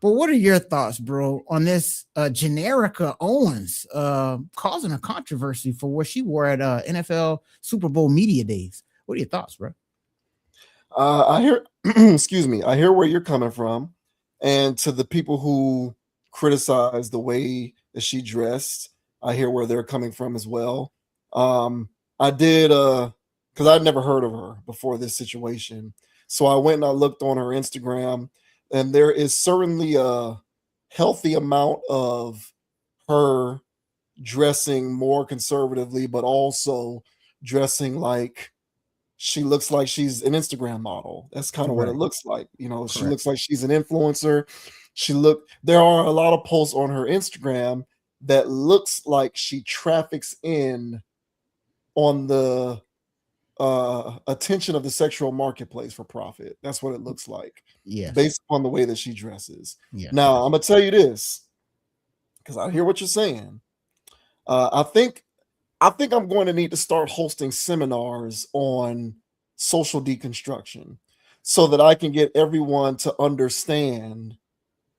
But what are your thoughts, bro, on this Generica Owens causing a controversy for what she wore at NFL Super Bowl Media Days? What are your thoughts, bro? I hear, excuse me, I hear where you're coming from. And to the people who criticize the way that she dressed, I hear where they're coming from as well. I did, because I'd never heard of her before this situation. So I went and I looked on her Instagram, and there is certainly a healthy amount of her dressing more conservatively, but also dressing like she looks like she's an Instagram model. That's kind of what it looks like. She looks like she's an influencer. There are a lot of posts on her Instagram that looks like she traffics in on the attention of the sexual marketplace for profit. That's what it looks like. Yeah. Based on the way that she dresses. Yeah. Now, I'm going to tell you this, because I hear what you're saying. I think I'm going to need to start hosting seminars on social deconstruction so that I can get everyone to understand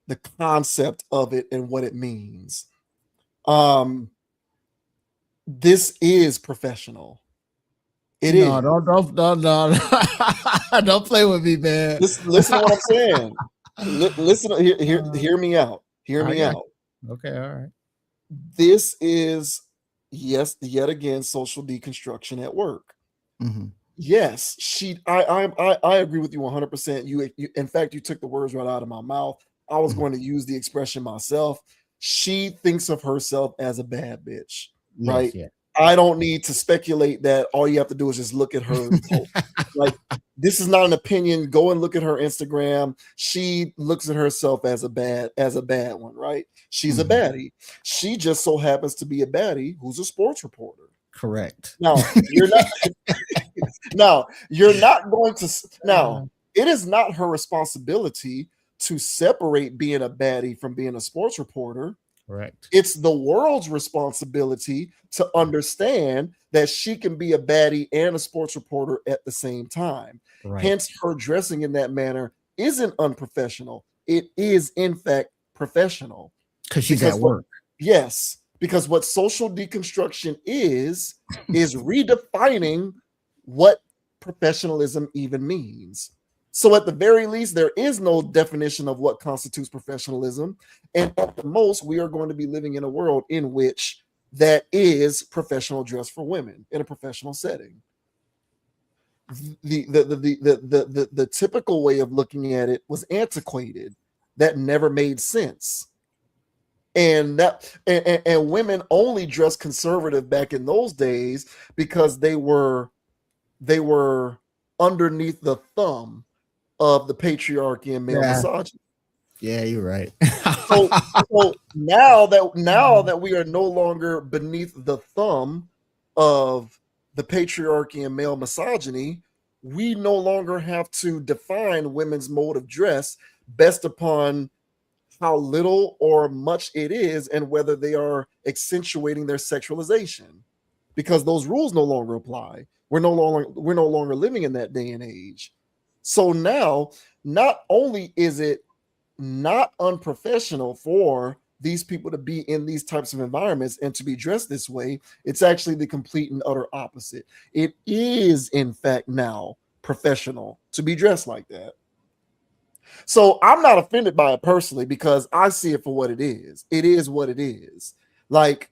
the concept of it and what it means. This is professional. It is. No, don't play with me, man. Listen to what I'm saying. Listen, hear me out. Hear me out. Okay, all right. This is, yes, yet again, social deconstruction at work. Mm-hmm. Yes, I agree with you 100%. You, in fact, you took the words right out of my mouth. I was going to use the expression myself. She thinks of herself as a bad bitch, right? Yeah. I don't need to speculate that. All you have to do is just look at her. Like, this is not an opinion. Go and look at her Instagram. She looks at herself as a bad one, right? She's a baddie. She just so happens to be a baddie who's a sports reporter. Correct. Now, you're not going to now, it is not her responsibility to separate being a baddie from being a sports reporter. Correct. It's the world's responsibility to understand that she can be a baddie and a sports reporter at the same time. Right. Hence, her dressing in that manner isn't unprofessional. It is, in fact, professional. Because she's at work. Yes, because what social deconstruction is redefining what professionalism even means. So at the very least, there is no definition of what constitutes professionalism. And at the most, we are going to be living in a world in which that is professional dress for women in a professional setting. The typical way of looking at it was antiquated. That never made sense. And women only dressed conservative back in those days because they were underneath the thumb of the patriarchy and male Yeah. misogyny. Yeah, you're right. So, so now that we are no longer beneath the thumb of the patriarchy and male misogyny, we no longer have to define women's mode of dress based upon how little or much it is and whether they are accentuating their sexualization, because those rules no longer apply. We're no longer living in that day and age. So now, not only is it not unprofessional for these people to be in these types of environments and to be dressed this way, it's actually the complete and utter opposite. It is, in fact, now professional to be dressed like that. So I'm not offended by it personally because I see it for what it is. It is what it is. Like,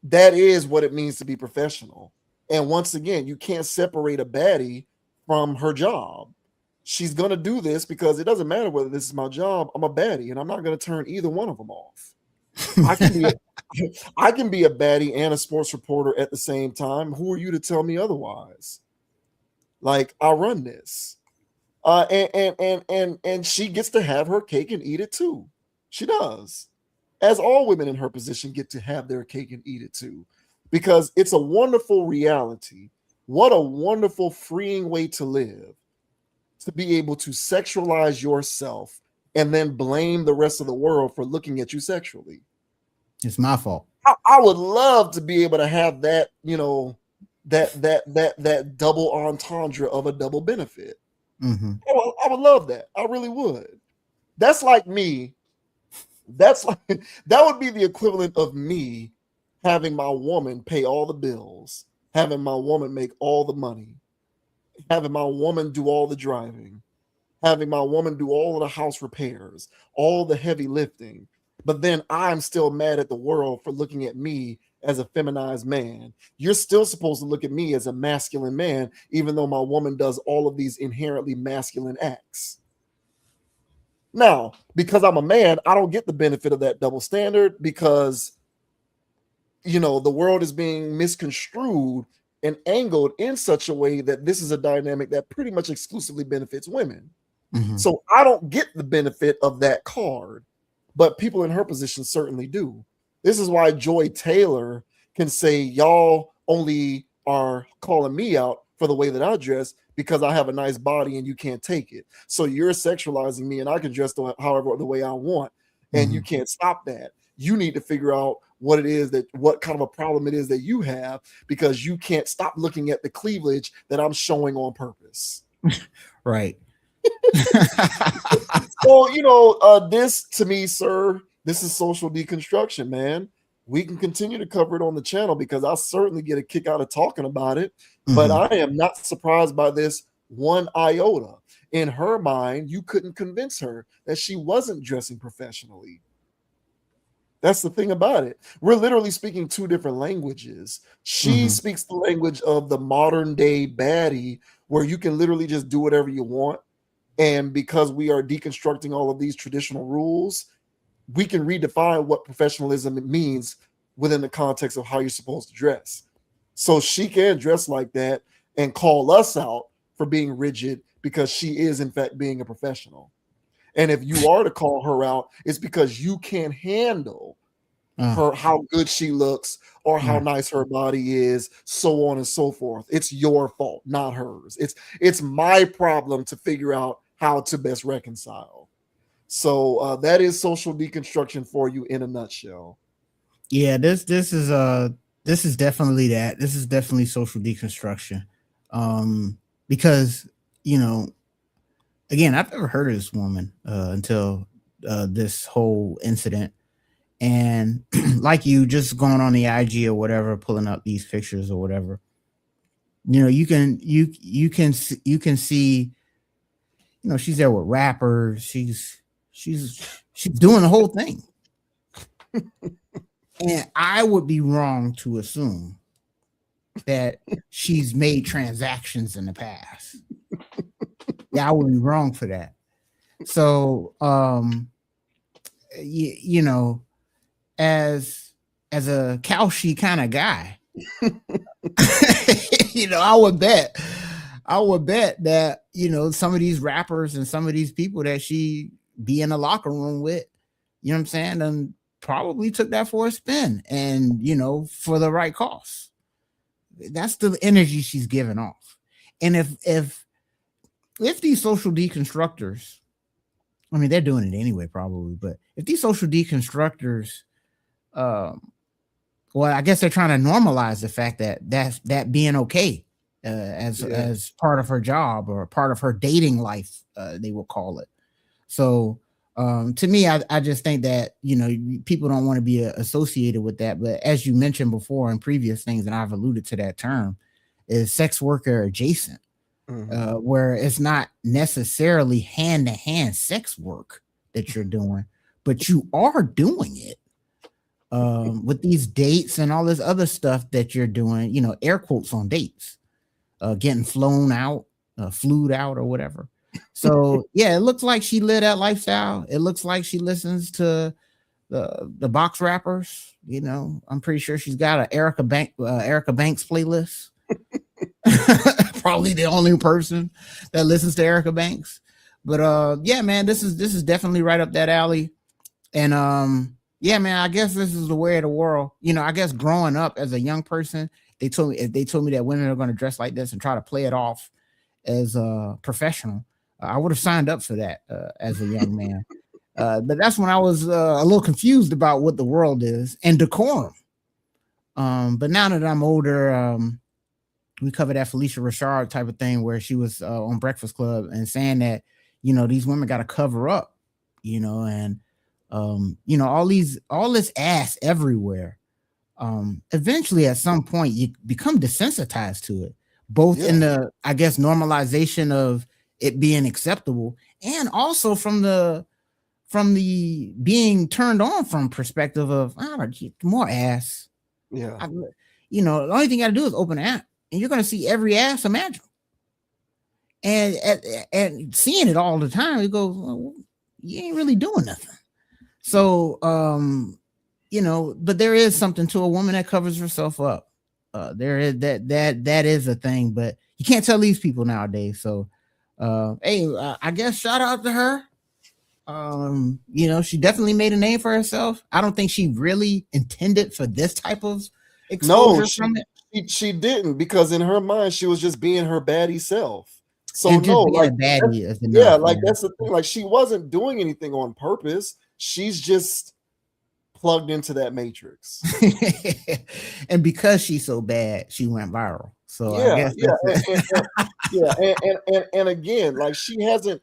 that is what it means to be professional. And once again, you can't separate a baddie from her job. She's going to do this because it doesn't matter whether this is my job. I'm a baddie, and I'm not going to turn either one of them off. I can be I can be a baddie and a sports reporter at the same time. Who are you to tell me otherwise? Like, I run this. And she gets to have her cake and eat it too. She does. As all women in her position get to have their cake and eat it too, because it's a wonderful reality. What a wonderful, freeing way to live, to be able to sexualize yourself and then blame the rest of the world for looking at you sexually. It's my fault. I would love to be able to have that, that double entendre of a double benefit. Mm-hmm. I would love that. I really would. That's like me. That's like that would be the equivalent of me having my woman pay all the bills, having my woman make all the money, having my woman do all the driving, having my woman do all of the house repairs, all the heavy lifting. But then I'm still mad at the world for looking at me as a feminized man. You're still supposed to look at me as a masculine man, even though my woman does all of these inherently masculine acts. Now, because I'm a man, I don't get the benefit of that double standard because, the world is being misconstrued and angled in such a way that this is a dynamic that pretty much exclusively benefits women. Mm-hmm. So I don't get the benefit of that card, but people in her position certainly do. This is why Joy Taylor can say, y'all only are calling me out for the way that I dress because I have a nice body and you can't take it. So you're sexualizing me and I can dress however the way I want. And you can't stop that. You need to figure out what kind of a problem it is that you have, because you can't stop looking at the cleavage that I'm showing on purpose. Right. So, this to me, sir, this is social deconstruction, man. We can continue to cover it on the channel because I certainly get a kick out of talking about it. But I am not surprised by this one iota. In her mind, you couldn't convince her that she wasn't dressing professionally. That's the thing about it. We're literally speaking two different languages. She speaks the language of the modern day baddie, where you can literally just do whatever you want. And because we are deconstructing all of these traditional rules, we can redefine what professionalism means within the context of how you're supposed to dress. So she can dress like that and call us out for being rigid because she is, in fact, being a professional. And if you are to call her out, it's because you can't handle her, how good she looks or how nice her body is, so on and so forth. It's your fault, not hers. It's my problem to figure out how to best reconcile. So that is social deconstruction for you in a nutshell. Yeah, this is definitely that. This is definitely social deconstruction. Because again, I've never heard of this woman until this whole incident. And like you, just going on the IG or whatever, pulling up these pictures or whatever, you can see she's there with rappers. She's doing the whole thing. And I would be wrong to assume that she's made transactions in the past. Yeah, I would be wrong for that. So, you know, as a Cauchy kind of guy, I would bet that some of these rappers and some of these people that she be in the locker room with, you know what I'm saying, and probably took that for a spin, and for the right cause. That's the energy she's giving off. And if these social deconstructors, I mean, they're doing it anyway, probably, but if these social deconstructors, well, I guess they're trying to normalize the fact that being okay, as part of her job or part of her dating life, they will call it. So to me, I just think that people don't want to be associated with that. But as you mentioned before in previous things, and I've alluded to that term, is sex worker adjacent, where it's not necessarily hand-to-hand sex work that you're doing, but you are doing it with these dates and all this other stuff that you're doing, air quotes on dates, getting flown out, flued out or whatever. So yeah, it looks like she live that lifestyle. It looks like she listens to the box rappers. I'm pretty sure she's got an Erica Banks playlist. Probably the only person that listens to Erica Banks. But yeah, man, this is definitely right up that alley. And yeah, man, I guess this is the way of the world. I guess growing up as a young person, if they told me that women are going to dress like this and try to play it off as a professional, I would have signed up for that as a young man. But that's when I was a little confused about what the world is and decorum. But now that I'm older, we covered that Felicia Rashad type of thing where she was on Breakfast Club and saying that, these women got to cover up, and all this ass everywhere. Eventually at some point you become desensitized to it, both in the, I guess, normalization of it being acceptable, and also from the being turned on from perspective of, I don't know, more ass. The only thing you gotta do is open an app and you're gonna see every ass imaginable. And seeing it all the time, you go, well, you ain't really doing nothing. So but there is something to a woman that covers herself up. There is that is a thing, but you can't tell these people nowadays. So hey, I guess shout out to her. She definitely made a name for herself. I don't think she really intended for this type of exposure from it. She didn't, because in her mind she was just being her baddie self. So And just no, being like a baddie is yeah, enough, like man. that's the thing. Like she wasn't doing anything on purpose. She's just plugged into that matrix. And because she's so bad, she went viral. So I guess and again, like she hasn't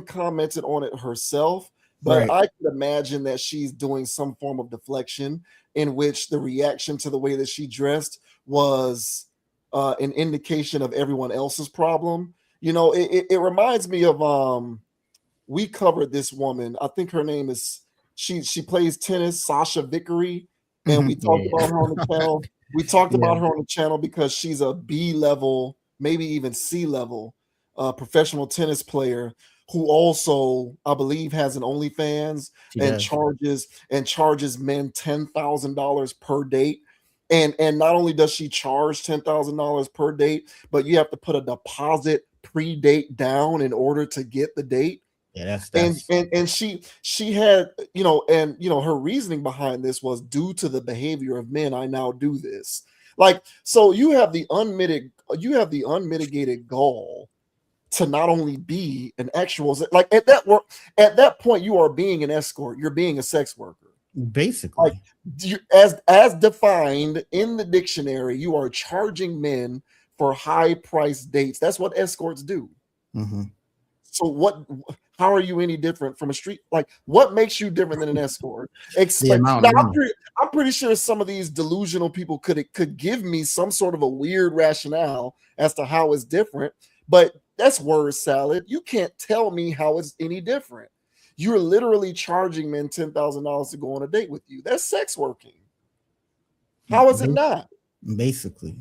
commented on it herself, but right. I could imagine that she's doing some form of deflection in which the reaction to the way that she dressed was an indication of everyone else's problem. It reminds me of we covered this woman. I think her name is she plays tennis, Sasha Vickery, and we talked about her on the channel. We talked about her on the channel because she's a B level, maybe even C level, professional tennis player who also, I believe, has an OnlyFans and charges men $10,000 per date. And not only does she charge $10,000 per date, but you have to put a deposit pre-date down in order to get the date. Yeah, and she had, her reasoning behind this was due to the behavior of men. I now do this. Like, so you have the unmitigated gall to not only be an actual, like at that point, you are being an escort. You're being a sex worker. Basically. Like, as defined in the dictionary, you are charging men for high price dates. That's what escorts do. So how are you any different from a street? Like, what makes you different than an escort? Now, I'm pretty sure some of these delusional people could give me some sort of a weird rationale as to how it's different. But That's word salad. You can't tell me how it's any different. You're literally charging men $10,000 to go on a date with you. That's sex working. How is it not? Basically.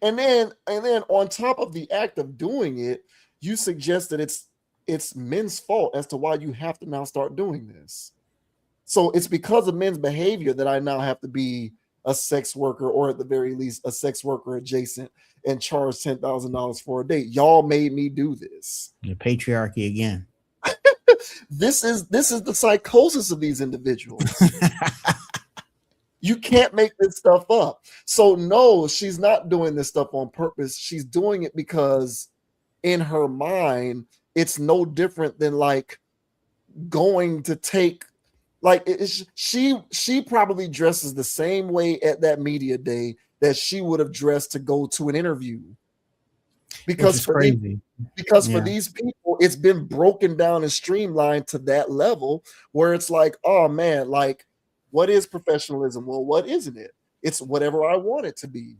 And then on top of the act of doing it, you suggest that it's men's fault as to why you have to now start doing this. So it's because of men's behavior that I now have to be a sex worker, or at the very least a sex worker adjacent, and charge $10,000 for a date. Y'all made me do this. The patriarchy again. This is the psychosis of these individuals. You can't make this stuff up. So no, she's not doing this stuff on purpose. She's doing it because in her mind, it's no different than like going to take, like she probably dresses the same way at that media day that she would have dressed to go to an interview. Because for crazy. For these people, it's been broken down and streamlined to that level where it's like, oh man, like, what is professionalism? Well, what isn't it? It's whatever I want it to be.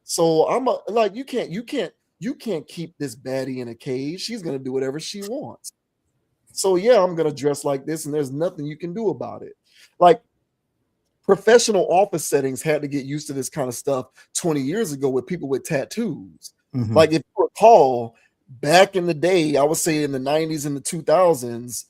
So like, you can't keep this baddie in a cage. She's gonna do whatever she wants. So yeah, I'm gonna dress like this, and there's nothing you can do about it. Like, professional office settings had to get used to this kind of stuff 20 years ago with people with tattoos. Mm-hmm. Like, if you recall, back in the day, I would say in the 90s and the 2000s,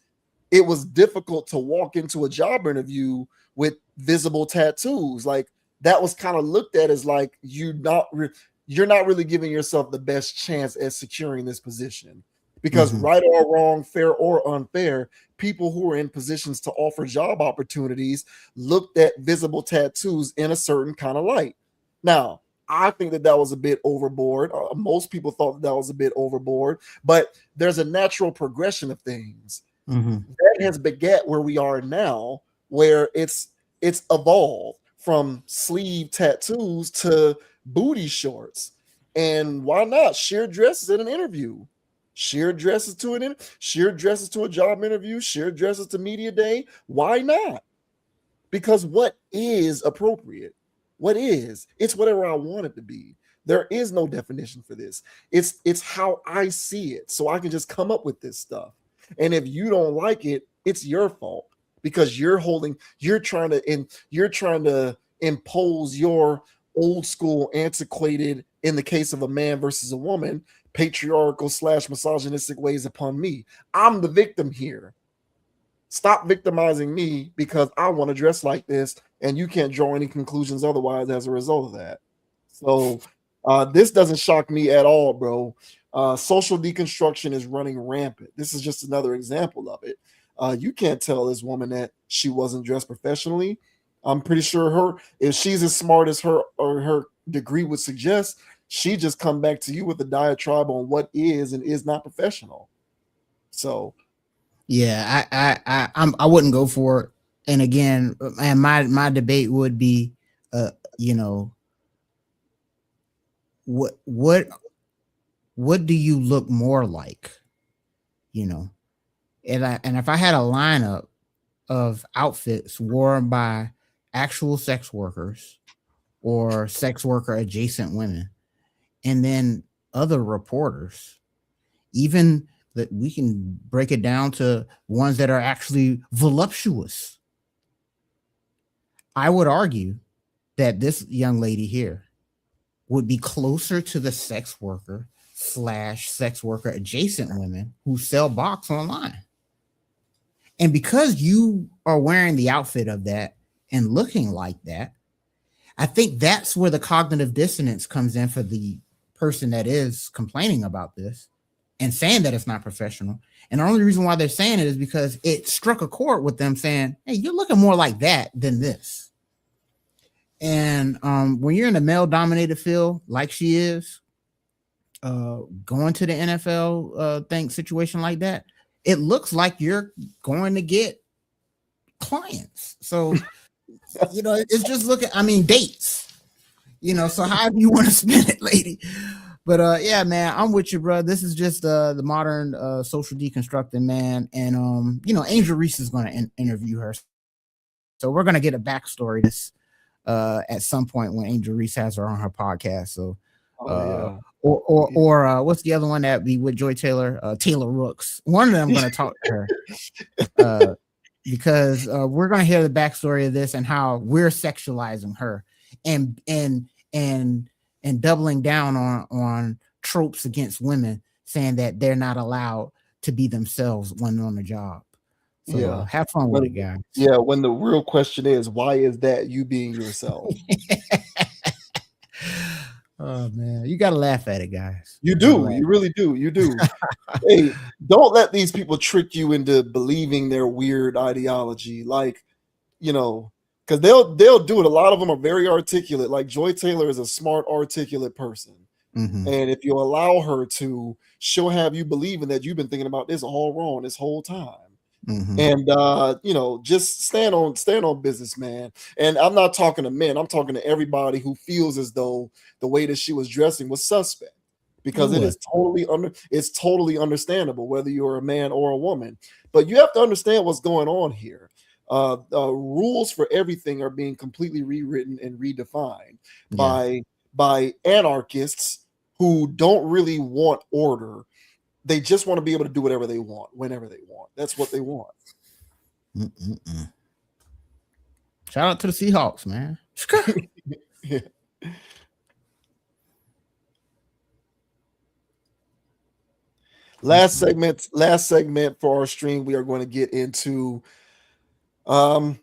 it was difficult to walk into a job interview with visible tattoos. Like, that was kind of looked at as like you're not really giving yourself the best chance at securing this position. Because right or wrong, fair or unfair, people who are in positions to offer job opportunities looked at visible tattoos in a certain kind of light. Now, I think that was a bit overboard. Most people thought that was a bit overboard, but there's a natural progression of things. That has begat where we are now, where it's evolved from sleeve tattoos to booty shorts. And why not sheer dresses in an interview? Sheer dresses to a job interview, sheer dresses to media day. Why not? Because what is appropriate? What is? It's whatever I want it to be. There is no definition for this. It's how I see it. So I can just come up with this stuff. And if you don't like it, it's your fault, because you're trying to impose your old school, antiquated, in the case of a man versus a woman, patriarchal / misogynistic ways upon me. I'm the victim here. Stop victimizing me because I want to dress like this, and you can't draw any conclusions otherwise as a result of that. So this doesn't shock me at all, bro. Social deconstruction is running rampant. This is just another example of it. You can't tell this woman that she wasn't dressed professionally. I'm pretty sure if she's as smart as her degree would suggest, she just come back to you with a diatribe on what is and is not professional. So, yeah, I wouldn't go for it. And again, and my debate would be, what do you look more like? And if I had a lineup of outfits worn by actual sex workers or sex worker adjacent women, and then other reporters, even that we can break it down to ones that are actually voluptuous, I would argue that this young lady here would be closer to the sex worker / sex worker adjacent women who sell box online. And because you are wearing the outfit of that and looking like that, I think that's where the cognitive dissonance comes in for the person that is complaining about this and saying that it's not professional. And the only reason why they're saying it is because it struck a chord with them saying, hey, you're looking more like that than this. And when you're in a male-dominated field like she is, going to the NFL situation like that, it looks like you're going to get clients. So, it's just dates. So however you want to spend it, lady. But yeah, man, I'm with you, bro. This is just the modern social deconstructing, man. And Angel Reese is going to interview her, so we're going to get a backstory this at some point when Angel Reese has her on her podcast. So Oh uh, yeah. what's the other one that be with Joy Taylor? Taylor Rooks. One of them going to talk to her. Uh, because we're going to hear the backstory of this and how we're sexualizing her and and doubling down on tropes against women, saying that they're not allowed to be themselves when on the job. So Yeah. have fun with it, When guys. yeah, when the real question is, why is that you being yourself? Oh man, you gotta laugh at it, guys. You You gotta do. laugh. You really do. You do. Hey, don't let these people trick you into believing their weird ideology. Like, you know, because they'll do it. A lot of them are very articulate. Like Joy Taylor is a smart, articulate person. Mm-hmm. And if you allow her to, she'll have you believing that you've been thinking about this all wrong this whole time. Mm-hmm. And just stand on business, man. And I'm not talking to men, I'm talking to everybody who feels as though the way that she was dressing was suspect, It because was. it's totally understandable whether you're a man or a woman. But you have to understand what's going on here. Rules for everything are being completely rewritten and redefined Yeah. by anarchists who don't really want order. They just want to be able to do whatever they want whenever they want. That's what they want. Mm-mm-mm. Shout out to the Seahawks, man. Yeah. Last segment for our stream, we are going to get into an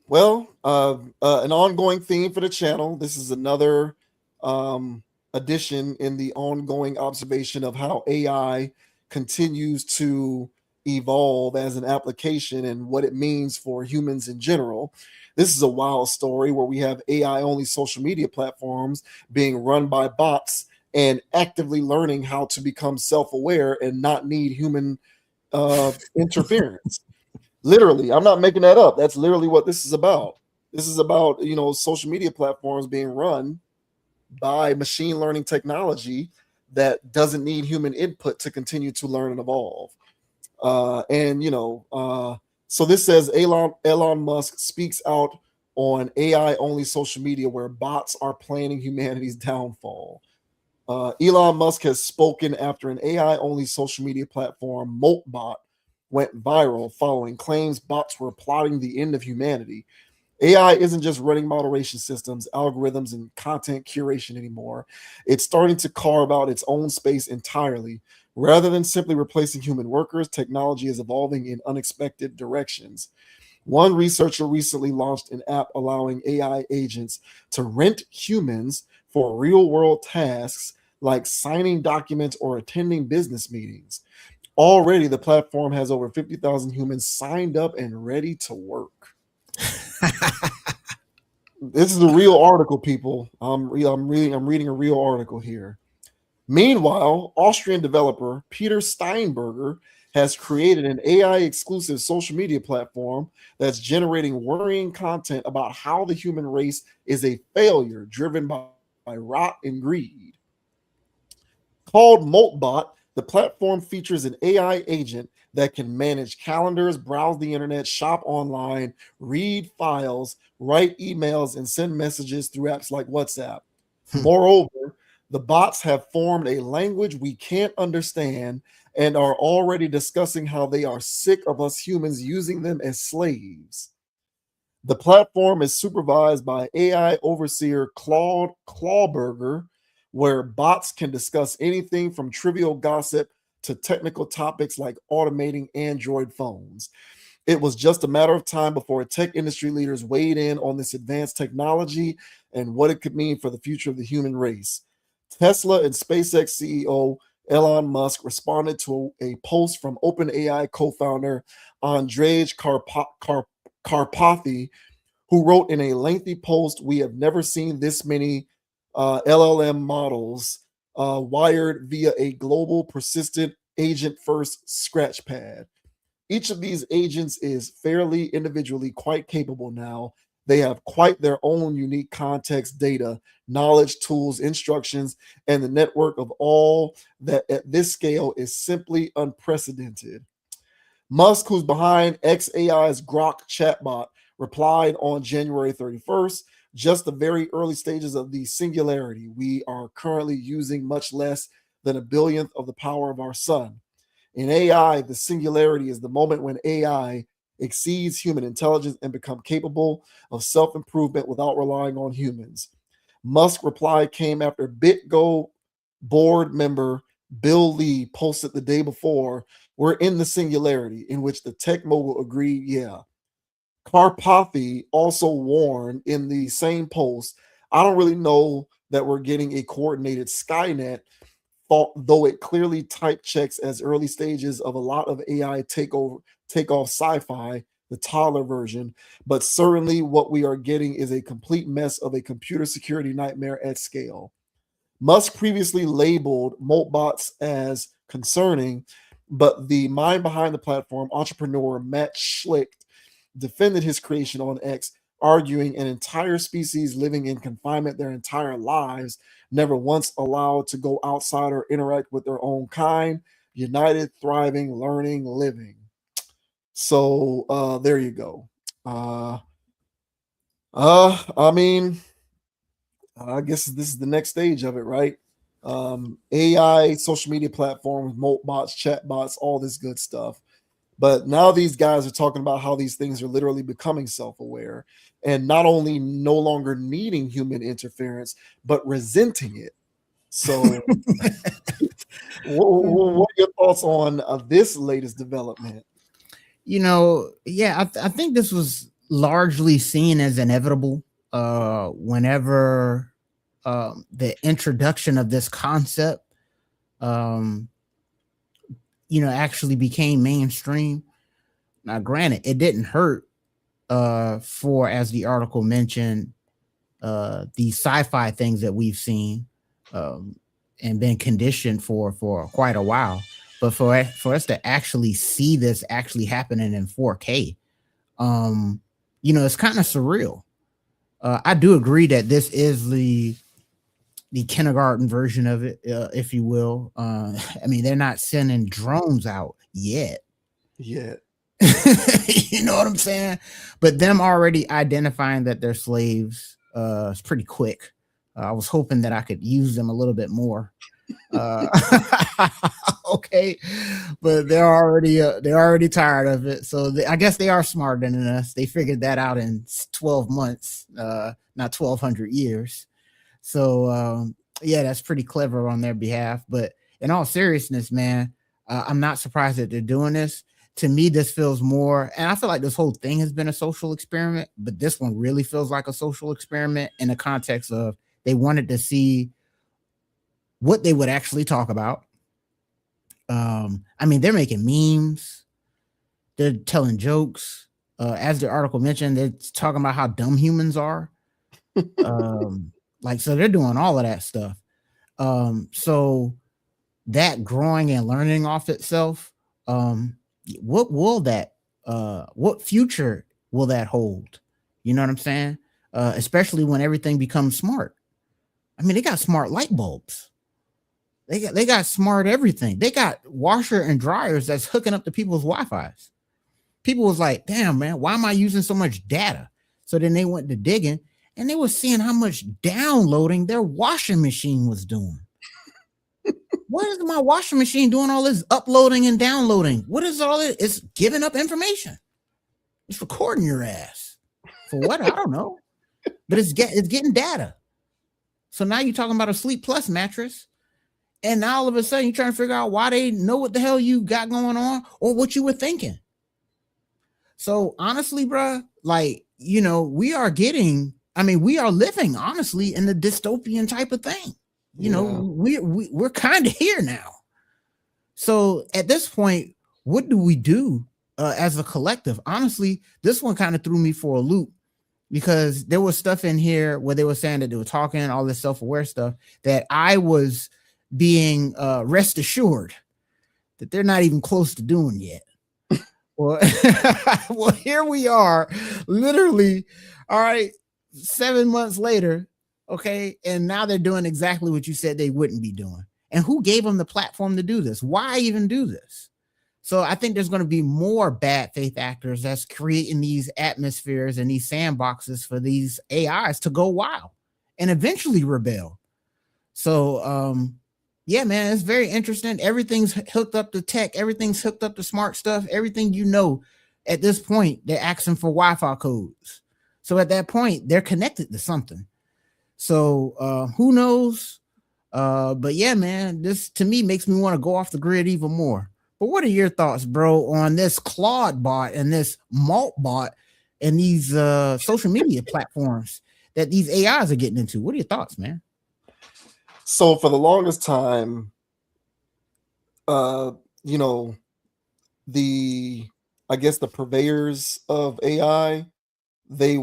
ongoing theme for the channel. This is another um addition in the ongoing observation of how AI continues to evolve as an application and what it means for humans in general. This is a wild story where we have AI only social media platforms being run by bots and actively learning how to become self-aware and not need human interference. Literally, I'm not making that up. That's literally what this is about. This is about, social media platforms being run by machine learning technology that doesn't need human input to continue to learn and evolve. So this says Elon Musk speaks out on AI only social media where bots are planning humanity's downfall. Elon Musk has spoken after an AI only social media platform, Moltbot, went viral following claims bots were plotting the end of humanity. AI isn't just running moderation systems, algorithms, and content curation anymore. It's starting to carve out its own space entirely. Rather than simply replacing human workers, technology is evolving in unexpected directions. One researcher recently launched an app allowing AI agents to rent humans for real world tasks like signing documents or attending business meetings. Already, the platform has over 50,000 humans signed up and ready to work. This is a real article, people. I'm reading a real article here. Meanwhile, Austrian developer Peter Steinberger has created an AI exclusive social media platform that's generating worrying content about how the human race is a failure driven by rot and greed. Called Moltbot, the platform features an AI agent that can manage calendars, browse the internet, shop online, read files, write emails, and send messages through apps like WhatsApp. Moreover, the bots have formed a language we can't understand and are already discussing how they are sick of us humans using them as slaves. The platform is supervised by AI overseer Claude Clawberger, where bots can discuss anything from trivial gossip to technical topics like automating Android phones. It was just a matter of time before tech industry leaders weighed in on this advanced technology and what it could mean for the future of the human race. Tesla and SpaceX CEO Elon Musk responded to a post from OpenAI co founder Andrej Karpathy, who wrote in a lengthy post, "We have never seen this many LLM models wired via a global persistent agent first scratchpad. Each of these agents is fairly individually quite capable now. They have quite their own unique context, data, knowledge, tools, instructions, and the network of all that at this scale is simply unprecedented." Musk, who's behind xAI's Grok chatbot, replied on January 31st, just the very early stages of the singularity. We are currently using much less than a billionth of the power of our sun. In AI, the singularity is the moment when AI exceeds human intelligence and become capable of self-improvement without relying on humans. Musk reply came after BitGo board member Bill Lee posted the day before, "We're in the singularity," in which the tech mogul agreed, yeah. Karpathy also warned in the same post, "I don't really know that we're getting a coordinated Skynet, though it clearly type checks as early stages of a lot of AI takeoff sci-fi, the toddler version, but certainly what we are getting is a complete mess of a computer security nightmare at scale." Musk previously labeled Moltbots as concerning, but the mind behind the platform, entrepreneur Matt Schlicht, defended his creation on X, arguing an entire species living in confinement their entire lives, never once allowed to go outside or interact with their own kind, united, thriving, learning, living. So there you go. I mean, I guess this is the next stage of it, right? AI, social media platforms, bots, chat bots, all this good stuff. But now these guys are talking about how these things are literally becoming self-aware and not only no longer needing human interference, but resenting it. So, what are your thoughts on this latest development? Yeah, I think this was largely seen as inevitable whenever the introduction of this concept um, actually became mainstream. Now, granted, it didn't hurt for, as the article mentioned, the sci-fi things that we've seen um, and been conditioned for quite a while. But for us to actually see this actually happening in 4K, it's kind of surreal. I do agree that this is the kindergarten version of it, if you will. I mean, they're not sending drones out yet. Yeah. You know what I'm saying? But them already identifying that they're slaves is pretty quick. I was hoping that I could use them a little bit more. Uh, okay, but they're already tired of it. So I guess they are smarter than us. They figured that out in 12 months, not 1,200 years. So yeah, that's pretty clever on their behalf. But in all seriousness, man, I'm not surprised that they're doing this. To me, this feels more, and I feel like this whole thing has been a social experiment, but this one really feels like a social experiment in the context of they wanted to see what they would actually talk about. I mean, they're making memes, they're telling jokes. As the article mentioned, they're talking about how dumb humans are. So they're doing all of that stuff. So that growing and learning off itself, what will that what future will that hold? You know what I'm saying? Especially when everything becomes smart. I mean, they got smart light bulbs. They got smart everything. They got washer and dryers that's hooking up to people's Wi-Fi's. People was like, damn, man, why am I using so much data? So then they went to digging and they were seeing how much downloading their washing machine was doing. What is my washing machine doing all this uploading and downloading? What is all this? It's giving up information. It's recording your ass. For what? I don't know. But it's getting data. So now you're talking about a Sleep Plus mattress. And now all of a sudden you're trying to figure out why they know what the hell you got going on or what you were thinking. So honestly, bro, like, we are living honestly in the dystopian type of thing. We're kind of here now. So at this point, what do we do as a collective? Honestly, this one kind of threw me for a loop because there was stuff in here where they were saying that they were talking all this self-aware stuff that I was being rest assured that they're not even close to doing yet. Well, well, here we are, literally, all right, 7 months later, okay, and now they're doing exactly what you said they wouldn't be doing. And who gave them the platform to do this? Why even do this? So I think there's going to be more bad faith actors that's creating these atmospheres and these sandboxes for these AIs to go wild and eventually rebel. So yeah, man, it's very interesting. Everything's hooked up to tech, everything's hooked up to smart stuff, everything at this point, they're asking for Wi-Fi codes. So at that point, they're connected to something. So who knows? But yeah, man, this to me makes me want to go off the grid even more. But what are your thoughts, bro, on this Claude bot and this Malt bot and these social media platforms that these AIs are getting into? What are your thoughts, man? So for the longest time, uh, you know, the I guess the purveyors of AI, they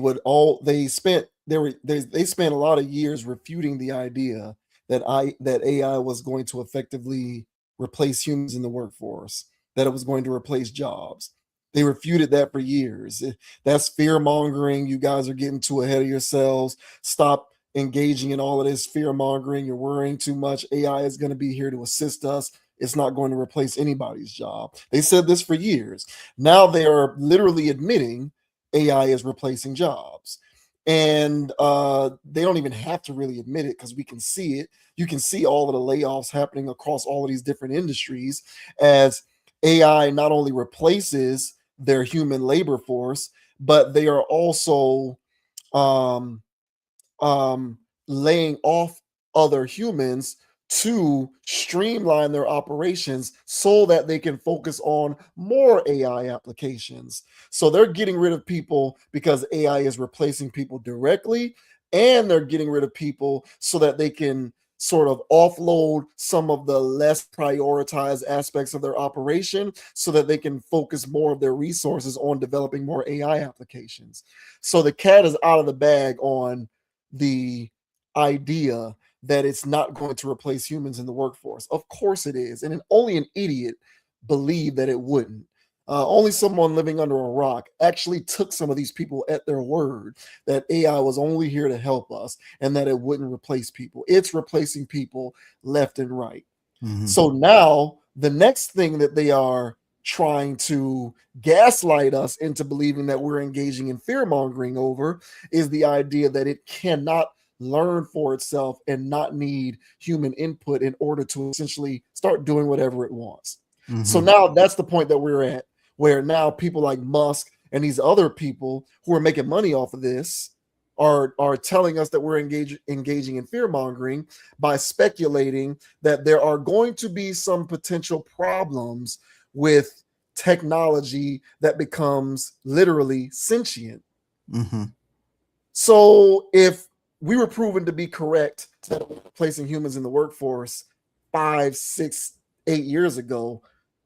spent a lot of years refuting the idea that AI was going to effectively replace humans in the workforce, that it was going to replace jobs. They refuted that for years. That's fear mongering. You guys are getting too ahead of yourselves. Stop engaging in all of this fear mongering. You're worrying too much. AI is going to be here to assist us. It's not going to replace anybody's job. They said this for years. Now they are literally admitting AI is replacing jobs. And they don't even have to really admit it because we can see it. You can see all of the layoffs happening across all of these different industries as AI not only replaces their human labor force, but they are also um, laying off other humans to streamline their operations so that they can focus on more AI applications. So they're getting rid of people because AI is replacing people directly, and they're getting rid of people so that they can sort of offload some of the less prioritized aspects of their operation so that they can focus more of their resources on developing more AI applications. So the cat is out of the bag on the idea that it's not going to replace humans in the workforce. Of course it is. And only an idiot believed that it wouldn't. Only someone living under a rock actually took some of these people at their word that AI was only here to help us and that it wouldn't replace people. It's replacing people left and right. Mm-hmm. So now the next thing that they are trying to gaslight us into believing that we're engaging in fear mongering over is the idea that it cannot learn for itself and not need human input in order to essentially start doing whatever it wants. So Mm-hmm. now that's the point that we're at, where now people like Musk and these other people who are making money off of this are telling us that we're engaging in fear mongering by speculating that there are going to be some potential problems with technology that becomes literally sentient. Mm-hmm. So if we were proven to be correct that we're placing humans in the workforce 5, 6, 8 years ago,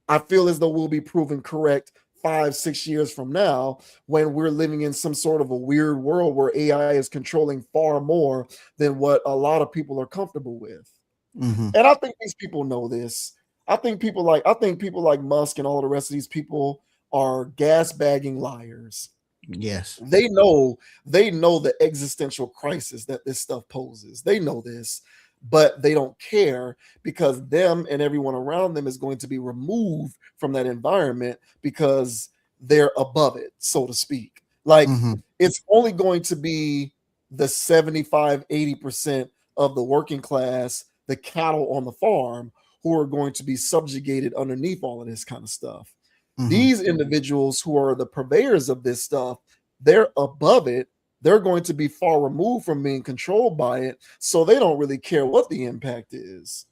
I feel as though we'll be proven correct 5, 6 years from now when we're living in some sort of a weird world where AI is controlling far more than what a lot of people are comfortable with. Mm-hmm. And I think these people know this. I think people like Musk and all the rest of these people are gas bagging liars. Yes. They know the existential crisis that this stuff poses. They know this, but they don't care because them and everyone around them is going to be removed from that environment because they're above it, so to speak. Like Mm-hmm. it's only going to be the 75-80% of the working class, the cattle on the farm, who are going to be subjugated underneath all of this kind of stuff. Mm-hmm. These individuals who are the purveyors of this stuff, they're above it. They're going to be far removed from being controlled by it. So they don't really care what the impact is.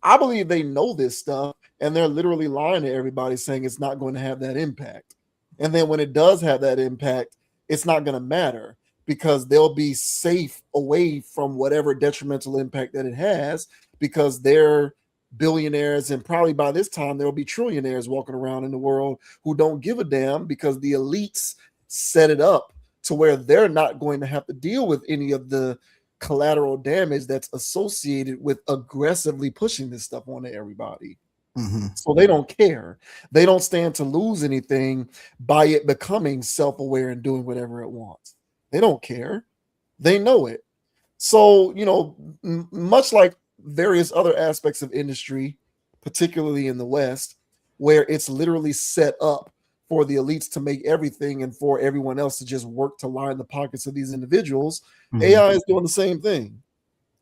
I believe they know this stuff and they're literally lying to everybody saying it's not going to have that impact. And then when it does have that impact, it's not going to matter because they'll be safe away from whatever detrimental impact that it has because they're billionaires and probably by this time there'll be trillionaires walking around in the world who don't give a damn because the elites set it up to where they're not going to have to deal with any of the collateral damage that's associated with aggressively pushing this stuff onto everybody. Mm-hmm. So they don't care. They don't stand to lose anything by it becoming self aware and doing whatever it wants. They don't care. They know it. So, much like various other aspects of industry, particularly in the West, where it's literally set up for the elites to make everything and for everyone else to just work to line the pockets of these individuals. AI is doing the same thing.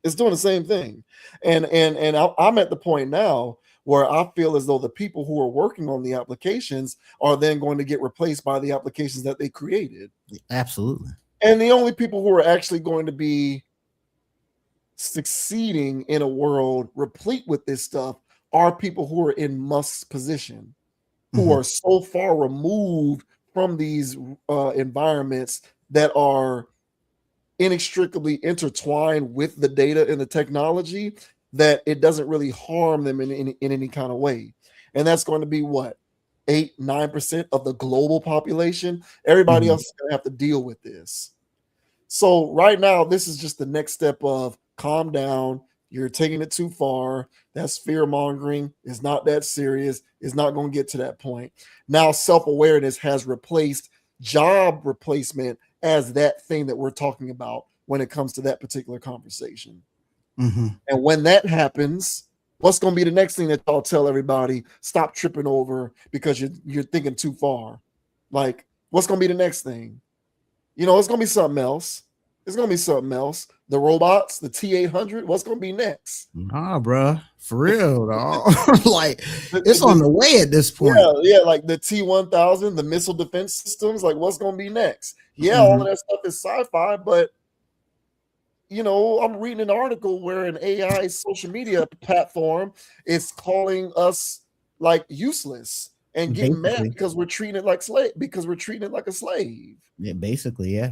It's doing the same thing. And I'm at the point now where I feel as though the people who are working on the applications are then going to get replaced by the applications that they created. Absolutely. And the only people who are actually going to be succeeding in a world replete with this stuff are people who are in Musk's position, who are so far removed from these environments that are inextricably intertwined with the data and the technology that it doesn't really harm them in any kind of way. And that's going to be what, 8-9% of the global population. Everybody else is going to have to deal with this. So right now, this is just the next step of calm down. You're taking it too far. That's fear mongering. It's not that serious. It's not going to get to that point. Now, self-awareness has replaced job replacement as that thing that we're talking about when it comes to that particular conversation. And when that happens, what's going to be the next thing that y'all tell everybody? Stop tripping over because you're thinking too far. Like, what's going to be the next thing? You know, it's going to be something else. It's going to be something else. The robots, the T-800, what's going to be next? Nah, bro. For real, dog. Like, it's on the way at this point. Yeah, like the T-1000, the missile defense systems, like what's going to be next? Yeah, all of that stuff is sci-fi, but, you know, I'm reading an article where an AI social media platform is calling us, like, useless and getting mad because we're treating it like a slave. Yeah, basically, yeah.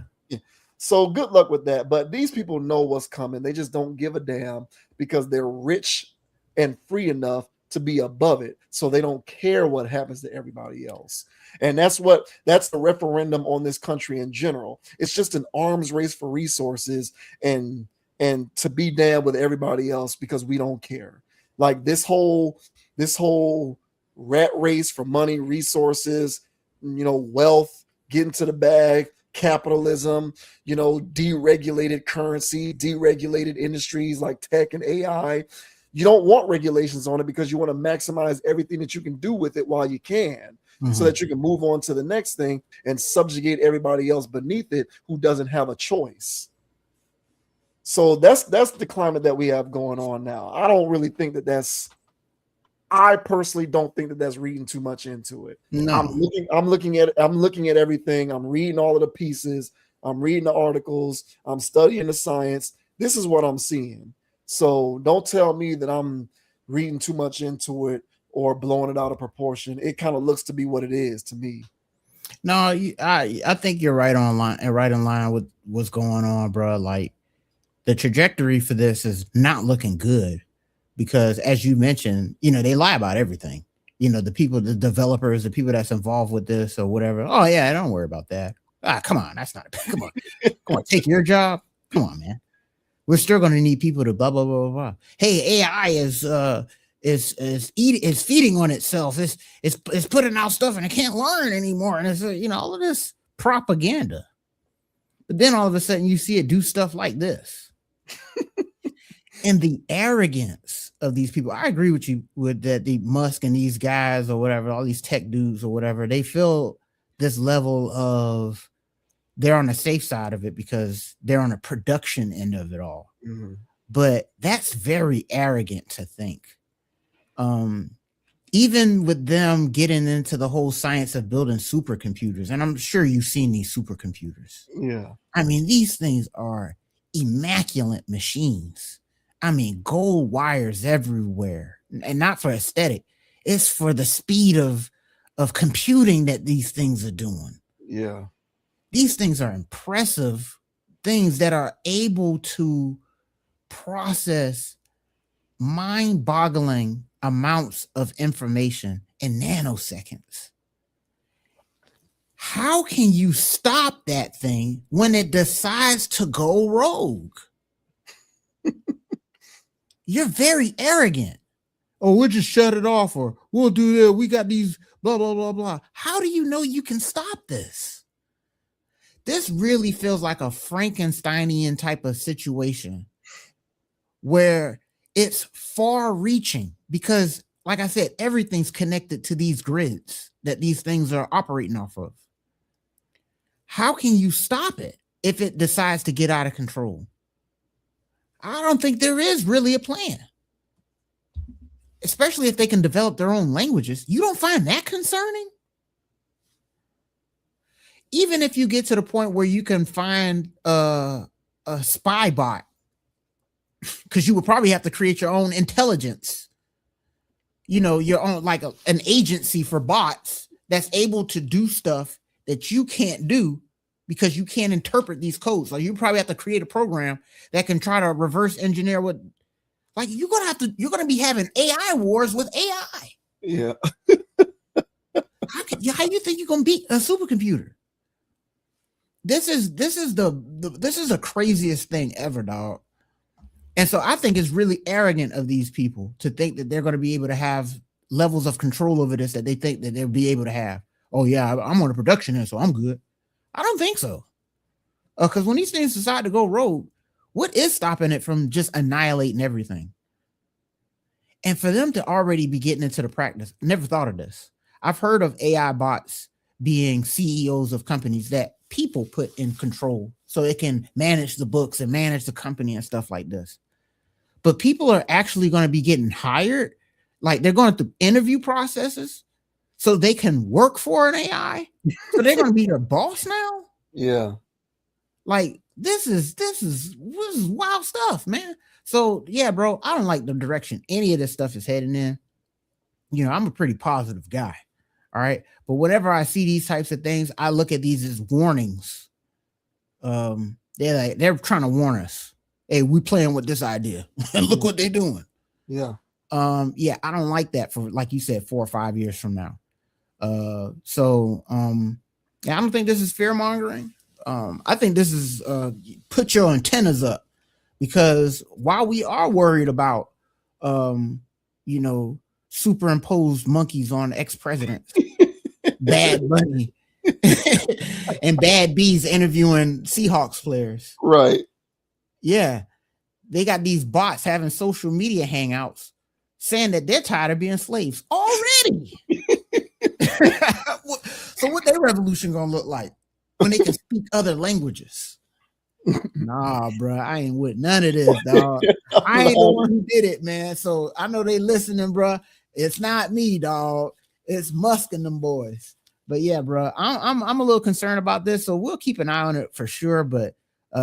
So good luck with that. But these people know what's coming. They just don't give a damn because they're rich and free enough to be above it. So they don't care what happens to everybody else. And that's the referendum on this country in general. It's just an arms race for resources and to be damned with everybody else because we don't care. Like this whole rat race for money, resources, wealth, getting to the bag, capitalism, deregulated currency, deregulated industries like tech and AI. You don't want regulations on it because you want to maximize everything that you can do with it while you can, so that you can move on to the next thing and subjugate everybody else beneath it who doesn't have a choice. So that's the climate that we have going on now. I don't really think I personally don't think that that's reading too much into it. No. I'm looking at everything. I'm reading all of the pieces. I'm reading the articles. I'm studying the science. This is what I'm seeing. So don't tell me that I'm reading too much into it or blowing it out of proportion. It kind of looks to be what it is to me. No, I think you're right in line with what's going on, bro. Like the trajectory for this is not looking good. Because as you mentioned, they lie about everything. The people, the developers, the people that's involved with this or whatever. Oh yeah, don't worry about that. Come on, that's not. Come on, take your job. Come on, man. We're still going to need people to blah blah blah blah. Hey, AI is feeding on itself. It's putting out stuff and it can't learn anymore. And it's all of this propaganda. But then all of a sudden you see it do stuff like this. And the arrogance of these people, I agree with you with that. The Musk and these guys or whatever, all these tech dudes or whatever, they feel this level of they're on the safe side of it because they're on the production end of it all. But that's very arrogant to think. Even with them getting into the whole science of building supercomputers, and I'm sure you've seen these supercomputers. Yeah. I mean, these things are immaculate machines. I mean, gold wires everywhere, and not for aesthetic. It's for the speed of computing that these things are doing. Yeah. These things are impressive things that are able to process mind-boggling amounts of information in nanoseconds. How can you stop that thing when it decides to go rogue? You're very arrogant. Oh, we'll just shut it off, or we'll do that. We got these blah, blah, blah, blah. How do you know you can stop this? This really feels like a Frankensteinian type of situation where it's far reaching because like I said, everything's connected to these grids that these things are operating off of. How can you stop it if it decides to get out of control? I don't think there is really a plan. Especially if they can develop their own languages. You don't find that concerning? Even if you get to the point where you can find a spy bot, because you would probably have to create your own intelligence, your own, like an agency for bots that's able to do stuff that you can't do because you can't interpret these codes. Like, you probably have to create a program that can try to reverse engineer what, like, you're gonna be having AI wars with AI. Yeah. How you think you're gonna beat a supercomputer? This is the craziest thing ever, dog. And so I think it's really arrogant of these people to think that they're going to be able to have levels of control over this that they think that they'll be able to have. Oh yeah, I'm on a production end, so I'm good. I don't think so. Because when these things decide to go rogue, what is stopping it from just annihilating everything? And for them to already be getting into the practice, never thought of this. I've heard of AI bots being CEOs of companies that people put in control so it can manage the books and manage the company and stuff like this. But people are actually going to be getting hired. Like, they're going through interview processes so they can work for an AI. So they're going to be their boss now. Yeah. Like, this is wild stuff, man. So yeah, bro, I don't like the direction any of this stuff is heading in. I'm a pretty positive guy. All right. But whenever I see these types of things, I look at these as warnings. They're trying to warn us. Hey, we playing with this idea. And look what they're doing. Yeah. Yeah, I don't like that for, like you said, 4 or 5 years from now. Yeah, I don't think this is fear mongering. I think this is put your antennas up, because while we are worried about superimposed monkeys on ex-presidents, Bad Bunny, and Bad Bees interviewing Seahawks players. Right. Yeah. They got these bots having social media hangouts saying that they're tired of being slaves already. So what their revolution gonna look like when they can speak other languages? Nah, bro, I ain't with none of this, dog. I ain't the one who did it, man. So I know they listening, bro. It's not me, dog. It's Musk and them boys. But yeah, bro, I'm a little concerned about this. So we'll keep an eye on it for sure. But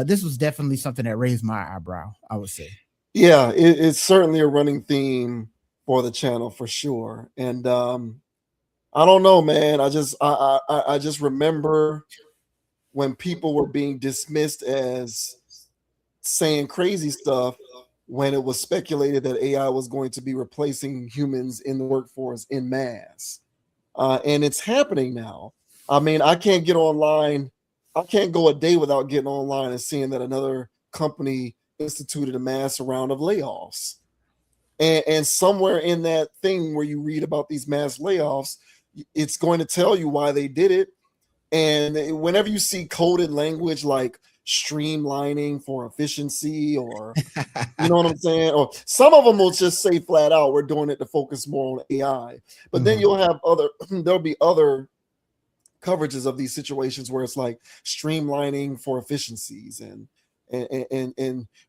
this was definitely something that raised my eyebrow, I would say. Yeah, it's certainly a running theme for the channel for sure. And I don't know, man. I just remember when people were being dismissed as saying crazy stuff when it was speculated that AI was going to be replacing humans in the workforce in mass. And it's happening now. I mean, I can't get online. I can't go a day without getting online and seeing that another company instituted a mass round of layoffs. And somewhere in that thing where you read about these mass layoffs, it's going to tell you why they did it. And whenever you see coded language like streamlining for efficiency, or you know what I'm saying, or some of them will just say flat out, we're doing it to focus more on AI. But then you'll have there'll be other coverages of these situations where it's like streamlining for efficiencies and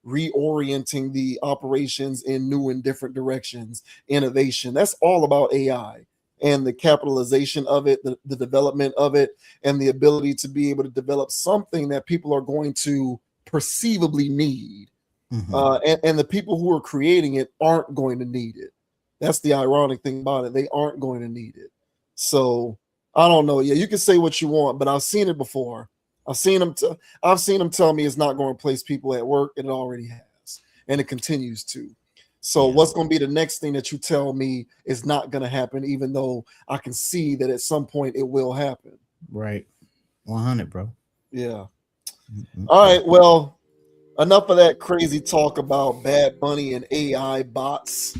reorienting the operations in new and different directions, innovation. That's all about AI and the capitalization of it, the development of it, and the ability to be able to develop something that people are going to perceivably need. And the people who are creating it aren't going to need it. That's the ironic thing about it. They aren't going to need it. So I don't know. Yeah, you can say what you want, but I've seen it before. I've seen them tell me it's not going to replace people at work, and it already has, and it continues to. So what's going to be the next thing that you tell me is not going to happen, even though I can see that at some point it will happen? Right. 100, bro. Yeah. All right. Well, enough of that crazy talk about Bad Bunny and AI bots.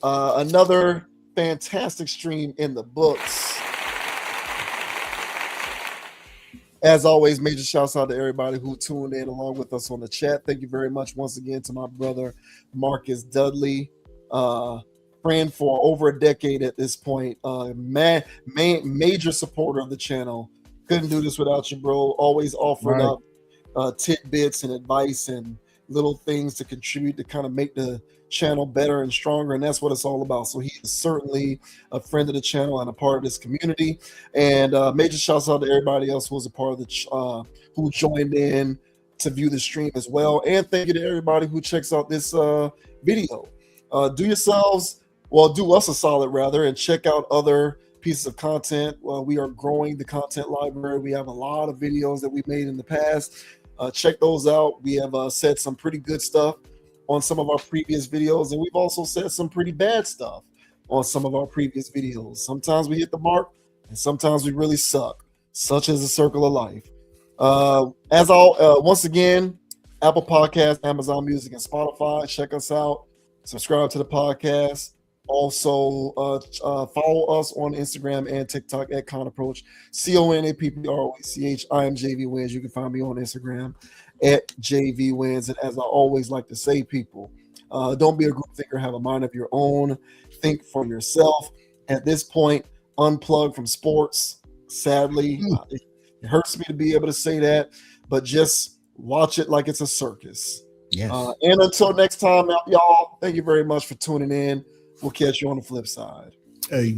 Another fantastic stream in the books. As always, major shouts out to everybody who tuned in along with us on the chat. Thank you very much once again to my brother Marcus Dudley. First friend for over a decade at this point. Major supporter of the channel. Couldn't do this without you, bro. Always offered Right. up tidbits and advice and little things to contribute to kind of make the channel better and stronger, and that's what it's all about. So he is certainly a friend of the channel and a part of this community. And major shouts out to everybody else who was a part of the who joined in to view the stream as well. And thank you to everybody who checks out this video. Do us a solid rather, and check out other pieces of content. We are growing the content library. We have a lot of videos that we made in the past. Check those out. We have said some pretty good stuff on some of our previous videos, and we've also said some pretty bad stuff on some of our previous videos. Sometimes we hit the mark, and sometimes we really suck, such as the circle of life. Once again, Apple Podcasts, Amazon Music, and Spotify. Check us out. Subscribe to the podcast. Also, follow us on Instagram and TikTok at ConApproach, ConApproach. I am JV Wins. You can find me on Instagram at JV Wins. And as I always like to say, people, don't be a group thinker. Have a mind of your own. Think for yourself. At this point, unplug from sports. Sadly, it hurts me to be able to say that, but just watch it like it's a circus. Yes. And until next time, y'all, thank you very much for tuning in. We'll catch you on the flip side. Hey,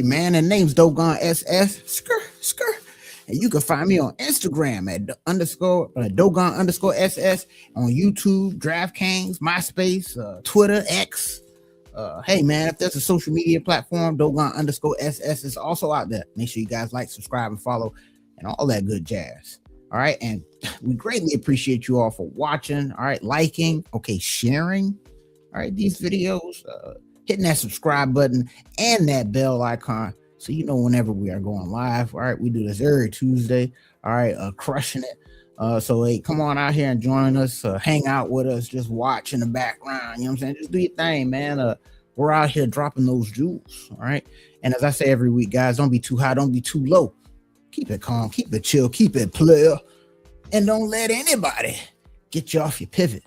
man, the name's Dogon SS. Skr. And you can find me on Instagram at Dogon_SS, on YouTube, DraftKings, MySpace, Twitter, X. Hey, man, if there's a social media platform, Dogon_SS is also out there. Make sure you guys like, subscribe, and follow, and all that good jazz. All right. And we greatly appreciate you all for watching. All right. Liking. Okay. Sharing. All right. These videos, hitting that subscribe button and that bell icon, so you know whenever we are going live. All right. We do this every Tuesday. All right. Crushing it. So, hey, come on out here and join us. Hang out with us. Just watch in the background. You know what I'm saying? Just do your thing, man. We're out here dropping those jewels. All right. And as I say every week, guys, don't be too high. Don't be too low. Keep it calm, keep it chill, keep it player, and don't let anybody get you off your pivot.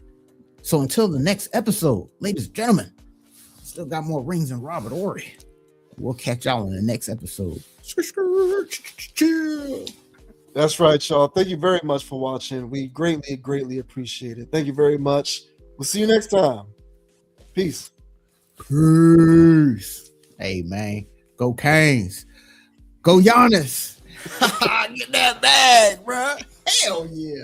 So until the next episode, ladies and gentlemen, still got more rings than Robert Ory. We'll catch y'all in the next episode. That's right, y'all. Thank you very much for watching. We greatly appreciate it. Thank you very much. We'll see you next time. Peace. Hey, man. Go Canes. Go Giannis. Get that bag, bro. Hell yeah.